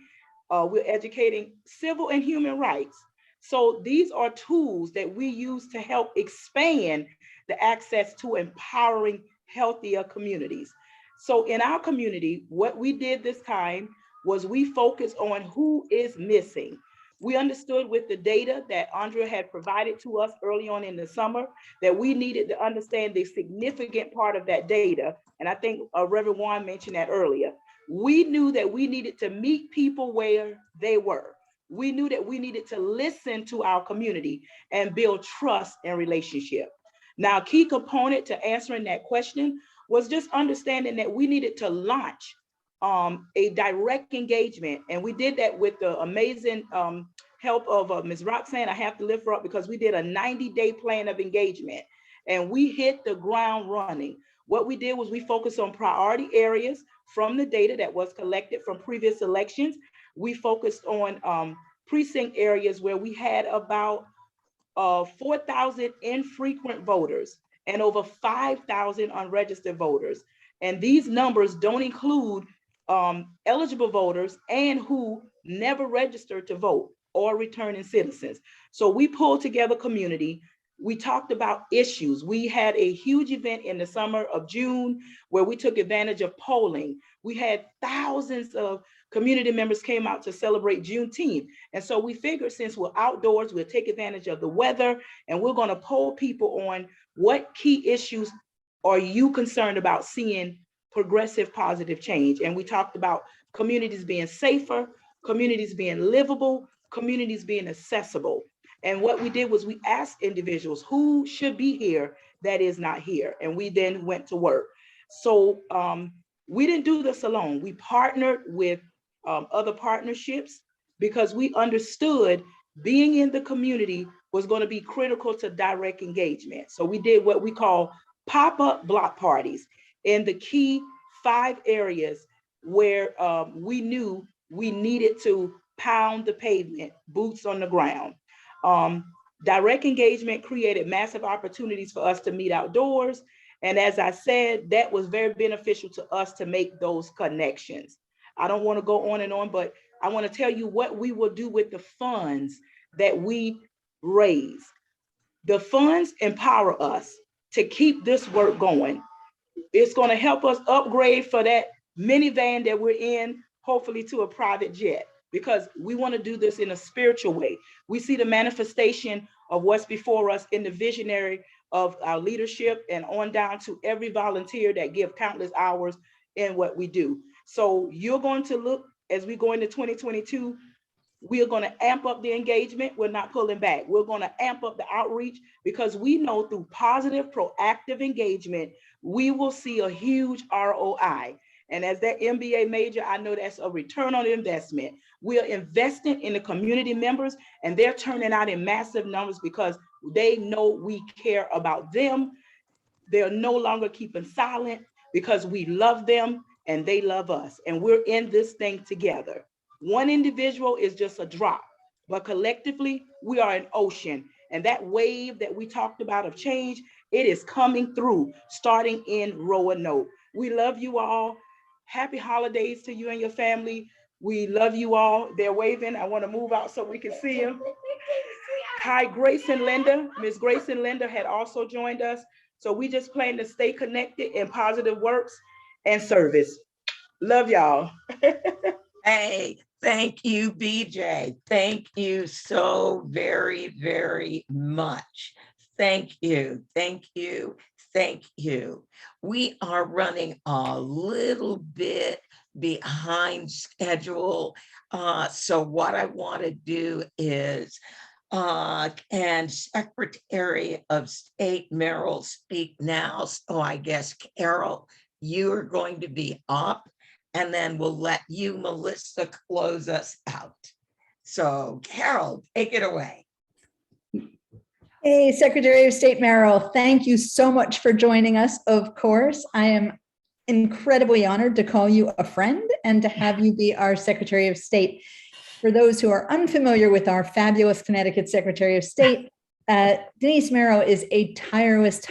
We're educating civil and human rights. So these are tools that we use to help expand the access to empowering healthier communities. So in our community, what we did this time was we focused on who is missing. We understood with the data that Andrea had provided to us early on in the summer that we needed to understand the significant part of that data. And I think Reverend Juan mentioned that earlier. We knew that we needed to meet people where they were. We knew that we needed to listen to our community and build trust and relationship. Now, a key component to answering that question was just understanding that we needed to launch a direct engagement. And we did that with the amazing help of Ms. Roxanne. I have to lift her up because we did a 90-day plan of engagement and we hit the ground running. What we did was we focused on priority areas from the data that was collected from previous elections. We focused on precinct areas where we had about 4,000 infrequent voters and over 5,000 unregistered voters. And these numbers don't include eligible voters and who never registered to vote or returning citizens. So we pulled together community. We talked about issues. We had a huge event in the summer of June where we took advantage of polling. We had thousands of community members came out to celebrate Juneteenth. And so we figured since we're outdoors, we'll take advantage of the weather and we're gonna poll people on what key issues are you concerned about seeing progressive positive change. And we talked about communities being safer, communities being livable, communities being accessible. And what we did was we asked individuals who should be here that is not here. And we then went to work. So we didn't do this alone. We partnered with other partnerships because we understood being in the community was going to be critical to direct engagement. So we did what we call pop-up block parties in the key 5 areas where we knew we needed to pound the pavement, boots on the ground. Direct engagement created massive opportunities for us to meet outdoors. And as I said, that was very beneficial to us to make those connections. I don't want to go on and on, but I want to tell you what we will do with the funds that we raise. The funds empower us to keep this work going. It's going to help us upgrade for that minivan that we're in, hopefully to a private jet, because we want to do this in a spiritual way. We see the manifestation of what's before us in the visionary of our leadership and on down to every volunteer that give countless hours in what we do. So you're going to look, as we go into 2022, we are going to amp up the engagement. We're not pulling back. We're going to amp up the outreach because we know through positive, proactive engagement, we will see a huge ROI. And as that MBA major, I know that's a return on investment. We are investing in the community members and they're turning out in massive numbers because they know we care about them. They're no longer keeping silent because we love them and they love us. And we're in this thing together. One individual is just a drop, but collectively we are an ocean. And that wave that we talked about of change, it is coming through, starting in Roanoke. We love you all. Happy holidays to you and your family. We love you all. They're waving. I want to move out so we can see them. Hi, Grace and Linda. Miss Grace and Linda had also joined us. So we just plan to stay connected in positive works and service. Love y'all. Hey, thank you, BJ. Thank you so very, very much. Thank you, thank you, thank you. We are running a little bit behind schedule. So what I want to do is, and Secretary of State Merrill speak now. So I guess, Carol, you are going to be up and then we'll let you, Melissa, close us out. So Carol, take it away. Hey, Secretary of State Merrill, thank you so much for joining us. Of course, I am incredibly honored to call you a friend and to have you be our Secretary of State. For those who are unfamiliar with our fabulous Connecticut Secretary of State, Denise Merrill is a tireless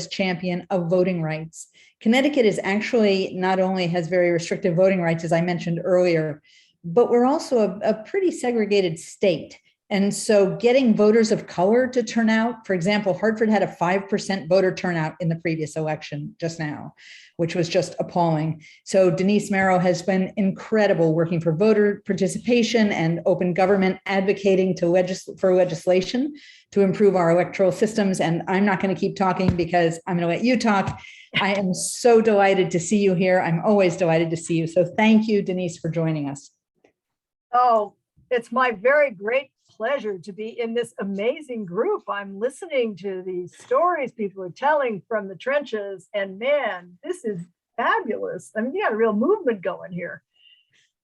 champion of voting rights. Connecticut is actually not only has very restrictive voting rights, as I mentioned earlier, but we're also a pretty segregated state. And so getting voters of color to turn out, for example, Hartford had a 5% voter turnout in the previous election just now, which was just appalling. So Denise Merrill has been incredible working for voter participation and open government, advocating for legislation to improve our electoral systems. And I'm not going to keep talking because I'm going to let you talk. I am so delighted to see you here. I'm always delighted to see you. So thank you, Denise, for joining us. Oh, it's my very great pleasure to be in this amazing group. I'm listening to these stories people are telling from the trenches, and man, this is fabulous. I mean, you got a real movement going here.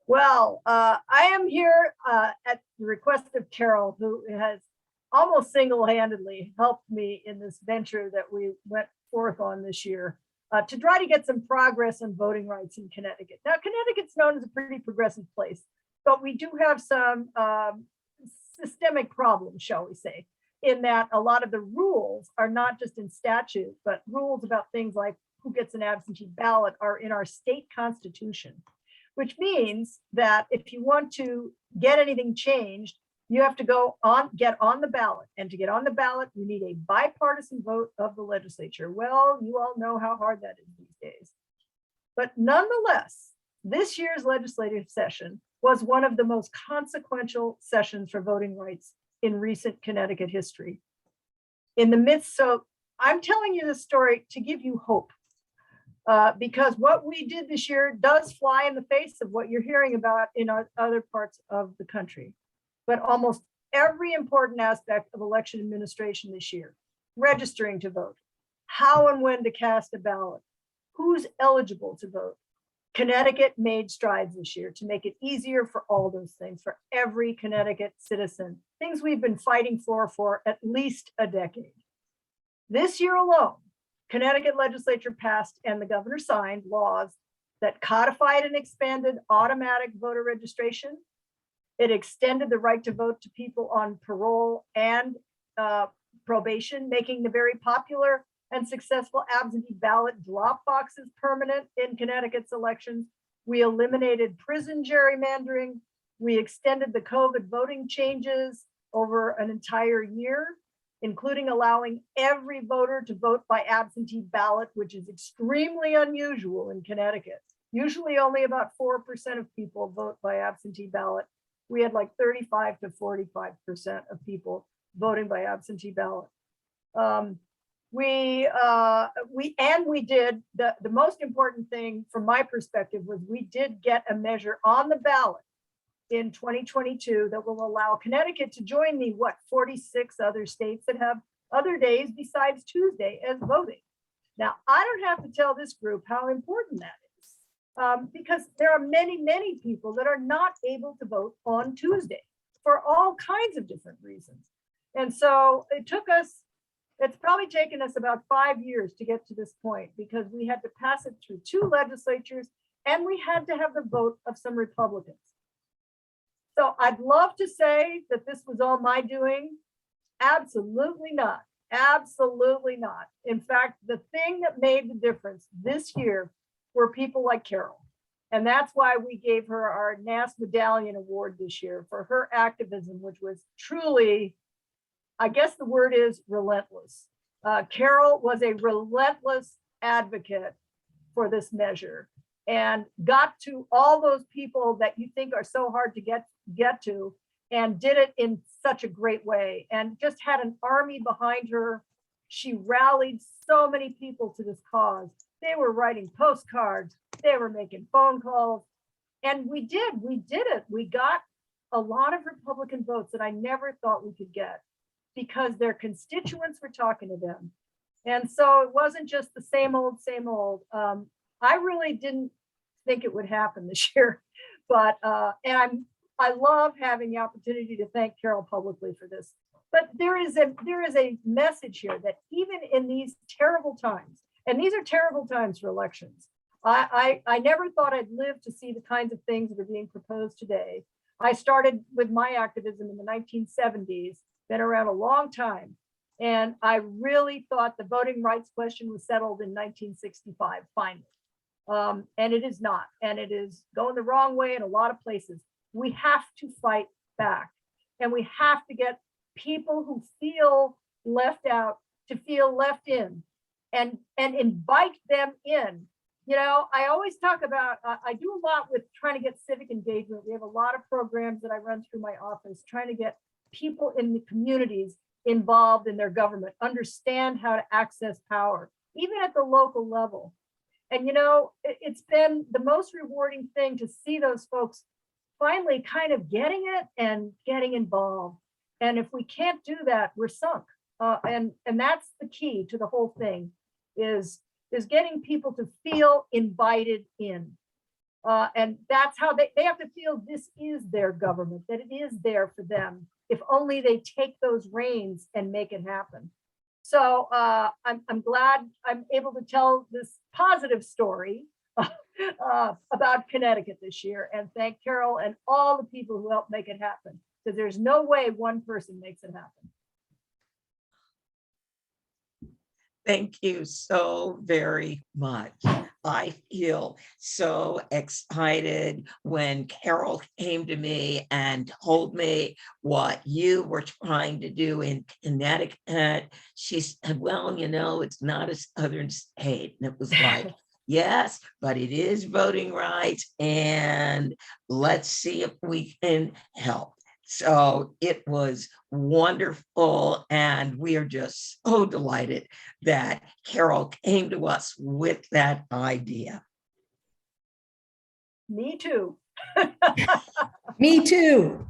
Well, I am here at the request of Carol, who has almost single-handedly helped me in this venture that we went forth on this year to try to get some progress on voting rights in Connecticut. Now, Connecticut's known as a pretty progressive place, but we do have some systemic problems, shall we say, in that a lot of the rules are not just in statute, but rules about things like who gets an absentee ballot are in our state constitution, which means that if you want to get anything changed, you have to get on the ballot. And to get on the ballot, you need a bipartisan vote of the legislature. Well, you all know how hard that is these days. But nonetheless, this year's legislative session was one of the most consequential sessions for voting rights in recent Connecticut history. In the midst, so I'm telling you this story to give you hope, because what we did this year does fly in the face of what you're hearing about in other parts of the country. But almost every important aspect of election administration this year, registering to vote, how and when to cast a ballot, who's eligible to vote, Connecticut made strides this year to make it easier for all those things, for every Connecticut citizen, things we've been fighting for at least a decade. This year alone, Connecticut legislature passed and the governor signed laws that codified and expanded automatic voter registration. It extended the right to vote to people on parole and probation, making the very popular and successful absentee ballot drop boxes permanent in Connecticut's elections. We eliminated prison gerrymandering. We extended the COVID voting changes over an entire year, including allowing every voter to vote by absentee ballot, which is extremely unusual in Connecticut. Usually only about 4% of people vote by absentee ballot. We had like 35 to 45% of people voting by absentee ballot. We did the most important thing from my perspective was we did get a measure on the ballot in 2022 that will allow Connecticut to join the 46 other states that have other days besides Tuesday as voting. Now, I don't have to tell this group how important that is, because there are many people that are not able to vote on Tuesday for all kinds of different reasons. And so it's probably taken us about 5 years to get to this point because we had to pass it through 2 legislatures and we had to have the vote of some Republicans. So I'd love to say that this was all my doing. Absolutely not. Absolutely not. In fact, the thing that made the difference this year were people like Carol. And that's why we gave her our NAS Medallion Award this year for her activism, which was truly, I guess the word is relentless. Carol was a relentless advocate for this measure and got to all those people that you think are so hard to get to and did it in such a great way and just had an army behind her. She rallied so many people to this cause. They were writing postcards, they were making phone calls, and we did it. We got a lot of Republican votes that I never thought we could get because their constituents were talking to them. And so it wasn't just the same old. I really didn't think it would happen this year, but I love having the opportunity to thank Carol publicly for this. But there is a message here that even in these terrible times, and these are terrible times for elections, I never thought I'd live to see the kinds of things that are being proposed today. I started with my activism in the 1970s, been around a long time. And I really thought the voting rights question was settled in 1965, finally. And it is not, and it is going the wrong way in a lot of places. We have to fight back. And we have to get people who feel left out to feel left in and invite them in. You know, I always talk about, I do a lot with trying to get civic engagement. We have a lot of programs that I run through my office, trying to get people in the communities involved in their government, understand how to access power, even at the local level. And, you know, it's been the most rewarding thing to see those folks finally kind of getting it and getting involved. And if we can't do that, we're sunk. And that's the key to the whole thing is getting people to feel invited in. And that's how they have to feel this is their government, that it is there for them, if only they take those reins and make it happen. So I'm glad I'm able to tell this positive story about Connecticut this year, and thank Carol and all the people who helped make it happen, because there's no way one person makes it happen. Thank you so very much. I feel so excited when Carol came to me and told me what you were trying to do in Connecticut. She said, well, you know, it's not a southern state. And it was like, yes, but it is voting rights. And let's see if we can help. So it was wonderful. And we are just so delighted that Carol came to us with that idea. Me too. Me too.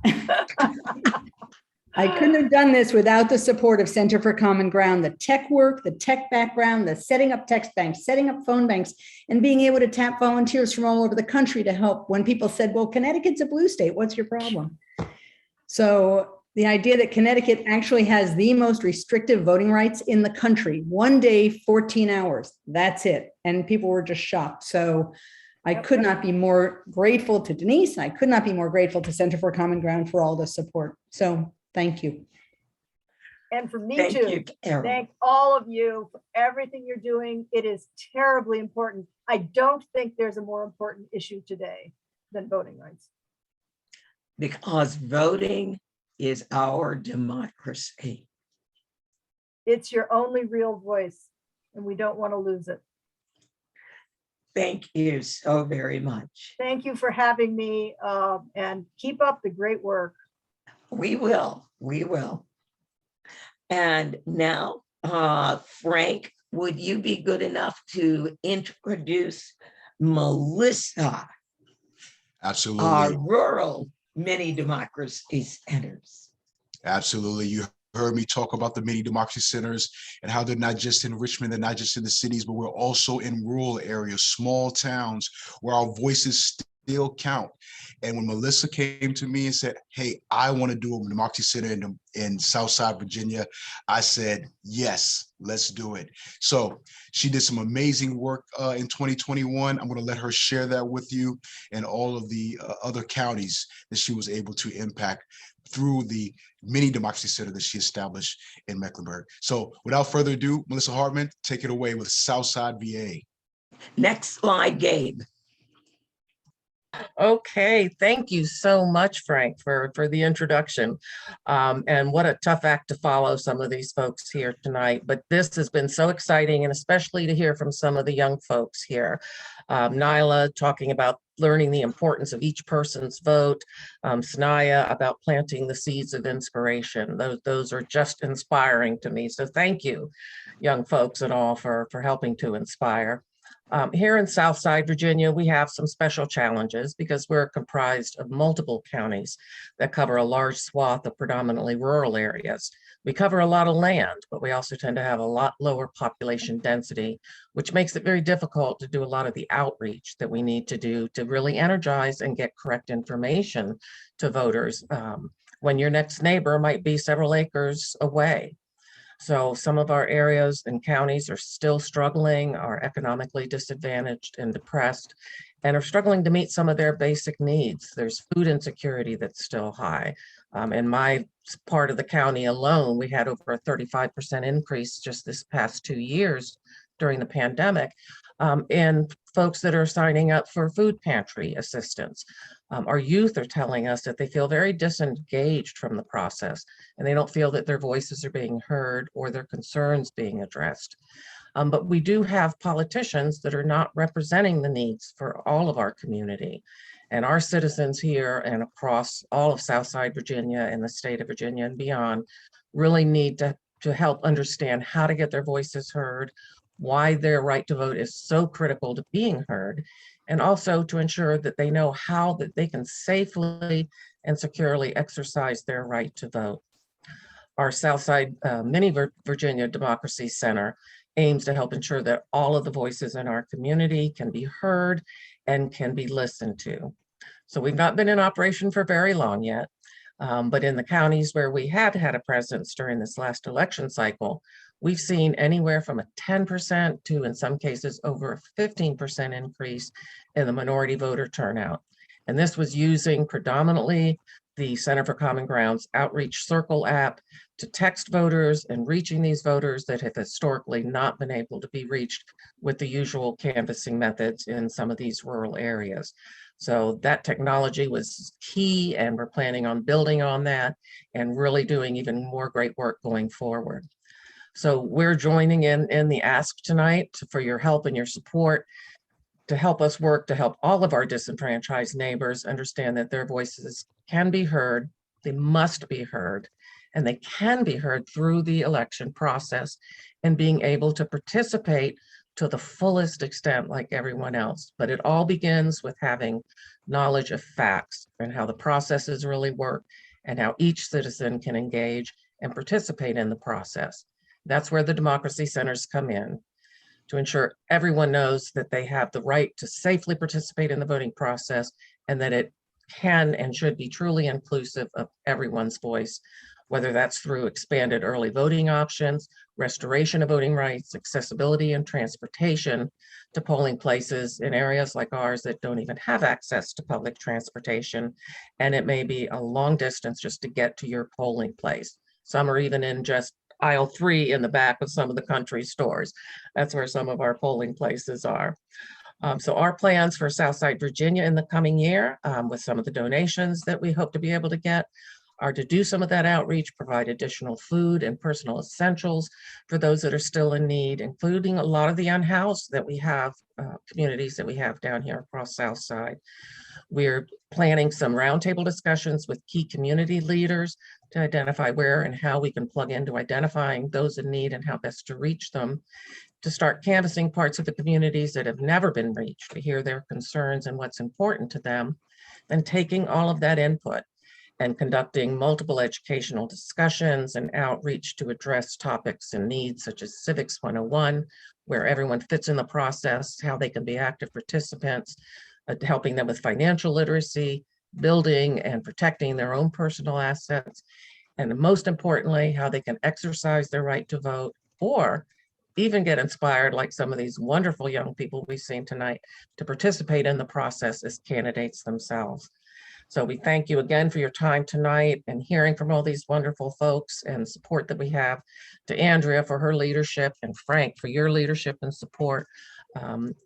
I couldn't have done this without the support of Center for Common Ground, the tech work, the tech background, the setting up text banks, setting up phone banks, and being able to tap volunteers from all over the country to help when people said, well, Connecticut's a blue state, what's your problem? So the idea that Connecticut actually has the most restrictive voting rights in the country, 1 day, 14 hours, that's it. And people were just shocked. So I could not be more grateful to Denise. I could not be more grateful to Center for Common Ground for all the support. So thank you. And for me Thank too. you, Carol. Thank all of you for everything you're doing. It is terribly important. I don't think there's a more important issue today than voting rights. Because voting is our democracy. It's your only real voice, and we don't want to lose it. Thank you so very much. Thank you for having me, and keep up the great work. We will. And now, Frank, would you be good enough to introduce Melissa? Absolutely. Our rural mini democracy centers. Absolutely. You heard me talk about the mini democracy centers and how they're not just in Richmond, they're not just in the cities, but we're also in rural areas, small towns where our voices still count. And when Melissa came to me and said, hey, I want to do a democracy center in Southside, Virginia, I said, yes, let's do it. So she did some amazing work in 2021. I'm going to let her share that with you and all of the other counties that she was able to impact through the mini democracy center that she established in Mecklenburg. So without further ado, Melissa Hartman, take it away with Southside, VA. Next slide, Gabe. Okay, thank you so much, Frank, for the introduction. And what a tough act to follow, some of these folks here tonight. But this has been so exciting, and especially to hear from some of the young folks here. Nyla talking about learning the importance of each person's vote. Sanaya about planting the seeds of inspiration. Those are just inspiring to me. So thank you, young folks and all, for helping to inspire. Here in Southside, Virginia, we have some special challenges because we're comprised of multiple counties that cover a large swath of predominantly rural areas. We cover a lot of land, but we also tend to have a lot lower population density, which makes it very difficult to do a lot of the outreach that we need to do to really energize and get correct information to voters when your next neighbor might be several acres away. So some of our areas and counties are still struggling, are economically disadvantaged and depressed, and are struggling to meet some of their basic needs. There's food insecurity that's still high. In my part of the county alone, we had over a 35% increase just this past 2 years during the pandemic, and folks that are signing up for food pantry assistance. Our youth are telling us that they feel very disengaged from the process, and they don't feel that their voices are being heard or their concerns being addressed. But we do have politicians that are not representing the needs for all of our community. And our citizens here and across all of Southside Virginia and the state of Virginia and beyond really need to help understand how to get their voices heard, why their right to vote is so critical to being heard, and also to ensure that they know how that they can safely and securely exercise their right to vote. Our Southside Mini Virginia Democracy Center aims to help ensure that all of the voices in our community can be heard and can be listened to. So we've not been in operation for very long yet, but in the counties where we have had a presence during this last election cycle, we've seen anywhere from a 10% to, in some cases, over a 15% increase in the minority voter turnout. And this was using predominantly the Center for Common Ground's Outreach Circle app to text voters and reaching these voters that have historically not been able to be reached with the usual canvassing methods in some of these rural areas. So that technology was key, and we're planning on building on that and really doing even more great work going forward. So we're joining in the ask tonight for your help and your support to help us work to help all of our disenfranchised neighbors understand that their voices can be heard, they must be heard, and they can be heard through the election process and being able to participate to the fullest extent like everyone else. But it all begins with having knowledge of facts and how the processes really work and how each citizen can engage and participate in the process. That's where the democracy centers come in, to ensure everyone knows that they have the right to safely participate in the voting process and that it can and should be truly inclusive of everyone's voice, whether that's through expanded early voting options, restoration of voting rights, accessibility and transportation to polling places in areas like ours that don't even have access to public transportation. And it may be a long distance just to get to your polling place. Some are even in just aisle 3 in the back of some of the country stores. That's where some of our polling places are. So our plans for Southside Virginia in the coming year, with some of the donations that we hope to be able to get, are to do some of that outreach, provide additional food and personal essentials for those that are still in need, including a lot of the unhoused that we have, communities that we have down here across Southside. We're planning some roundtable discussions with key community leaders to identify where and how we can plug into identifying those in need and how best to reach them, to start canvassing parts of the communities that have never been reached, to hear their concerns and what's important to them, and taking all of that input and conducting multiple educational discussions and outreach to address topics and needs such as Civics 101, where everyone fits in the process, how they can be active participants, helping them with financial literacy, building and protecting their own personal assets, and most importantly, how they can exercise their right to vote or even get inspired, like some of these wonderful young people we've seen tonight, to participate in the process as candidates themselves. So we thank you again for your time tonight and hearing from all these wonderful folks and support that we have, to Andrea for her leadership and Frank for your leadership and support.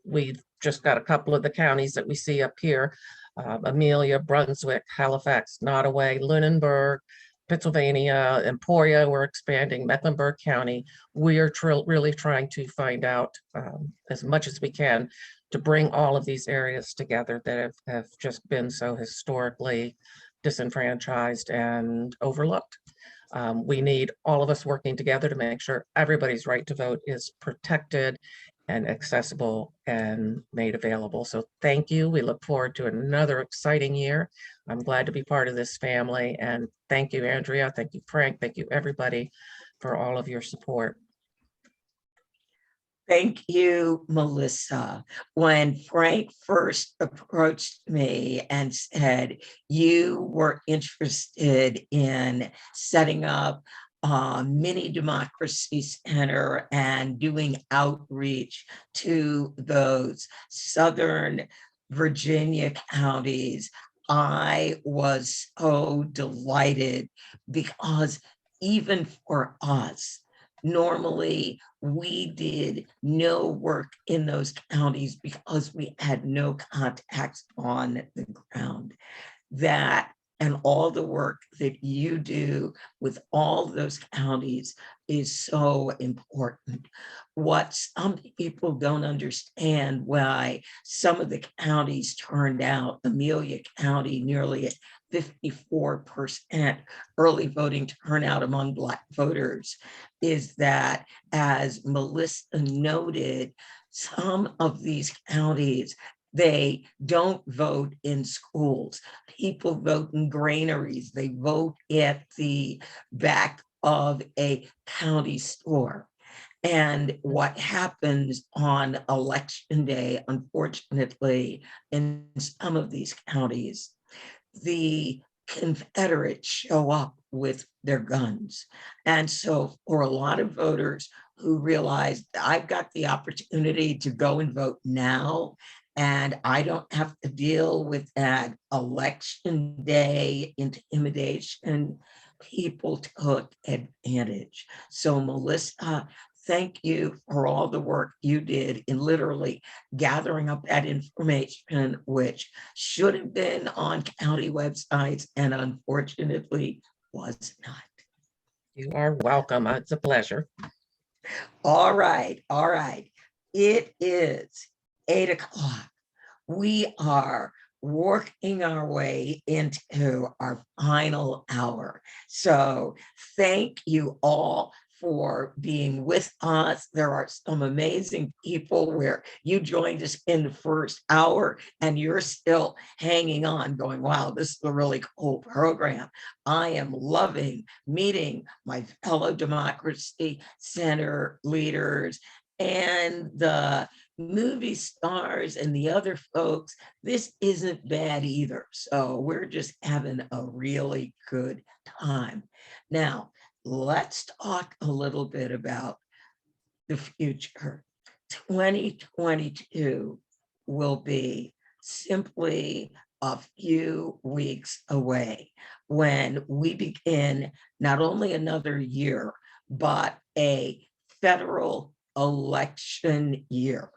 We've just got a couple of the counties that we see up here, Amelia, Brunswick, Halifax, Nottoway, Lunenburg, Pennsylvania, Emporia, we're expanding, Mecklenburg County. We are really trying to find out as much as we can to bring all of these areas together that have just been so historically disenfranchised and overlooked. We need all of us working together to make sure everybody's right to vote is protected and accessible and made available. So thank you. We look forward to another exciting year. I'm glad to be part of this family. And thank you, Andrea. Thank you, Frank. Thank you, everybody, for all of your support. Thank you, Melissa. When Frank first approached me and said you were interested in setting up a mini democracy center and doing outreach to those Southern Virginia counties, I was so delighted, because even for us, Normally, we did no work in those counties because we had no contacts on the ground. That and all the work that you do with all those counties is so important. What some people don't understand why some of the counties turned out, Amelia County nearly at 54% early voting turnout among Black voters, is that, as Melissa noted, some of these counties, they don't vote in schools. People vote in granaries. They vote at the back of a county store. And what happens on election day, unfortunately, in some of these counties, the Confederates show up with their guns. And so for a lot of voters who realize I've got the opportunity to go and vote now, and I don't have to deal with that election day intimidation, people took advantage. So Melissa, thank you for all the work you did in literally gathering up that information, which should have been on county websites and unfortunately was not. You are welcome. It's a pleasure. All right, all right. It is 8 o'clock. We are working our way into our final hour. So thank you all for being with us. There are some amazing people where you joined us in the first hour and you're still hanging on going, wow, this is a really cool program. I am loving meeting my fellow Democracy Center leaders and the movie stars and the other folks. This isn't bad either. So we're just having a really good time. Now, let's talk a little bit about the future. 2022 will be simply a few weeks away when we begin not only another year, but a federal election year,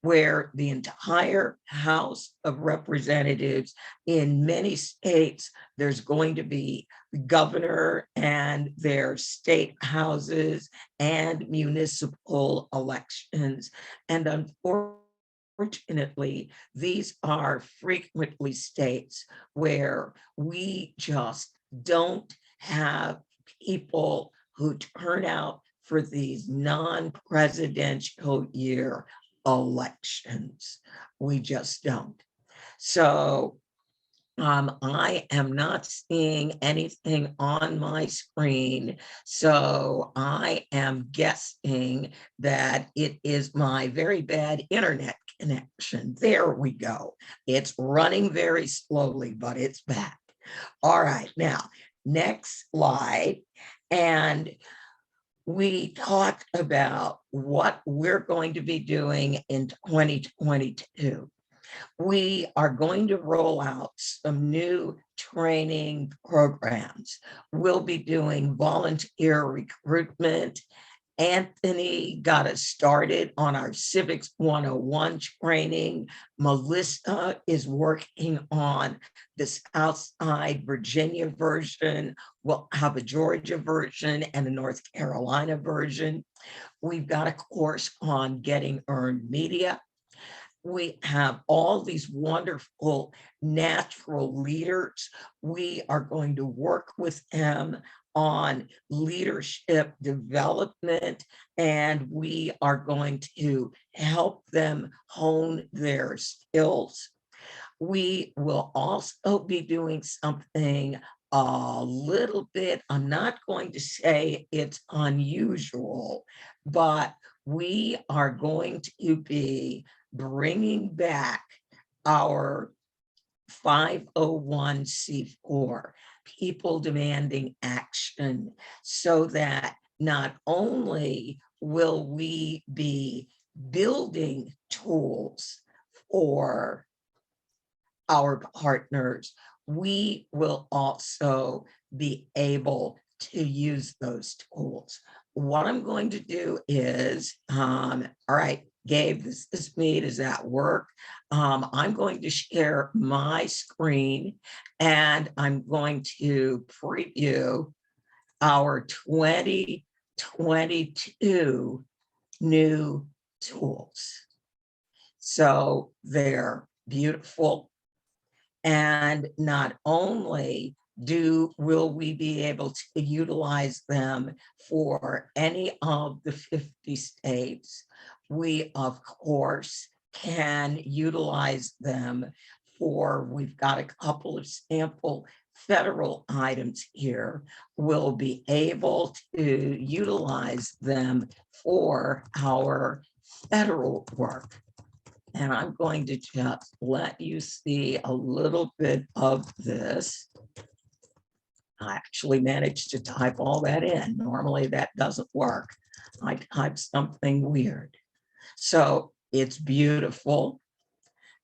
where the entire House of Representatives in many states, there's going to be the governor and their state houses and municipal elections. And unfortunately, these are frequently states where we just don't have people who turn out for these non-presidential year elections. We just don't. So I am not seeing anything on my screen. So I am guessing that it is my very bad internet connection. There we go. It's running very slowly, but it's back. All right, now, next slide. And we talked about what we're going to be doing in 2022. We are going to roll out some new training programs. We'll be doing volunteer recruitment. Anthony got us started on our Civics 101 training. Melissa is working on the Southside Virginia version. We'll have a Georgia version and a North Carolina version. We've got a course on getting earned media. We have all these wonderful natural leaders. We are going to work with them on leadership development, and we are going to help them hone their skills. We will also be doing something a little bit, I'm not going to say it's unusual, but we are going to be bringing back our 501c4, people demanding action, so that not only will we be building tools for our partners, we will also be able to use those tools. what I'm going to do is, all right, Gabe, this meet is at work. I'm going to share my screen and I'm going to preview our 2022 new tools. So they're beautiful. And not only will we be able to utilize them for any of the 50 states, we of course can utilize them for, we've got a couple of sample federal items here. We'll be able to utilize them for our federal work. And I'm going to just let you see a little bit of this. I actually managed to type all that in. Normally that doesn't work. I typed something weird. So it's beautiful.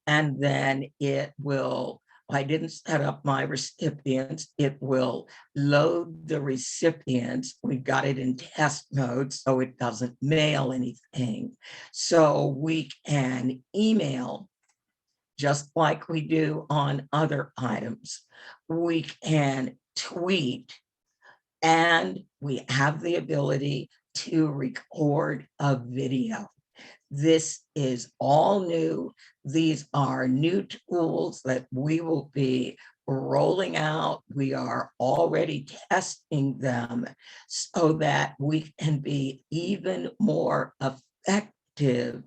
And then it will, I didn't set up my recipients. It will load the recipients. We got it in test mode, so it doesn't mail anything. So we can email just like we do on other items. We can tweet, and we have the ability to record a video. This is all new. These are new tools that we will be rolling out. We are already testing them so that we can be even more effective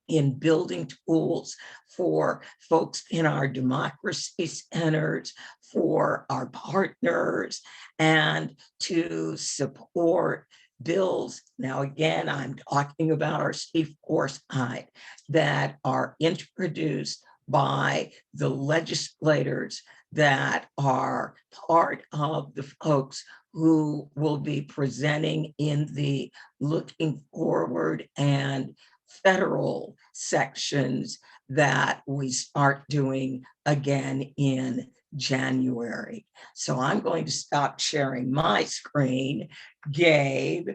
in building tools for folks in our democracy centers, for our partners, and to support bills. Now, again, I'm talking about our C4 that are introduced by the legislators that are part of the folks who will be presenting in the looking forward and federal sections that we start doing again in January. So I'm going to stop sharing my screen. Gabe,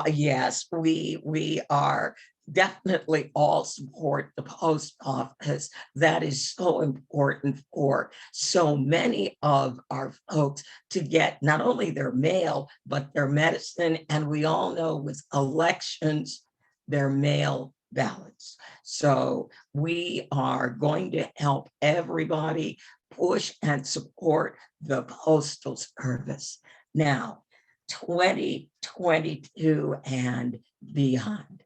yes, we are definitely all support the post office. That is so important for so many of our folks to get not only their mail, but their medicine. And we all know with elections, their mail ballots. So we are going to help everybody push and support the Postal Service. Now, 2022 and beyond.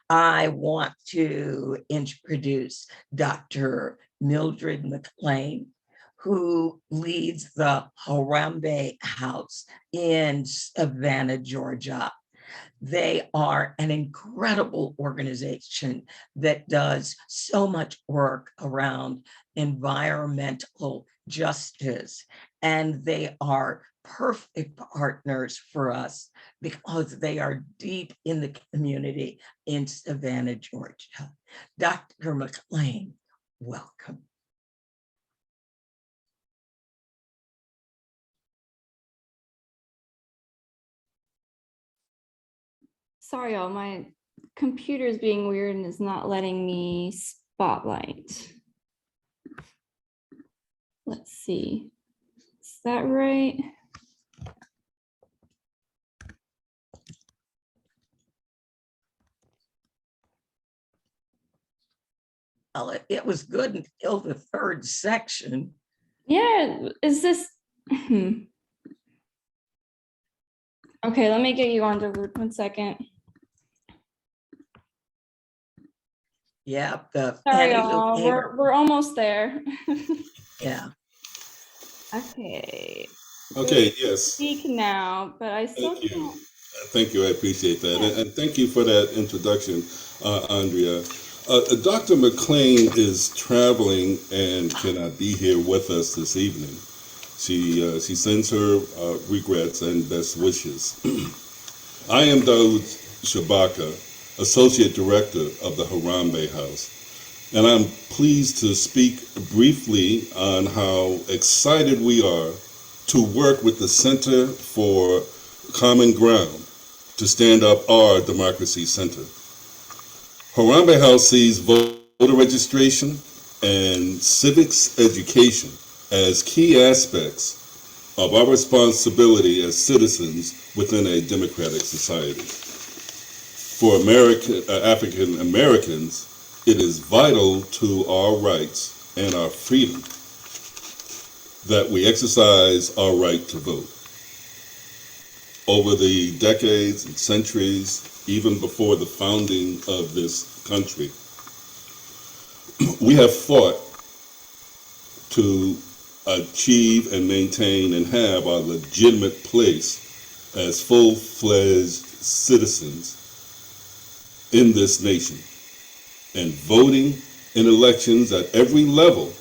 I want to introduce Dr. Mildred Mclean, who leads the Harambe House in Savannah, Georgia. They are an incredible organization that does so much work around environmental justice, and they are perfect partners for us because they are deep in the community in Savannah, Georgia. Dr. Mclean, welcome. Sorry, y'all, my computer is being weird and is not letting me spotlight. Let's see. Is that right? Well, it was good until the third section. Yeah, is this? Okay, let me get you on to 1 Yeah, the sorry, y'all. We're almost there. Yeah. Okay. Okay, yes. Speak now, but I still can't. Thank you, I appreciate that. And thank you for that introduction, Andrea. Dr. Mclean is traveling and cannot be here with us this evening. She sends her regrets and best wishes. I am Daoud Chewbacca, Associate Director of the Harambe House, and I'm pleased to speak briefly on how excited we are to work with the Center for Common Ground to stand up our Democracy Center. Harambe House sees voter registration and civics education as key aspects of our responsibility as citizens within a democratic society. For African Americans, it is vital to our rights and our freedom that we exercise our right to vote. Over the decades and centuries, even before the founding of this country, we have fought to achieve and maintain and have our legitimate place as full-fledged citizens in this nation. And voting in elections at every level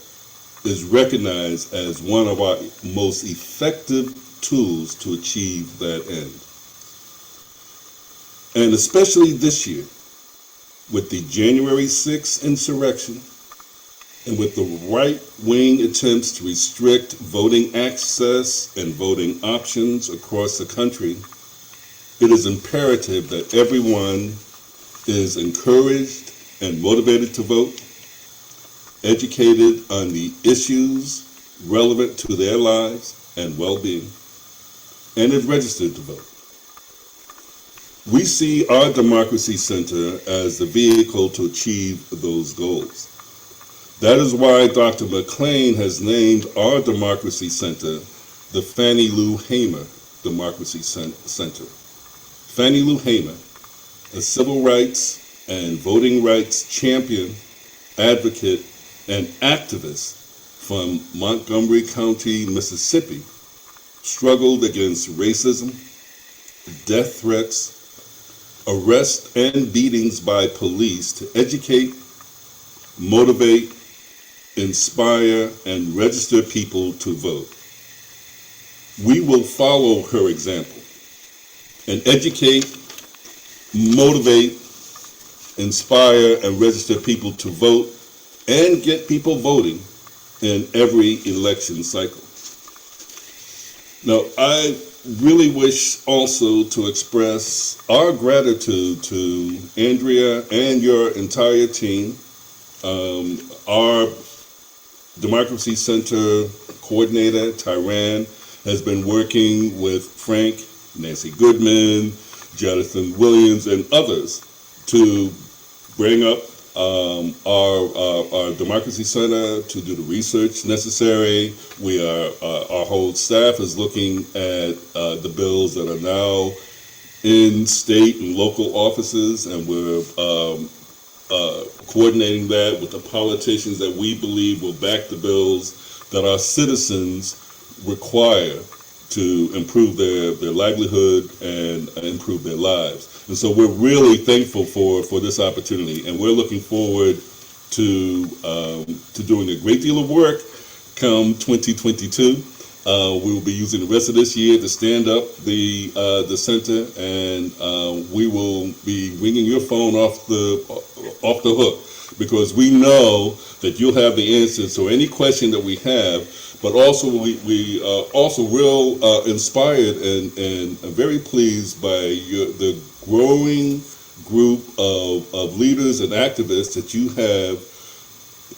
is recognized as one of our most effective tools to achieve that end. And especially this year, with the January 6th insurrection, and with the right-wing attempts to restrict voting access and voting options across the country, it is imperative that everyone is encouraged and motivated to vote, educated on the issues relevant to their lives and well-being, and is registered to vote. We see our Democracy Center as the vehicle to achieve those goals. That is why Dr. Mclean has named our Democracy Center the Fannie Lou Hamer Democracy Center. Fannie Lou Hamer, a civil rights and voting rights champion, advocate, and activist from Montgomery County, Mississippi, struggled against racism, death threats, arrests, and beatings by police to educate, motivate, inspire, and register people to vote. We will follow her example and educate, motivate, inspire, and register people to vote and get people voting in every election cycle. Now, I really wish also to express our gratitude to Andrea and your entire team. Our Democracy Center coordinator, Tyran, has been working with Frank, Nancy Goodman, Jonathan Williams, and others to bring up our Democracy Center to do the research necessary. Our whole staff is looking at the bills that are now in state and local offices, and we're coordinating that with the politicians that we believe will back the bills that our citizens require to improve their livelihood and improve their lives. And so we're really thankful for this opportunity, and we're looking forward to doing a great deal of work come 2022. We will be using the rest of this year to stand up the center, and we will be ringing your phone off the hook, because we know that you'll have the answers to any question that we have. But also, we also real inspired and very pleased by the growing group of leaders and activists that you have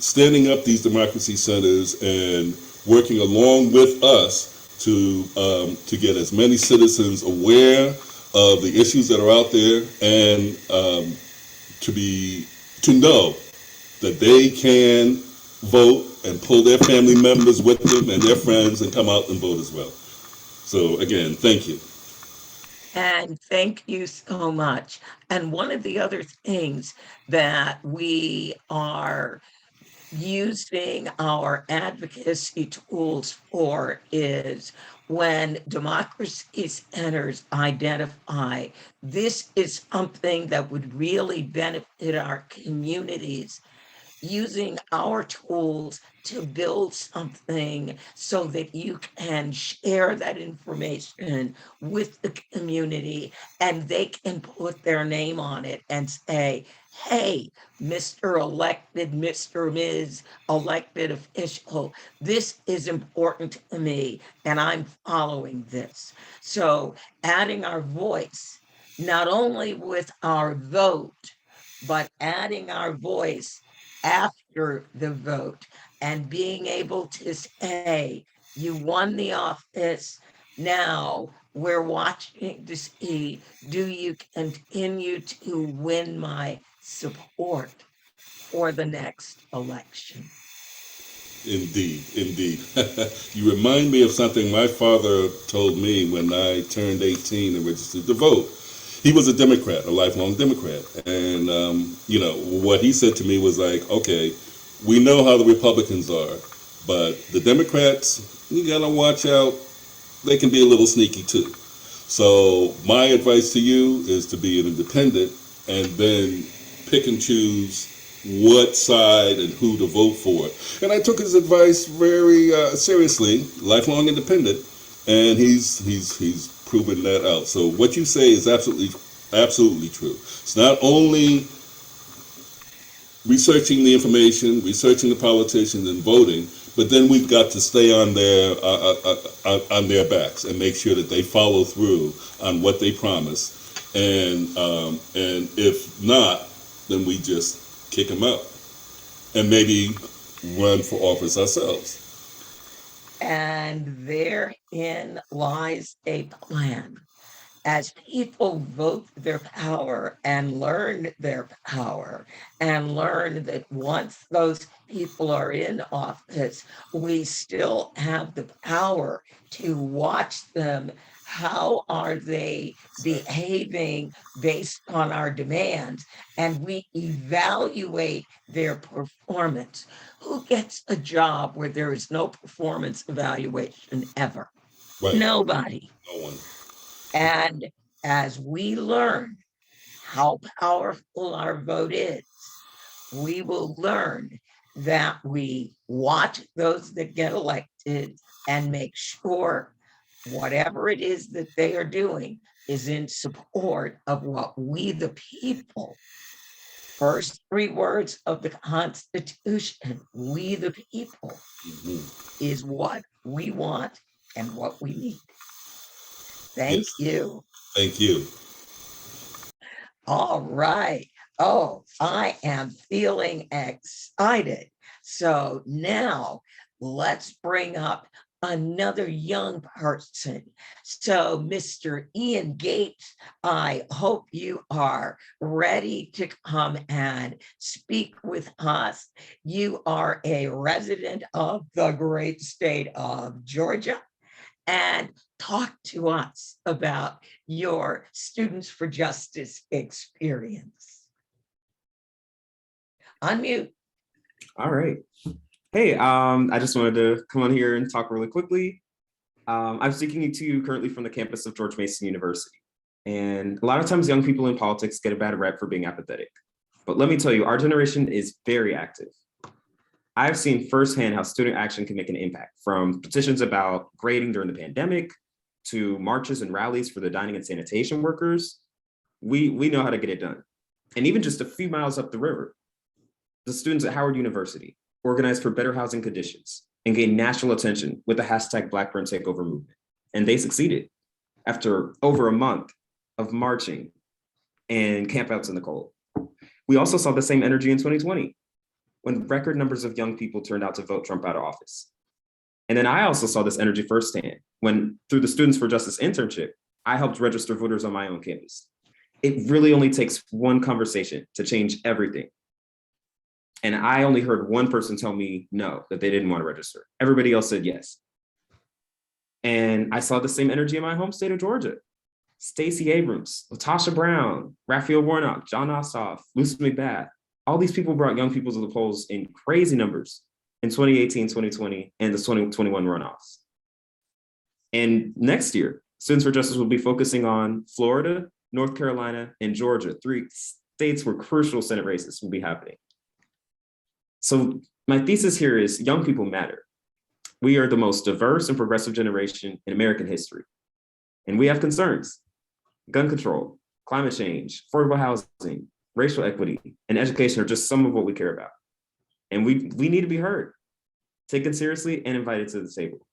standing up these democracy centers and working along with us to get as many citizens aware of the issues that are out there, and to know that they can vote and pull their family members with them and their friends and come out and vote as well. So again, thank you. And thank you so much. And one of the other things that we are using our advocacy tools for is when democracy centers identify this is something that would really benefit our communities, using our tools to build something so that you can share that information with the community and they can put their name on it and say, hey, Mr. Elected, Mr. Ms. Elected official, this is important to me and I'm following this. So adding our voice not only with our vote, but adding our voice after the vote and being able to say, you won the office. Now we're watching to see, do you continue to win my support for the next election? Indeed, indeed. You remind me of something my father told me when I turned 18 and registered to vote. He was a Democrat, a lifelong Democrat. And, you know, what he said to me was like, okay, we know how the Republicans are, but the Democrats, you got to watch out. They can be a little sneaky too. So my advice to you is to be an independent and then pick and choose what side and who to vote for. And I took his advice very seriously, lifelong independent, and he's proven that out. So what you say is absolutely true. It's not only researching the information, researching the politicians, and voting, but then we've got to stay on their backs and make sure that they follow through on what they promise. And if not, then we just kick them out and maybe run for office ourselves. And therein lies a plan. As people vote their power and learn their power and learn that once those people are in office, we still have the power to watch them. How are they behaving based on our demands? And we evaluate their performance. Who gets a job where there is no performance evaluation ever? Right. Nobody. No one. And as we learn how powerful our vote is, we will learn that we watch those that get elected and make sure whatever it is that they are doing is in support of what we, the people, first 3 words of the Constitution, we the people, is what we want and what we need. Thank you. Thank you. All right. Oh, I am feeling excited. So now let's bring up another young person. So Mr. Ian Gates, I hope you are ready to come and speak with us. You are a resident of the great state of Georgia. And talk to us about your Students for Justice experience. Unmute. All right. Hey, I just wanted to come on here and talk really quickly. I'm speaking to you currently from the campus of George Mason University. And a lot of times young people in politics get a bad rep for being apathetic. But let me tell you, our generation is very active. I've seen firsthand how student action can make an impact, from petitions about grading during the pandemic to marches and rallies for the dining and sanitation workers. We know how to get it done. And even just a few miles up the river, the students at Howard University organized for better housing conditions and gained national attention with the hashtag Blackburn Takeover movement. And they succeeded after over a month of marching and campouts in the cold. We also saw the same energy in 2020. When record numbers of young people turned out to vote Trump out of office. And then I also saw this energy firsthand when, through the Students for Justice internship, I helped register voters on my own campus. It really only takes one conversation to change everything. And I only heard one person tell me no, that they didn't want to register. Everybody else said yes. And I saw the same energy in my home state of Georgia. Stacey Abrams, Latasha Brown, Raphael Warnock, John Ossoff, Lucy McBath. All these people brought young people to the polls in crazy numbers in 2018, 2020, and the 2021 runoffs. And next year, Students for Justice will be focusing on Florida, North Carolina, and Georgia, 3 states where crucial Senate races will be happening. So my thesis here is young people matter. We are the most diverse and progressive generation in American history. And we have concerns: gun control, climate change, affordable housing, racial equity, and education are just some of what we care about. And we need to be heard, taken seriously, and invited to the table.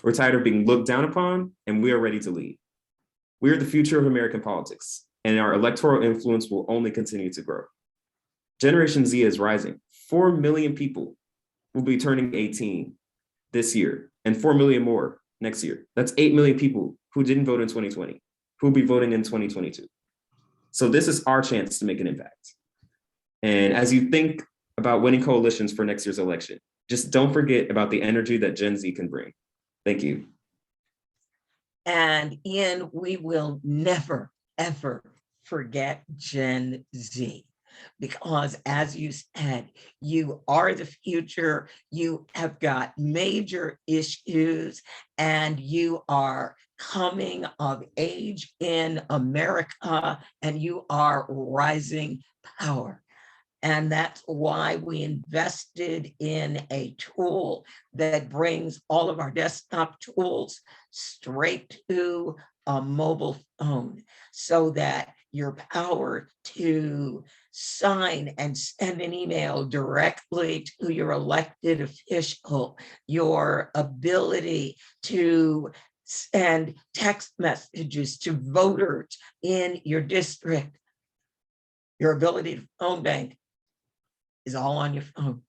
We're tired of being looked down upon, and we are ready to lead. We are the future of American politics, and our electoral influence will only continue to grow. Generation Z is rising. 4 million people will be turning 18 this year and 4 million more next year. That's 8 million people who didn't vote in 2020, who will be voting in 2022. So this is our chance to make an impact. And as you think about winning coalitions for next year's election, just don't forget about the energy that Gen Z can bring. Thank you. And Ian, we will never, ever forget Gen Z, because as you said, you are the future, you have got major issues, and you are coming of age in America, and you are rising power. And that's why we invested in a tool that brings all of our desktop tools straight to a mobile phone, so that your power to sign and send an email directly to your elected official, your ability to send text messages to voters in your district, your ability to phone bank is all on your phone.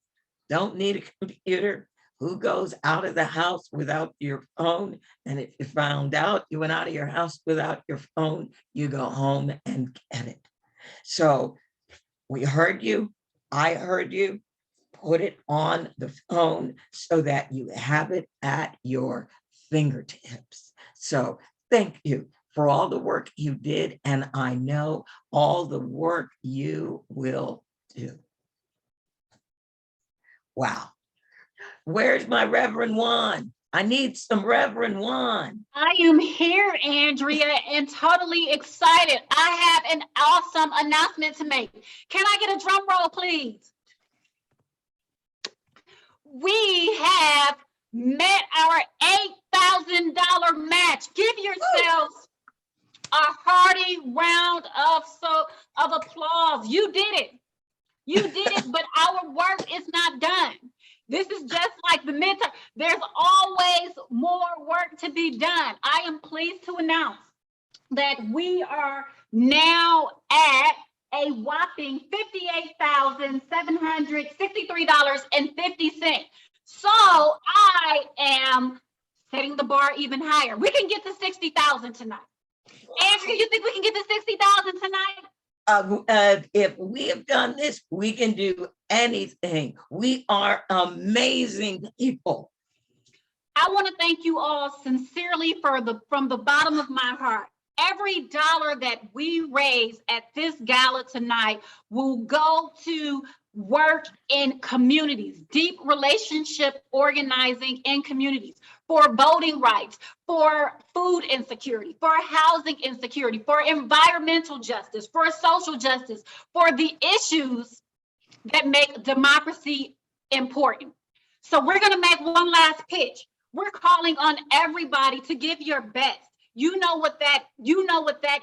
Don't need a computer. Who goes out of the house without your phone? And if you found out you went out of your house without your phone, you go home and get it. So we heard you. I heard you. Put it on the phone so that you have it at your fingertips. So thank you for all the work you did. And I know all the work you will do. Wow. Where's my Reverend Juan? I need some Reverend Juan. I am here, Andrea, and totally excited. I have an awesome announcement to make. Can I get a drum roll, please? We have met our $8,000 match. Give yourselves a hearty round of applause. You did it. You did it, but our work is not done. This is just like the midterm. There's always more work to be done. I am pleased to announce that we are now at a whopping $58,763.50. So I am setting the bar even higher. We can get to 60,000 tonight. Andrew, you think we can get to 60,000 tonight? If we have done this, we can do anything. We are amazing people. I want to thank you all sincerely from the bottom of my heart. Every dollar that we raise at this gala tonight will go to work in communities, deep relationship organizing in communities, for voting rights, for food insecurity, for housing insecurity, for environmental justice, for social justice, for the issues that make democracy important. So we're going to make one last pitch. We're calling on everybody to give your best. You know what that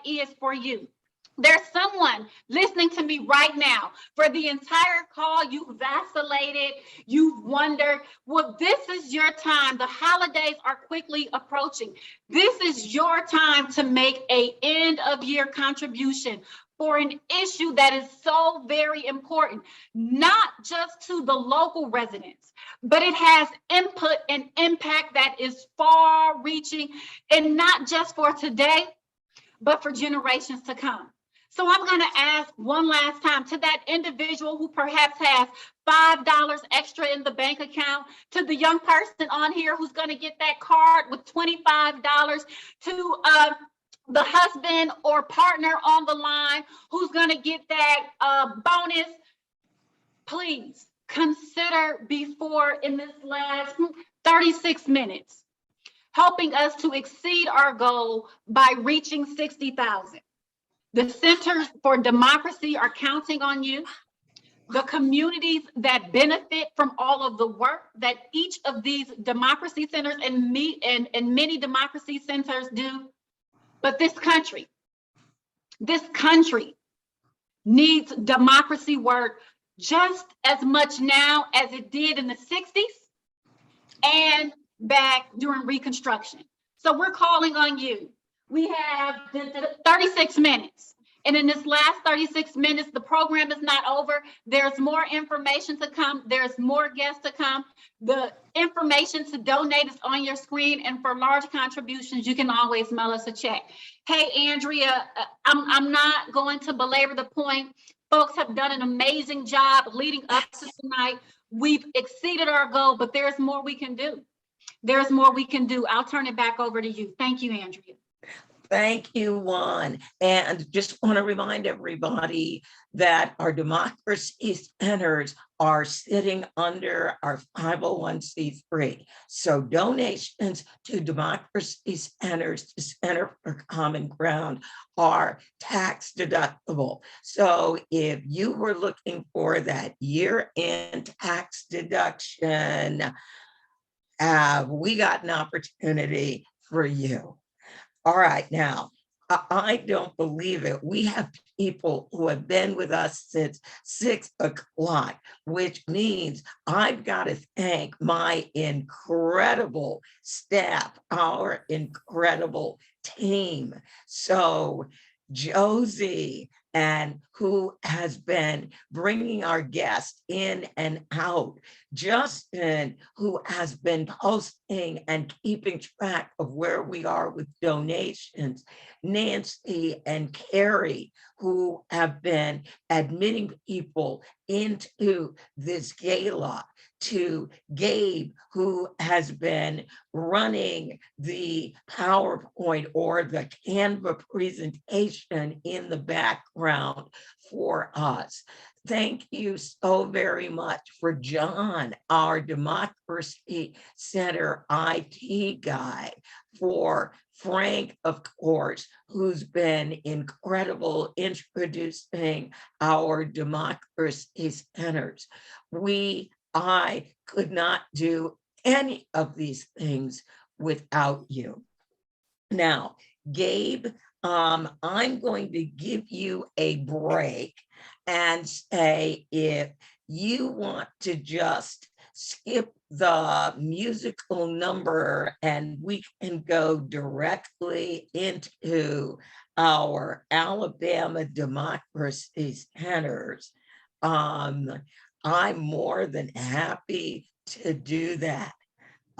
is for you. There's someone listening to me right now. For the entire call, you've vacillated, you've wondered. Well, this is your time. The holidays are quickly approaching. This is your time to make an end of year contribution for an issue that is so very important, not just to the local residents, but it has input and impact that is far reaching, and not just for today, but for generations to come. So I'm going to ask one last time to that individual who perhaps has $5 extra in the bank account, to the young person on here who's going to get that card with $25, to the husband or partner on the line who's going to get that bonus. Please consider before in this last 36 minutes, helping us to exceed our goal by reaching 60,000. The Centers for Democracy are counting on you. The communities that benefit from all of the work that each of these democracy centers and many democracy centers do. But this country needs democracy work just as much now as it did in the 60s and back during Reconstruction. So we're calling on you. We have 36 minutes. And in this last 36 minutes, the program is not over. There's more information to come. There's more guests to come. The information to donate is on your screen. And for large contributions, you can always mail us a check. Hey, Andrea, I'm not going to belabor the point. Folks have done an amazing job leading up to tonight. We've exceeded our goal, but there's more we can do. There's more we can do. I'll turn it back over to you. Thank you, Andrea. Thank you, Juan. And just want to remind everybody that our democracy centers are sitting under our 501c3. So donations to democracy centers, to Center for Common Ground, are tax deductible. So if you were looking for that year-end tax deduction, we got an opportunity for you. All right, now, I don't believe it. We have people who have been with us since 6 o'clock, which means I've got to thank my incredible staff, our incredible team. So Josie, and who has been bringing our guests in and out. Justin, who has been posting and keeping track of where we are with donations. Nancy and Carrie, who have been admitting people into this gala. To Gabe, who has been running the PowerPoint or the Canva presentation in the background for us. Thank you so very much for John, our Democracy Center IT guy, for Frank, of course, who's been incredible introducing our democracy centers. I could not do any of these things without you. Now, Gabe, I'm going to give you a break and say, if you want to just skip the musical number and we can go directly into our Alabama Democracy Centers, I'm more than happy to do that.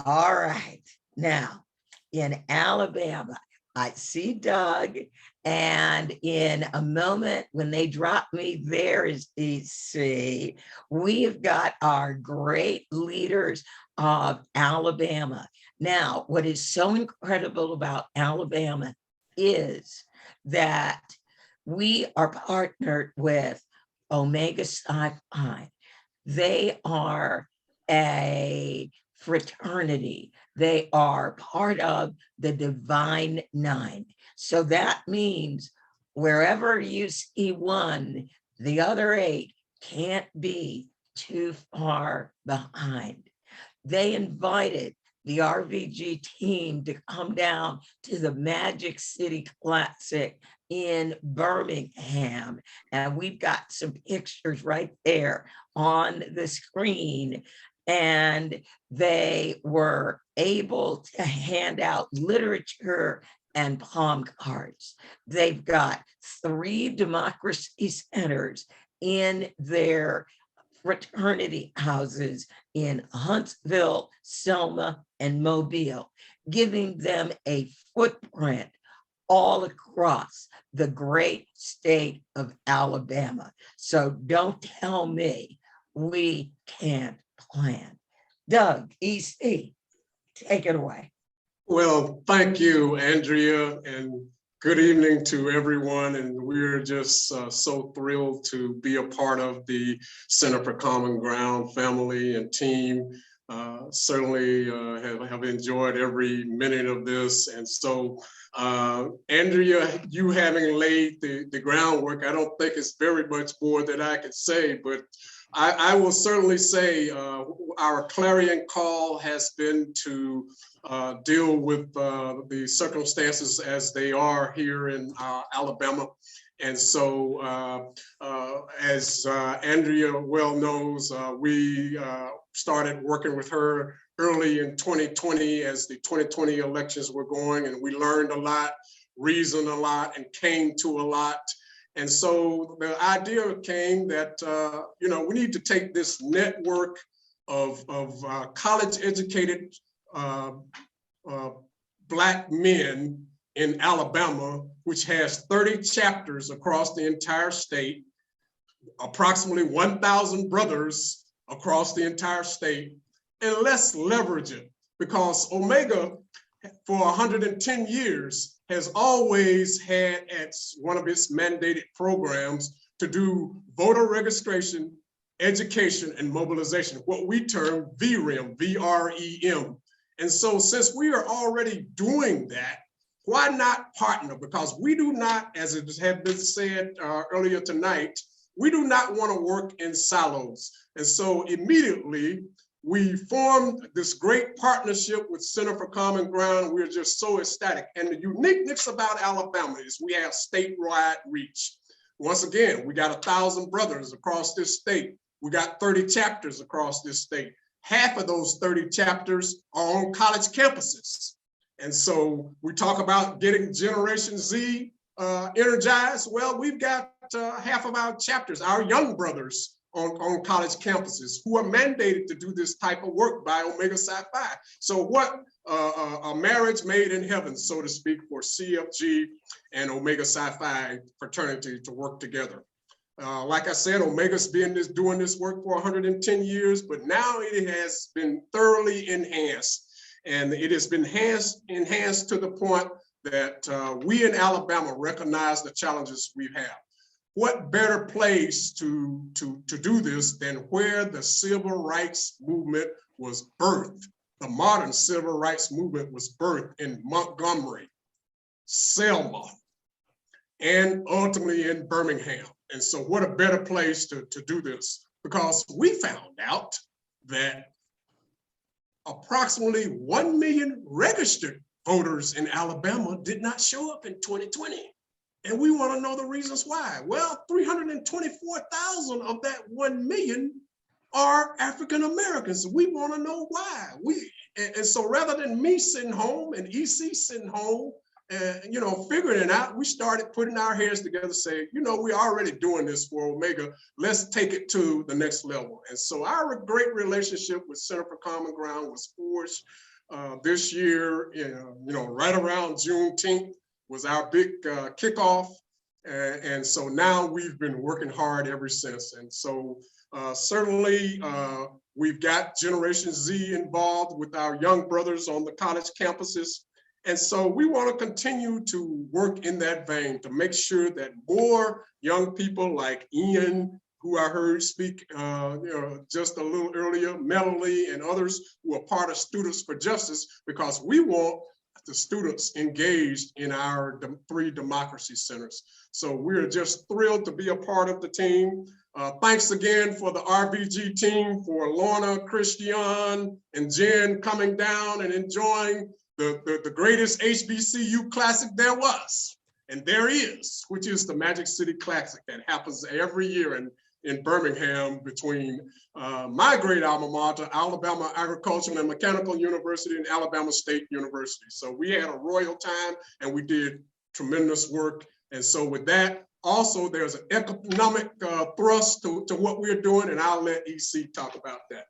All right. Now, in Alabama, I see Doug, and in a moment when they drop me there is DC. We've got our great leaders of Alabama. Now, what is so incredible about Alabama is that we are partnered with Omega Psi Phi. They are a fraternity. They are part of the Divine Nine. So that means wherever you see one, the other 8 can't be too far behind. They invited the RVG team to come down to the Magic City Classic in Birmingham. And we've got some pictures right there on the screen. And they were able to hand out literature and palm cards. They've got 3 democracy centers in their fraternity houses in Huntsville, Selma, and Mobile, giving them a footprint all across the great state of Alabama. So don't tell me we can't plan. Doug, EC, take it away. Well, thank you, Andrea, and good evening to everyone. And we're just so thrilled to be a part of the Center for Common Ground family and team. Certainly have enjoyed every minute of this. And so, Andrea, you having laid the groundwork, I don't think it's very much more that I could say, but I will certainly say our clarion call has been to deal with the circumstances as they are here in Alabama. And so as Andrea well knows, we started working with her early in 2020 as the 2020 elections were going, and we learned a lot, reasoned a lot, and came to a lot. And so the idea came that, we need to take this network of college educated Black men in Alabama, which has 30 chapters across the entire state, approximately 1,000 brothers across the entire state, and let's leverage it, because Omega for 110 years has always had at one of its mandated programs to do voter registration, education, and mobilization, what we term VREM, V-R-E-M. And so since we are already doing that, why not partner? Because we do not, as it had been said earlier tonight, we do not want to work in silos. And so immediately we formed this great partnership with Center for Common Ground. We're just so ecstatic. And the uniqueness about Alabama is we have statewide reach. Once again, we got 1,000 brothers across this state. We got 30 chapters across this state. Half of those 30 chapters are on college campuses. And so we talk about getting Generation Z energized. Well, we've got half of our chapters, our young brothers on college campuses who are mandated to do this type of work by Omega Psi Phi. So what a marriage made in heaven, so to speak, for CFG and Omega Psi Phi fraternity to work together. Like I said, Omega's been doing this work for 110 years, but now it has been thoroughly enhanced. And it has been enhanced to the point that we in Alabama recognize the challenges we have. What better place to do this than where the civil rights movement was birthed? The modern civil rights movement was birthed in Montgomery, Selma, and ultimately in Birmingham. And so what a better place to do this, because we found out that approximately 1 million registered voters in Alabama did not show up in 2020. And we want to know the reasons why. Well, 324,000 of that 1 million are African Americans. We want to know why. And so rather than me sitting home and EC sitting home, figuring it out, we started putting our heads together, saying, we're already doing this for Omega. Let's take it to the next level. And so our great relationship with Center for Common Ground was forged this year, right around Juneteenth was our big kickoff. And so now we've been working hard ever since. And so certainly we've got Generation Z involved with our young brothers on the college campuses. And so we want to continue to work in that vein to make sure that more young people like Ian, who I heard speak just a little earlier, Melanie and others who are part of Students for Justice, because we want the students engaged in our 3 democracy centers. So we're just thrilled to be a part of the team. Thanks again for the RBG team, for Lorna, Christian, and Jen coming down and enjoying the greatest HBCU classic there was, and there is, which is the Magic City Classic that happens every year in Birmingham between my great alma mater, Alabama Agricultural and Mechanical University and Alabama State University. So we had a royal time and we did tremendous work. And so with that, also there's an economic thrust to what we're doing, and I'll let EC talk about that.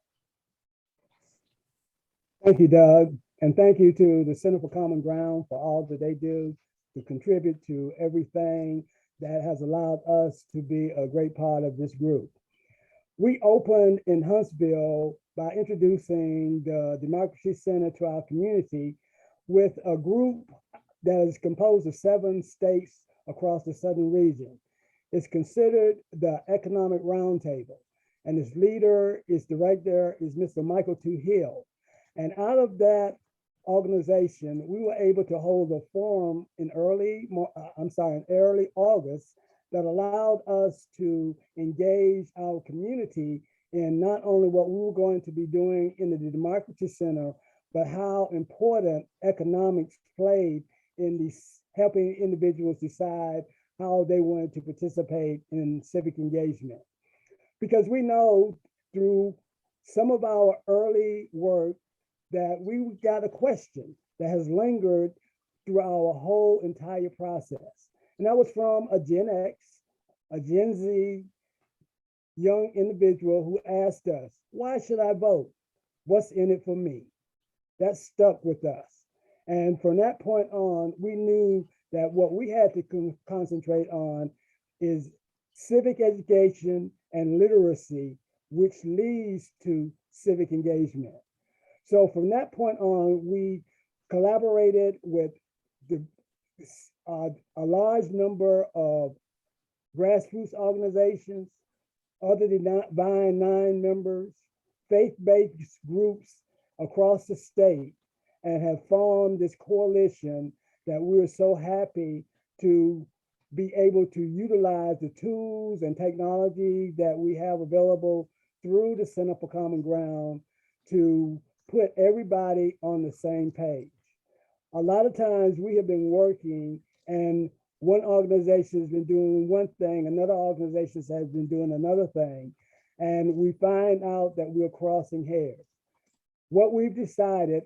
Thank you, Doug. And thank you to the Center for Common Ground for all that they do to contribute to everything that has allowed us to be a great part of this group. We opened in Huntsville by introducing the Democracy Center to our community with a group that is composed of 7 states across the southern region. It's considered the Economic Roundtable, and its leader, its director is Mr. Michael T. Hill. And out of that organization, we were able to hold a forum in early August that allowed us to engage our community in not only what we were going to be doing in the Democracy Center, but how important economics played in these helping individuals decide how they wanted to participate in civic engagement. Because we know through some of our early work that we got a question that has lingered through our whole entire process. And that was from a Gen X a Gen Z young individual who asked us, why should I vote? What's in it for me? That stuck with us. And from that point on, we knew that what we had to concentrate on is civic education and literacy, which leads to civic engagement. So from that point on, we collaborated with a large number of grassroots organizations, other Divine Nine members, faith-based groups across the state, and have formed this coalition that we're so happy to be able to utilize the tools and technology that we have available through the Center for Common Ground to put everybody on the same page. A lot of times we have been working and one organization has been doing one thing, another organization has been doing another thing, and we find out that we're crossing hairs. What we've decided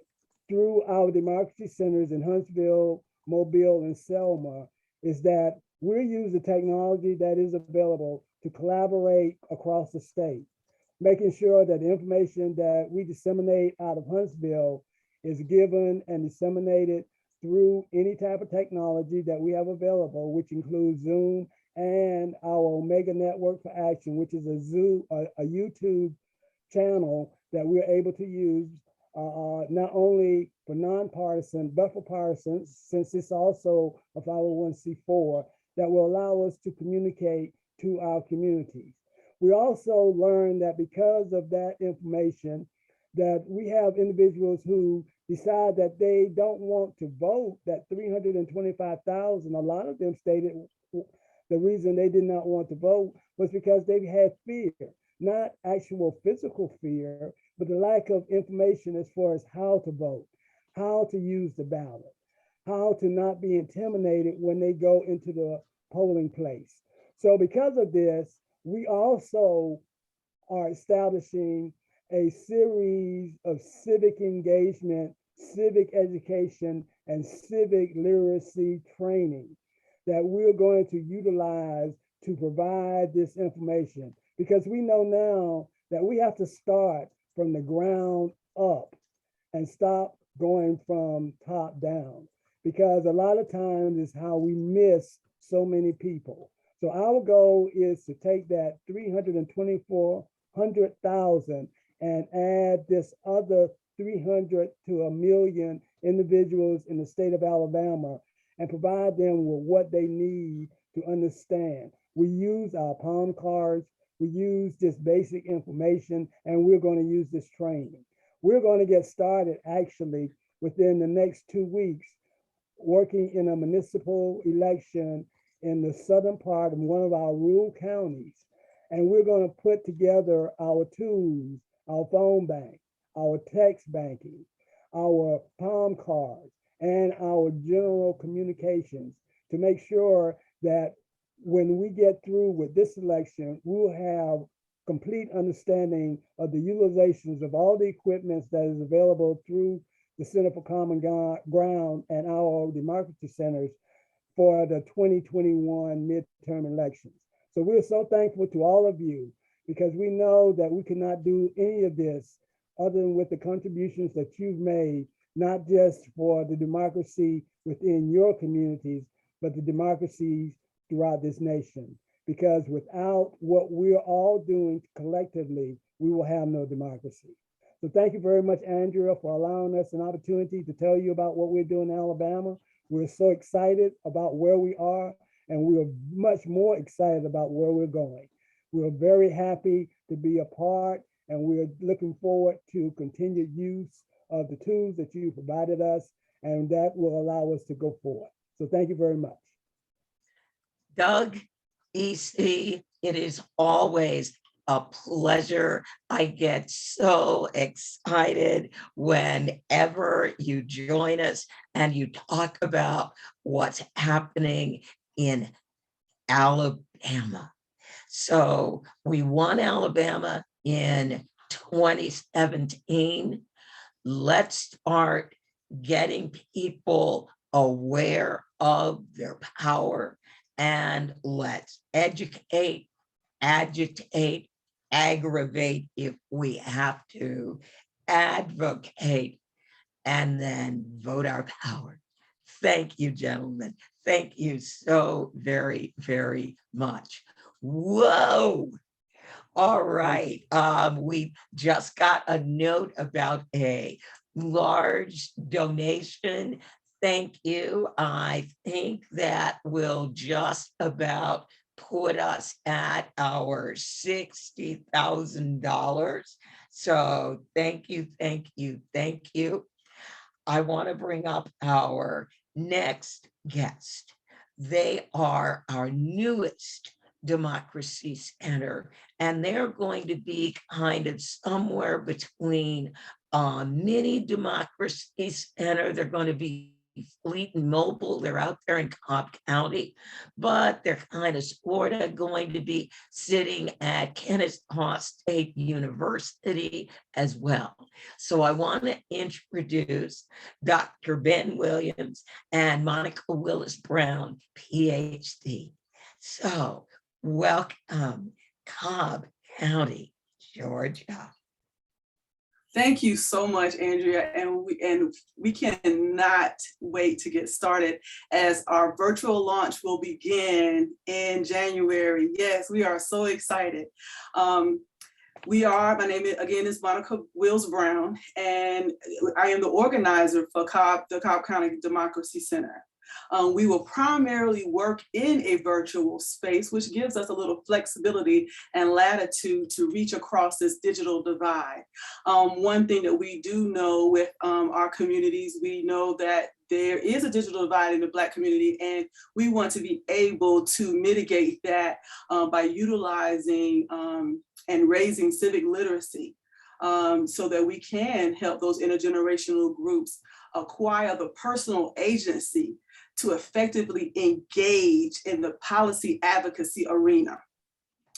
through our democracy centers in Huntsville, Mobile, and Selma is that we'll use the technology that is available to collaborate across the state, making sure that the information that we disseminate out of Huntsville is given and disseminated through any type of technology that we have available, which includes Zoom and our Omega Network for Action, which is a YouTube channel that we're able to use not only for nonpartisan, but for partisan, since it's also a 501c4 that will allow us to communicate to our communities. We also learned that because of that information, that we have individuals who decide that they don't want to vote, that 325,000, a lot of them stated the reason they did not want to vote was because they had fear, not actual physical fear, but the lack of information as far as how to vote, how to use the ballot, how to not be intimidated when they go into the polling place. So because of this, we also are establishing a series of civic engagement, civic education, and civic literacy training that we're going to utilize to provide this information. Because we know now that we have to start from the ground up and stop going from top down. Because a lot of times is how we miss so many people. So our goal is to take that 324,000 and add this other 300 to 1 million individuals in the state of Alabama and provide them with what they need to understand. We use our palm cards, we use this basic information, and we're going to use this training. We're going to get started actually within the next 2 weeks, working in a municipal election in the southern part of one of our rural counties. And we're going to put together our tools, our phone bank, our text banking, our palm cards, and our general communications to make sure that when we get through with this election, we'll have complete understanding of the utilizations of all the equipment that is available through the Center for Common Ground and our democracy centers for the 2021 midterm elections. So we're so thankful to all of you because we know that we cannot do any of this other than with the contributions that you've made, not just for the democracy within your communities, but the democracies throughout this nation. Because without what we're all doing collectively, we will have no democracy. So thank you very much, Andrea, for allowing us an opportunity to tell you about what we're doing in Alabama. We're so excited about where we are, and we are much more excited about where we're going. We're very happy to be a part, and we're looking forward to continued use of the tools that you provided us, and that will allow us to go forward. So thank you very much. Doug, EC, it is always a pleasure. I get so excited whenever you join us and you talk about what's happening in Alabama. So we won Alabama in 2017. Let's start getting people aware of their power and let's educate, agitate, aggravate if we have to, advocate, and then vote our power. Thank you, gentlemen. Thank you so very, very much. Whoa. All right. We just got a note about a large donation. Thank you. I think that will just about put us at our $60,000. So thank you, thank you, thank you. I want to bring up our next guest. They are our newest Democracy Center, and they're going to be kind of somewhere between mini Democracy Center. They're going to be fleet and mobile. They're out there in Cobb County, but they're kind of sort of going to be sitting at Kennesaw State University as well. So I want to introduce Dr. Ben Williams and Monica Willis Brown, PhD. So welcome, Cobb County, Georgia. Thank you so much, Andrea, and we cannot wait to get started as our virtual launch will begin in January. Yes, we are so excited. My name is Monica Wills Brown, and I am the organizer for the Cobb County Democracy Center. We will primarily work in a virtual space, which gives us a little flexibility and latitude to reach across this digital divide. One thing that we do know with our communities, we know that there is a digital divide in the Black community, and we want to be able to mitigate that by utilizing and raising civic literacy so that we can help those intergenerational groups acquire the personal agency to effectively engage in the policy advocacy arena.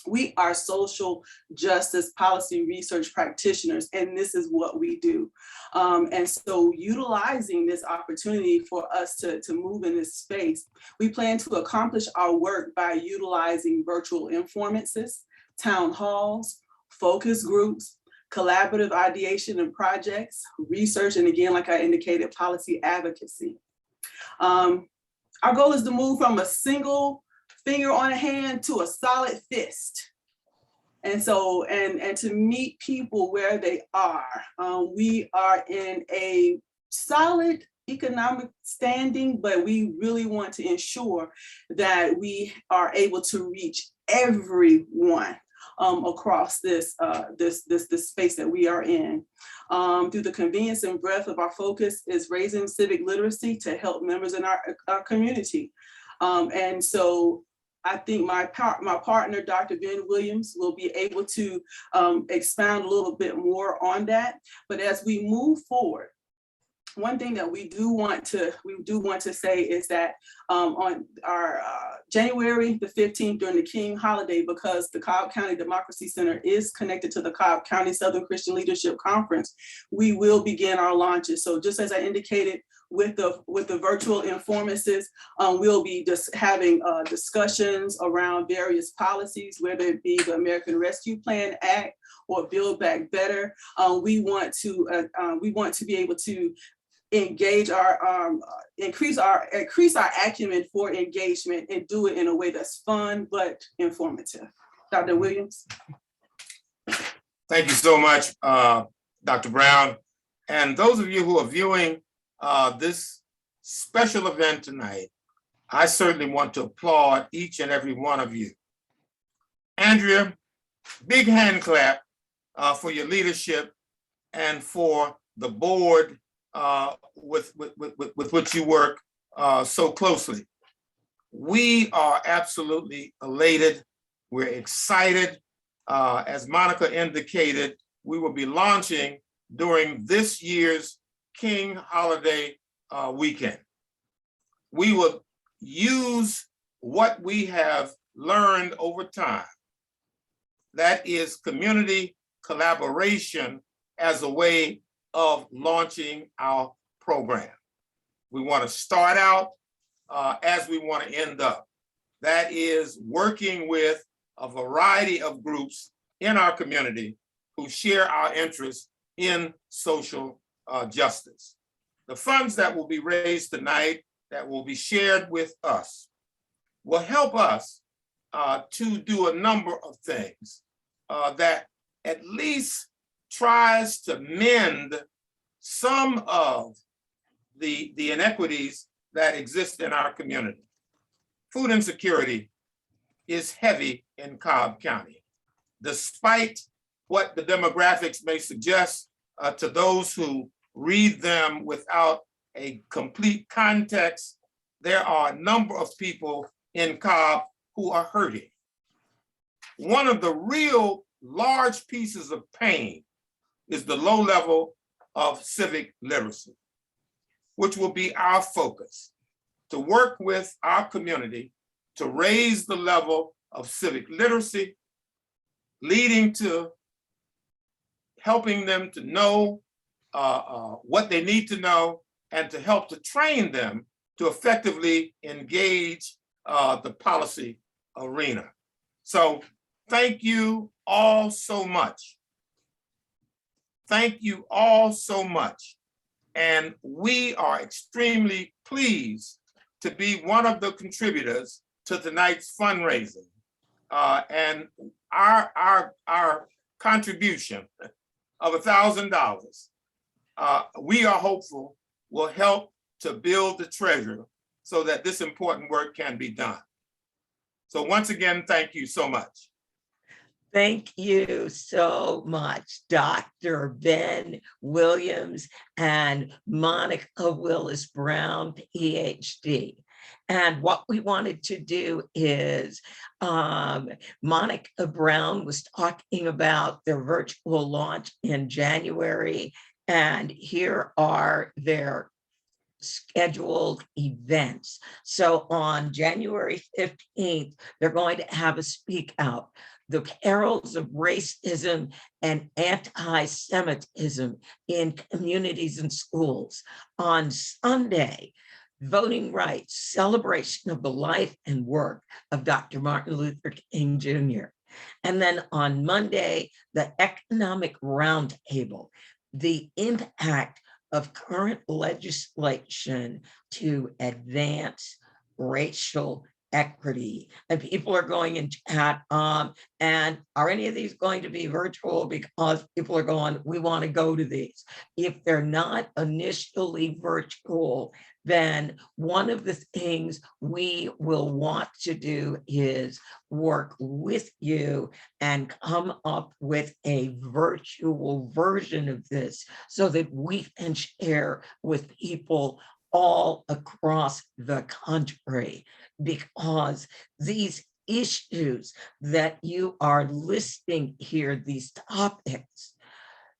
We are social justice policy research practitioners, and this is what we do. And so utilizing this opportunity for us to move in this space, we plan to accomplish our work by utilizing virtual informances, town halls, focus groups, collaborative ideation and projects, research, and again, like I indicated, policy advocacy. Our goal is to move from a single finger on a hand to a solid fist. And so, and to meet people where they are. We are in a solid economic standing, but we really want to ensure that we are able to reach everyone across this space that we are in. Through the convenience and breadth of our focus is raising civic literacy to help members in our community. And so I think my partner, Dr. Ben Williams, will be able to expound a little bit more on that. But as we move forward, one thing that we do want to say is that on our January the 15th during the King holiday, because the Cobb County Democracy Center is connected to the Cobb County Southern Christian Leadership Conference, we will begin our launches. So just as I indicated with the virtual informances, we'll be just having discussions around various policies, whether it be the American Rescue Plan Act or Build Back Better. We want to be able to engage increase our acumen for engagement and do it in a way that's fun but informative. Dr. Williams. Thank you so much, Dr. Brown. And those of you who are viewing this special event tonight, I certainly want to applaud each and every one of you. Andrea, big hand clap for your leadership and for the board with which you work so closely. We are absolutely elated. We're excited. As Monica indicated, we will be launching during this year's King holiday weekend. We will use what we have learned over time. That is community collaboration as a way of launching our program. We want to start out as we want to end up. that is working with a variety of groups in our community who share our interests in social justice. The funds that will be raised tonight, that will be shared with us, will help us to do a number of things that at least tries to mend some of the inequities that exist in our community. Food insecurity is heavy in Cobb County. Despite what the demographics may suggest to those who read them without a complete context, there are a number of people in Cobb who are hurting. One of the real large pieces of pain is the low level of civic literacy, which will be our focus, to work with our community to raise the level of civic literacy, leading to helping them to know what they need to know and to help to train them to effectively engage the policy arena. So thank you all so much. Thank you all so much. And we are extremely pleased to be one of the contributors to tonight's fundraising. And our contribution of $1,000, we are hopeful will help to build the treasure so that this important work can be done. So once again, thank you so much. Thank you so much, Dr. Ben Williams and Monica Willis Brown, PhD. And what we wanted to do is, Monica Brown was talking about their virtual launch in January, and here are their scheduled events. So on January 15th, they're going to have a speak out, The Perils of Racism and Anti-Semitism in Communities and Schools. On Sunday, Voting Rights, Celebration of the Life and Work of Dr. Martin Luther King Jr. And then on Monday, the Economic Roundtable, the impact of current legislation to advance racial equity. And people are going in chat, and are any of these going to be virtual? Because people are going, we want to go to these. If they're not initially virtual, then one of the things we will want to do is work with you and come up with a virtual version of this so that we can share with people all across the country, because these issues that you are listing here, these topics,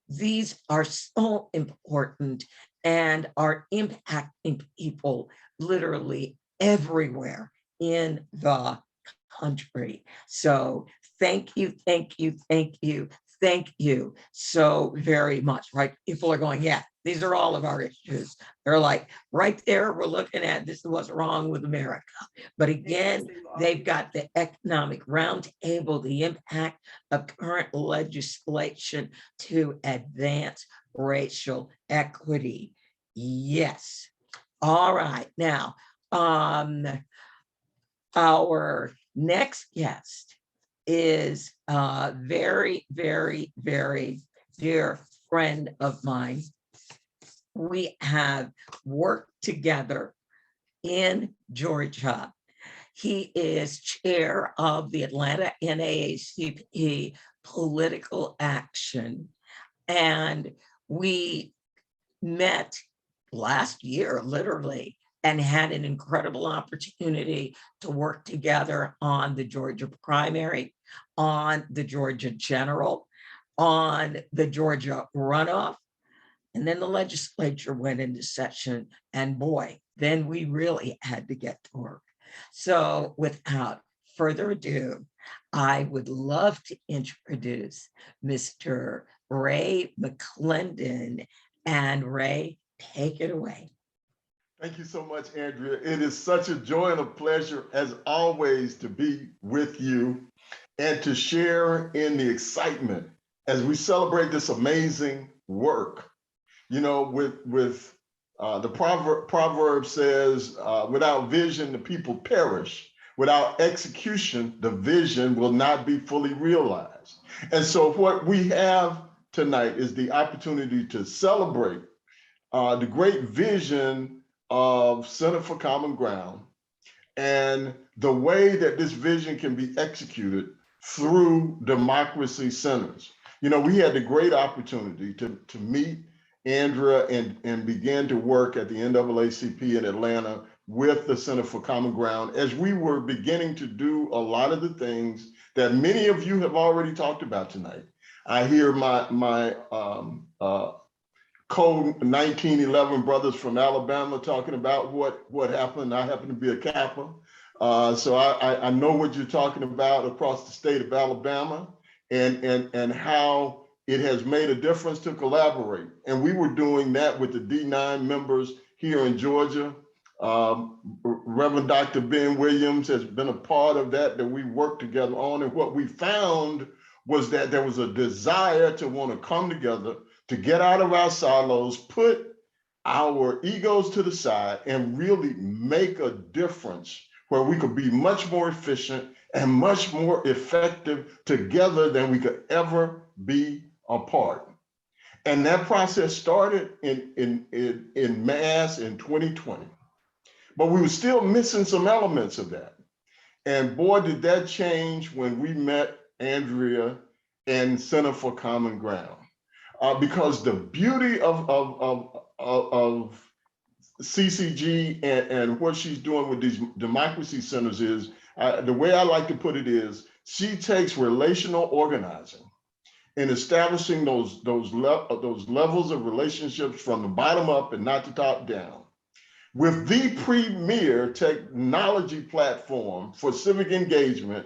these are so important and are impacting people literally everywhere in the country. So thank you, thank you, thank you, thank you so very much, right? People are going, yeah, these are all of our issues. They're like, right there, we're looking at this is what's wrong with America. But again, they've got the Economic Roundtable, the impact of current legislation to advance racial equity. Yes. All right. Now, our next guest is a very, very, very dear friend of mine. We have worked together in Georgia. He is chair of the Atlanta NAACP Political Action. And we met last year, literally, and had an incredible opportunity to work together on the Georgia primary, on the Georgia general, on the Georgia runoff. And then the legislature went into session, and boy, then we really had to get to work. So without further ado, I would love to introduce Mr. Ray McClendon. And Ray, take it away. Thank you so much, Andrea. It is such a joy and a pleasure, as always, to be with you and to share in the excitement as we celebrate this amazing work. You know, with the proverb says, without vision, the people perish. Without execution, the vision will not be fully realized. And so what we have tonight is the opportunity to celebrate the great vision of Center for Common Ground and the way that this vision can be executed through democracy centers. You know, we had the great opportunity to meet Andrea and begin to work at the NAACP in Atlanta with the Center for Common Ground as we were beginning to do a lot of the things that many of you have already talked about tonight. I hear my Code 1911 brothers from Alabama talking about what happened. I happen to be a Kappa. So I know what you're talking about across the state of Alabama and how it has made a difference to collaborate. And we were doing that with the D9 members here in Georgia. Reverend Dr. Ben Williams has been a part of that we worked together on. And what we found was that there was a desire to want to come together, to get out of our silos, put our egos to the side and really make a difference where we could be much more efficient and much more effective together than we could ever be apart. And that process started in mass in 2020, but we were still missing some elements of that. And boy, did that change when we met Andrea and Center for Common Ground. Because the beauty of CCG and what she's doing with these democracy centers is, the way I like to put it is, she takes relational organizing and establishing those levels of relationships from the bottom up and not the top down, with the premier technology platform for civic engagement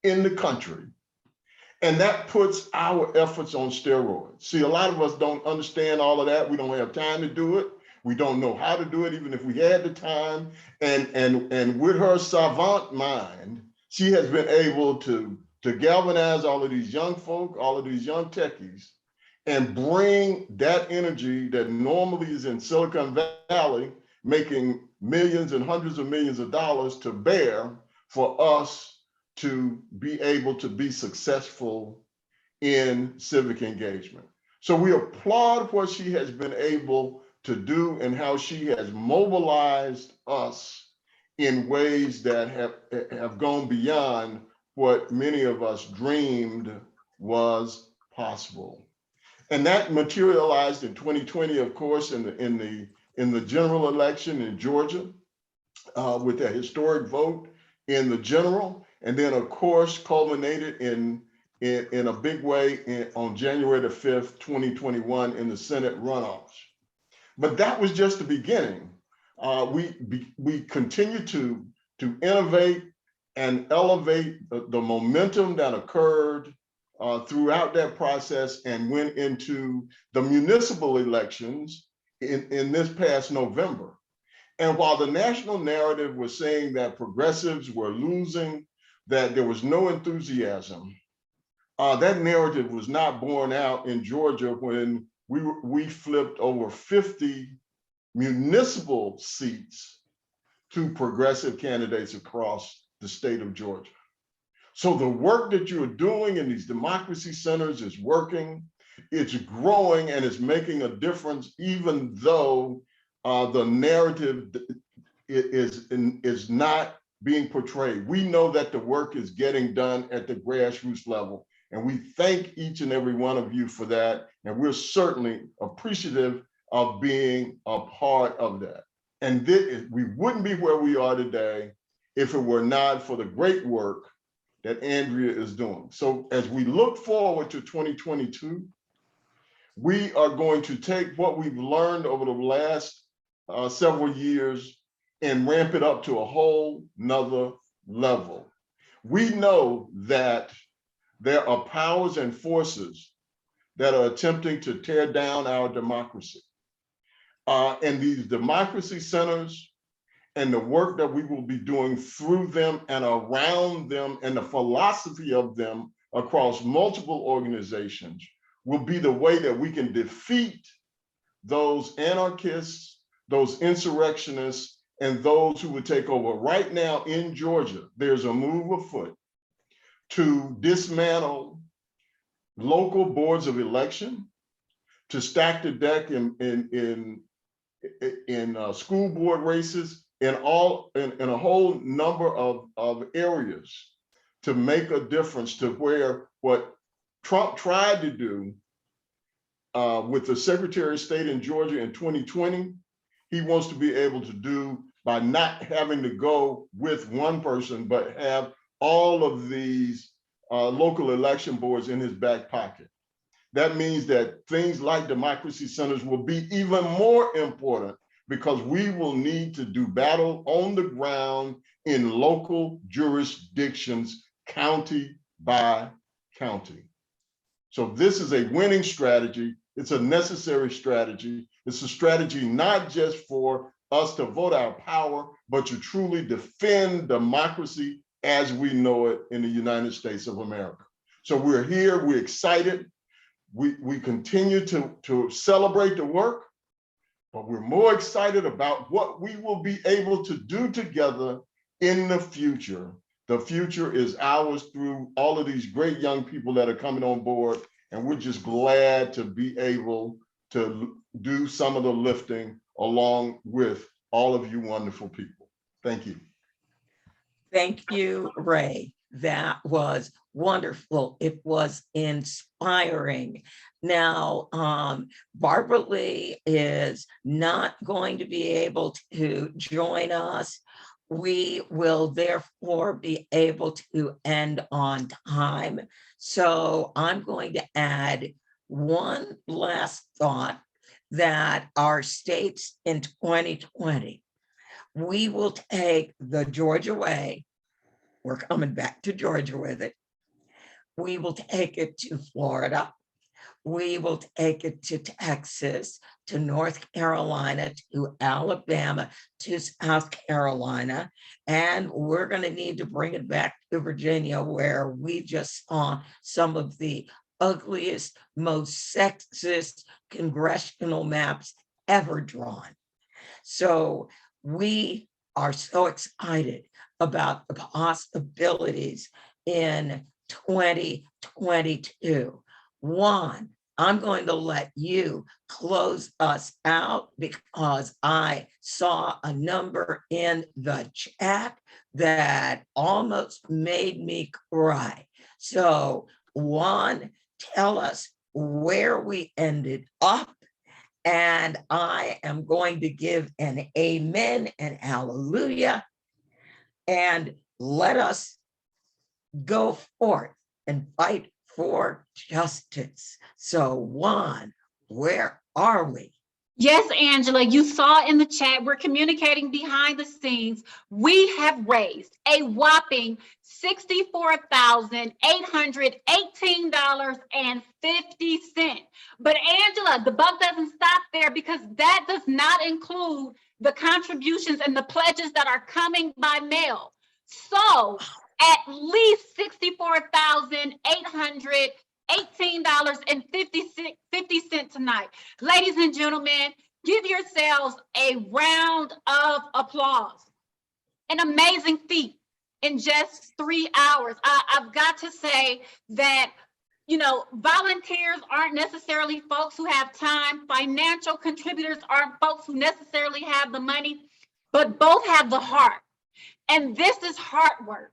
in the country. And that puts our efforts on steroids. See, a lot of us don't understand all of that. We don't have time to do it. We don't know how to do it, even if we had the time. And with her savant mind, she has been able to galvanize all of these young folk, all of these young techies, and bring that energy that normally is in Silicon Valley, making millions and hundreds of millions of dollars, to bear for us to be able to be successful in civic engagement. So we applaud what she has been able to do and how she has mobilized us in ways that have gone beyond what many of us dreamed was possible. And that materialized in 2020, of course, in the general election in Georgia, with a historic vote in the general. And then, of course, culminated in a big way on January the 5th, 2021 in the Senate runoffs. But that was just the beginning. We continue to innovate and elevate the momentum that occurred throughout that process and went into the municipal elections in this past November. And while the national narrative was saying that progressives were losing, that there was no enthusiasm, that narrative was not borne out in Georgia when we flipped over 50 municipal seats to progressive candidates across the state of Georgia. So the work that you're doing in these democracy centers is working, it's growing, and it's making a difference, even though the narrative is not being portrayed. We know that the work is getting done at the grassroots level, and we thank each and every one of you for that. And we're certainly appreciative of being a part of that. And we wouldn't be where we are today if it were not for the great work that Andrea is doing. So as we look forward to 2022, we are going to take what we've learned over the last several years and ramp it up to a whole nother level. We know that there are powers and forces that are attempting to tear down our democracy. and these democracy centers and the work that we will be doing through them and around them and the philosophy of them across multiple organizations will be the way that we can defeat those anarchists, those insurrectionists, and those who would take over. Right now in Georgia, there's a move afoot to dismantle local boards of election, to stack the deck in school board races, in a whole number of areas, to make a difference to where what Trump tried to do with the Secretary of State in Georgia in 2020, he wants to be able to do by not having to go with one person, but have all of these local election boards in his back pocket. That means that things like democracy centers will be even more important, because we will need to do battle on the ground in local jurisdictions, county by county. So this is a winning strategy. It's a necessary strategy. It's a strategy not just for us to vote our power, but to truly defend democracy as we know it in the United States of America. So we're here, we're excited. We continue to celebrate the work, but we're more excited about what we will be able to do together in the future. The future is ours through all of these great young people that are coming on board, and we're just glad to be able to do some of the lifting along with all of you wonderful people. Thank you. Thank you, Ray. That was wonderful. It was inspiring. Now, Barbara Lee is not going to be able to join us. We will therefore be able to end on time. So I'm going to add one last thought, that our states in 2020, we will take the Georgia way. We're coming back to Georgia with it. We will take it to Florida. We will take it to Texas, to North Carolina, to Alabama, to South Carolina. And we're going to need to bring it back to Virginia, where we just saw some of the ugliest, most sexist congressional maps ever drawn. So we are so excited about the possibilities in 2022. Juan, I'm going to let you close us out, because I saw a number in the chat that almost made me cry. So Juan, tell us where we ended up, and I am going to give an amen and hallelujah, and let us go forth and fight for justice. So Juan, where are we? Yes, Angela, you saw in the chat, we're communicating behind the scenes. We have raised a whopping $64,818.50. But Angela, the buck doesn't stop there, because that does not include the contributions and the pledges that are coming by mail. So at least $64,818.50 tonight. Ladies and gentlemen, give yourselves a round of applause. An amazing feat in just 3 hours. I've got to say that, you know, volunteers aren't necessarily folks who have time. Financial contributors aren't folks who necessarily have the money, but both have the heart. And this is heart work.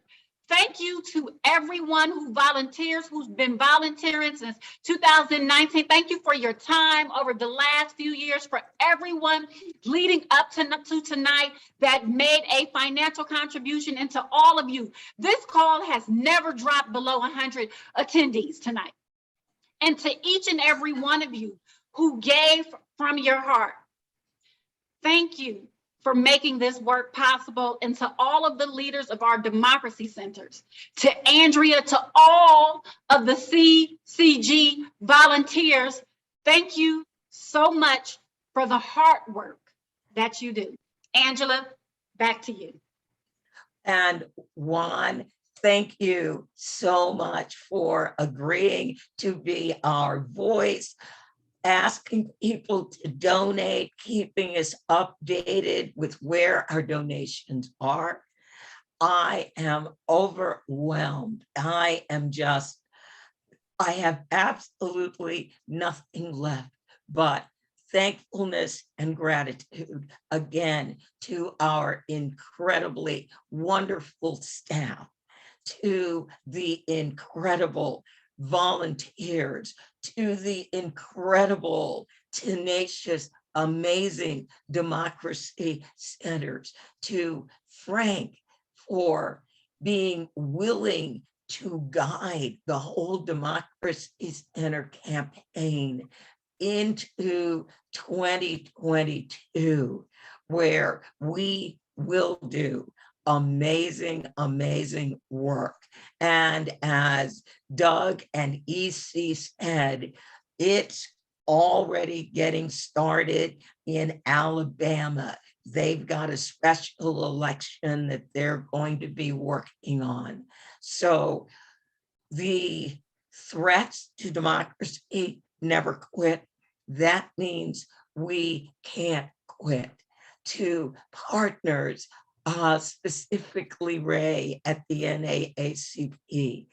Thank you to everyone who volunteers, who's been volunteering since 2019. Thank you for your time over the last few years, for everyone leading up to tonight that made a financial contribution, and to all of you. This call has never dropped below 100 attendees tonight. And to each and every one of you who gave from your heart, thank you for making this work possible. And to all of the leaders of our democracy centers, to Andrea, to all of the CCG volunteers, thank you so much for the hard work that you do. Angela, back to you. And Juan, thank you so much for agreeing to be our voice, asking people to donate, keeping us updated with where our donations are. I am overwhelmed. I have absolutely nothing left but thankfulness and gratitude again to our incredibly wonderful staff, to the incredible volunteers, to the incredible, tenacious, amazing democracy centers, to Frank for being willing to guide the whole Democracy Center campaign into 2022, where we will do amazing, amazing work. And as Doug and EC said, it's already getting started in Alabama. They've got a special election that they're going to be working on. So the threats to democracy never quit. That means we can't quit. To partners, specifically Ray at the NAACP,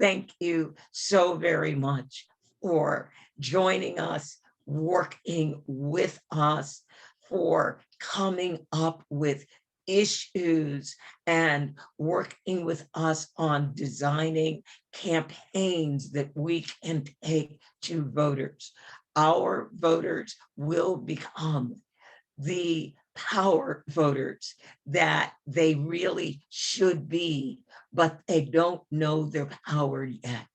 thank you so very much for joining us, working with us, for coming up with issues and working with us on designing campaigns that we can take to voters. Our voters will become the power voters that they really should be, but they don't know their power yet.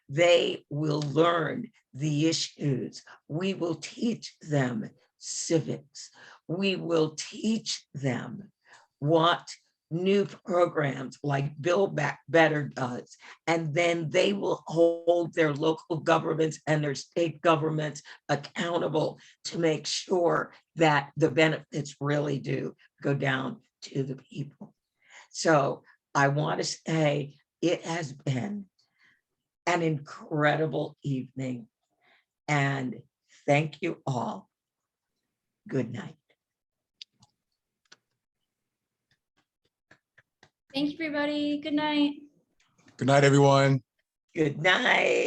They will learn the issues. We will teach them civics. We will teach them what new programs like Build Back Better does, and then they will hold their local governments and their state governments accountable to make sure that the benefits really do go down to the people. So I want to say it has been an incredible evening, and thank you all. Good night. Thank you, everybody. Good night. Good night, everyone. Good night.